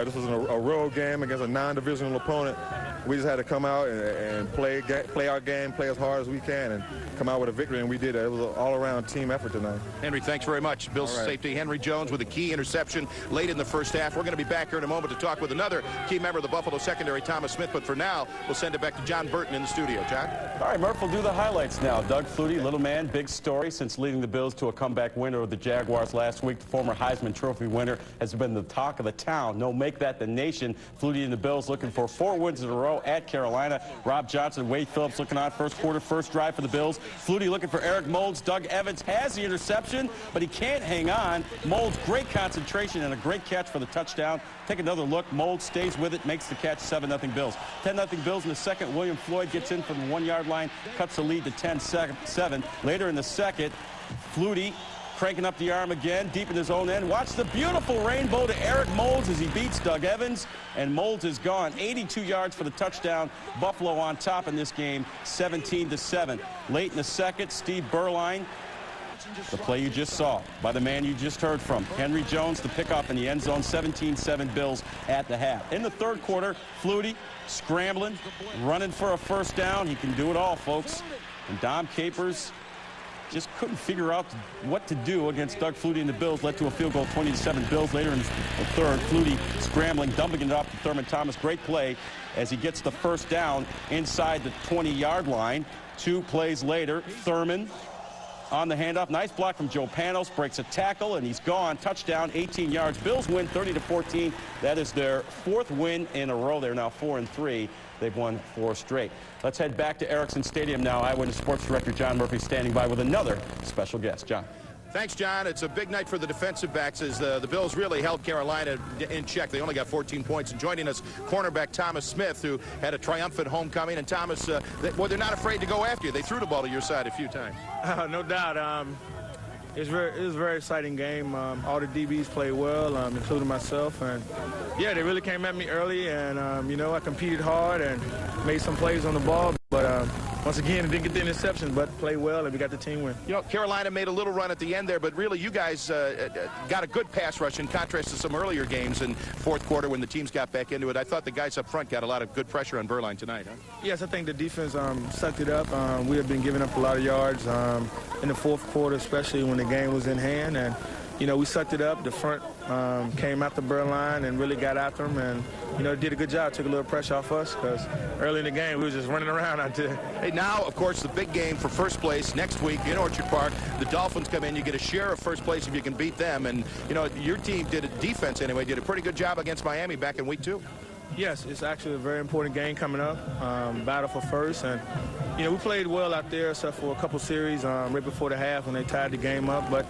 This was a road game against a non-divisional opponent. We just had to come out and play our game, play as hard as we can, and come out with a victory, and we did it. It was an all-around team effort tonight. Henry, thanks very much. Bills safety Henry Jones with a key interception late in the first half. We're going to be back here in a moment to talk with another key member of the Buffalo secondary, Thomas Smith, but for now, we'll send it back to John Burton in the studio. John? All right, Murph will do the highlights now. Doug Flutie, little man, big story since leading the Bills to a comeback win over the Jaguars last week. The former Heisman Trophy winner has been the talk of the town. No, make that the nation. Flutie and the Bills looking for 4 wins in a row at Carolina. Rob Johnson, Wade Phillips looking on first quarter, first drive for the Bills. Flutie looking for Eric Moulds. Doug Evans has the interception, but he can't hang on. Moulds, great concentration and a great catch for the touchdown. Take another look. Moulds stays with it, makes the catch, 7-0 Bills. 10-0 Bills in the second. William Floyd gets in from the 1-yard line, cuts the lead to 10-7. Later in the second, Flutie cranking up the arm again, deep in his own end. Watch the beautiful rainbow to Eric Moulds as he beats Doug Evans, and Moulds is gone. 82 yards for the touchdown. Buffalo on top in this game, 17-7. Late in the second, Steve Berline, the play you just saw by the man you just heard from. Henry Jones, the pickoff in the end zone, 17-7 Bills at the half. In the third quarter, Flutie scrambling, running for a first down. He can do it all, folks. And Dom Capers just couldn't figure out what to do against Doug Flutie and the Bills. Led to a field goal, 20-7 Bills. Later in the third, Flutie scrambling, dumping it off to Thurman Thomas. Great play as he gets the first down inside the 20-yard line. 2 plays later, Thurman on the handoff. Nice block from Joe Panos. Breaks a tackle, and he's gone. Touchdown, 18 yards. Bills win 30-14. That is their 4th win in a row. They're now 4-3. They've won 4 straight. Let's head back to Erickson Stadium now. Eyewitness Sports Director John Murphy standing by with another special guest. John. Thanks, John. It's a big night for the defensive backs as the Bills really held Carolina in check. They only got 14 points. And joining us, cornerback Thomas Smith, who had a triumphant homecoming. And Thomas, they're not afraid to go after you. They threw the ball to your side a few times. No doubt. It was a very exciting game. All the DBs played well, including myself. And, yeah, they really came at me early. And, you know, I competed hard and made some plays on the ball. But once again, it didn't get the interception, but played well, and we got the team win. You know, Carolina made a little run at the end there, but really you guys got a good pass rush in contrast to some earlier games in fourth quarter when the teams got back into it. I thought the guys up front got a lot of good pressure on Berline tonight, huh? Yes, I think the defense sucked it up. We have been giving up a lot of yards in the fourth quarter, especially when the game was in hand. And, you know, we sucked it up. The front came after Berline and really got after him. And, you know, did a good job, took a little pressure off us because early in the game we were just running around out there. Hey, now, of course, the big game for first place next week in Orchard Park. The Dolphins come in. You get a share of first place if you can beat them. And, you know, your team defense anyway, did a pretty good job against Miami back in week 2. Yes, it's actually a very important game coming up, battle for first. And, you know, we played well out there except for a couple series right before the half when they tied the game up. But,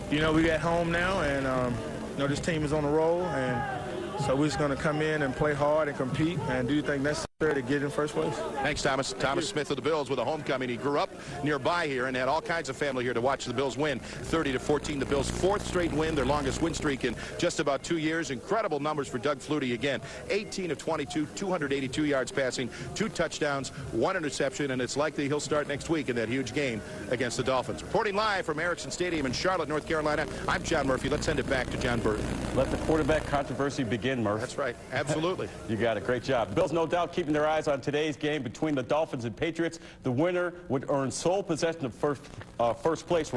you know, we're at home now, and, you know, this team is on a roll. And so we're just going to come in and play hard and compete and do things necessary to get in first place. Thanks, Thomas. Thomas Smith of the Bills with a homecoming. He grew up nearby here and had all kinds of family here to watch the Bills win 30-14. The Bills' 4th straight win, their longest win streak in just about 2 years. Incredible numbers for Doug Flutie again. 18 of 22, 282 yards passing, 2 touchdowns, 1 interception, and it's likely he'll start next week in that huge game against the Dolphins. Reporting live from Erickson Stadium in Charlotte, North Carolina, I'm John Murphy. Let's send it back to John Burton. Let the quarterback controversy begin, Murph. That's right. Absolutely. You got it. Great job. Bills, no doubt, keeping their eyes on today's game between the Dolphins and Patriots. The winner would earn sole possession of first place,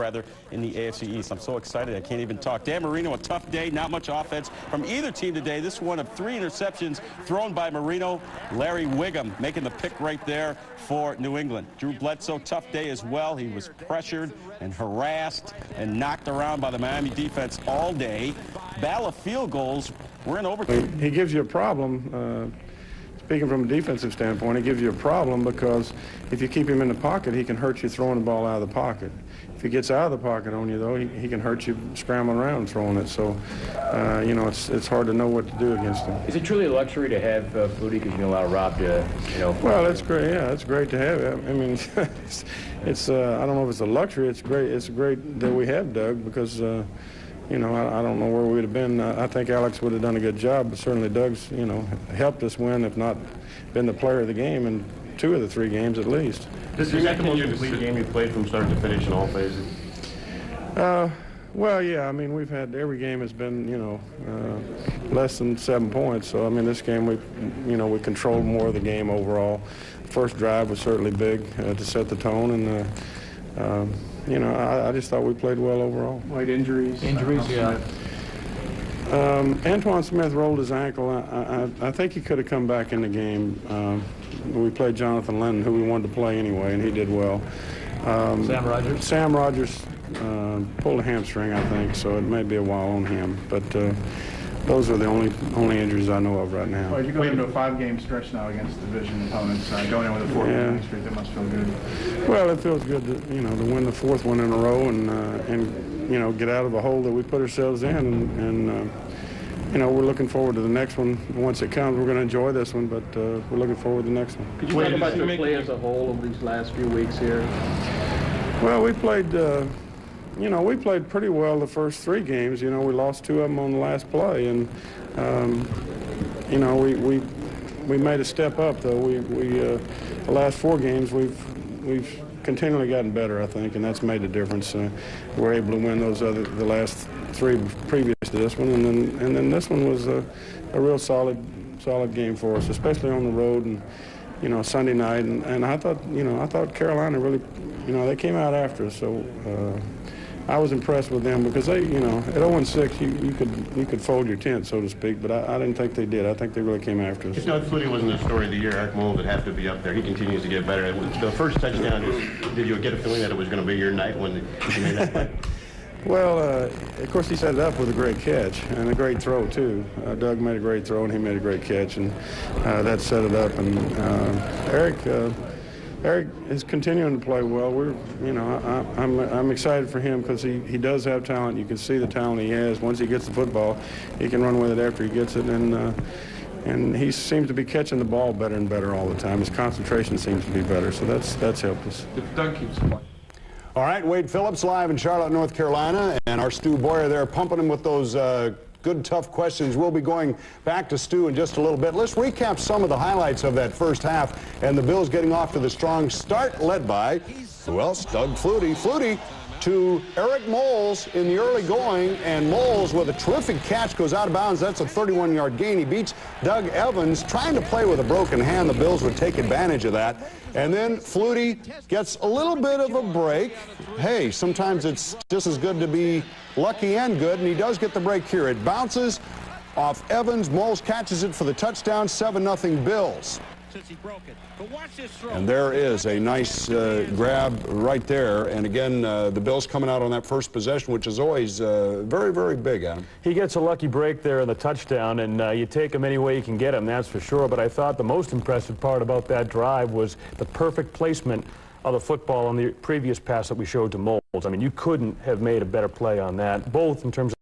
in the AFC East. I'm so excited I can't even talk. Dan Marino, a tough day. Not much offense from either team today. This is one of 3 interceptions thrown by Marino. Larry Wiggum making the pick right there for New England. Drew Bledsoe, tough day as well. He was pressured and harassed and knocked around by the Miami defense all day. Battle of field goals. We're in overtime. He gives you a problem. Speaking from a defensive standpoint, he gives you a problem because if you keep him in the pocket, he can hurt you throwing the ball out of the pocket. If he gets out of the pocket on you, though, he can hurt you scrambling around throwing it. So, you know, it's hard to know what to do against him. Is it truly a luxury to have Flutie because you allow Rob to, you know? Well, it's great. Yeah, it's great to have him. I mean, it's I don't know if it's a luxury. It's great. It's great that we have Doug because. You know, I don't know where we would have been. I think Alex would have done a good job, but certainly Doug's, you know, helped us win, if not been the player of the game in 2 of the 3 games at least. Is that the most complete game you've played from start to finish in all phases? Well, yeah. I mean, we've had every game has been, you know, less than 7 points. So I mean, this game we controlled more of the game overall. The first drive was certainly big to set the tone, and you know, I just thought we played well overall. Light injuries? Yeah. Antoine Smith rolled his ankle. I think he could have come back in the game. We played Jonathan Lennon, who we wanted to play anyway, and he did well. Sam Rogers? Sam Rogers pulled a hamstring, I think, so it may be a while on him. But those are the only injuries I know of right now. Well, you're going into a 5-game stretch now against division opponents. Going in with a 4-game streak, that must feel good. Well, it feels good to, you know, to win the 4th one in a row and you know, get out of a hole that we put ourselves in. And you know, we're looking forward to the next one. Once it comes, we're going to enjoy this one, but we're looking forward to the next one. Could you talk about your play as a whole of these last few weeks here? Well, we played. You know, we played pretty well the first 3 games. You know, we lost 2 of them on the last play, and you know, we made a step up though. The last 4 games we've continually gotten better, I think, and that's made a difference. We're able to win the last 3 previous to this one, and then this one was a real solid game for us, especially on the road, and you know, Sunday night, and I thought Carolina really, you know, they came out after us, so. I was impressed with them because they, you know, at 0-6, you could fold your tent, so to speak, but I didn't think they did. I think they really came after us. If Doug Flutie wasn't the story of the year, Eric Mould would have to be up there. He continues to get better. The first touchdown, did you get a feeling that it was going to be your night when he made that play? Well, of course, he set it up with a great catch and a great throw, too. Doug made a great throw, and he made a great catch, and that set it up. And Eric is continuing to play well. I'm excited for him because he does have talent. You can see the talent he has. Once he gets the football, he can run with it after he gets it, and he seems to be catching the ball better and better all the time. His concentration seems to be better, so that's helped us. If Doug keeps playing. All right, Wade Phillips live in Charlotte, North Carolina, and our Stu Boyer there pumping him with those good, tough questions. We'll be going back to Stu in just a little bit. Let's recap some of the highlights of that first half, and the Bills getting off to the strong start, led by, who else? Doug Flutie. Flutie to Eric Moles in the early going, and Moles with a terrific catch goes out of bounds. That's a 31-yard gain. He beats Doug Evans trying to play with a broken hand. The Bills would take advantage of that. And then Flutie gets a little bit of a break. Hey, sometimes it's just as good to be lucky and good, and he does get the break here. It bounces off Evans. Moles catches it for the touchdown, 7-0 Bills. And there is a nice grab right there. And again, the Bills coming out on that first possession, which is always very, very big, Adam. He gets a lucky break there in the touchdown, and you take him any way you can get him, that's for sure. But I thought the most impressive part about that drive was the perfect placement of the football on the previous pass that we showed to Moles. I mean, you couldn't have made a better play on that, both in terms of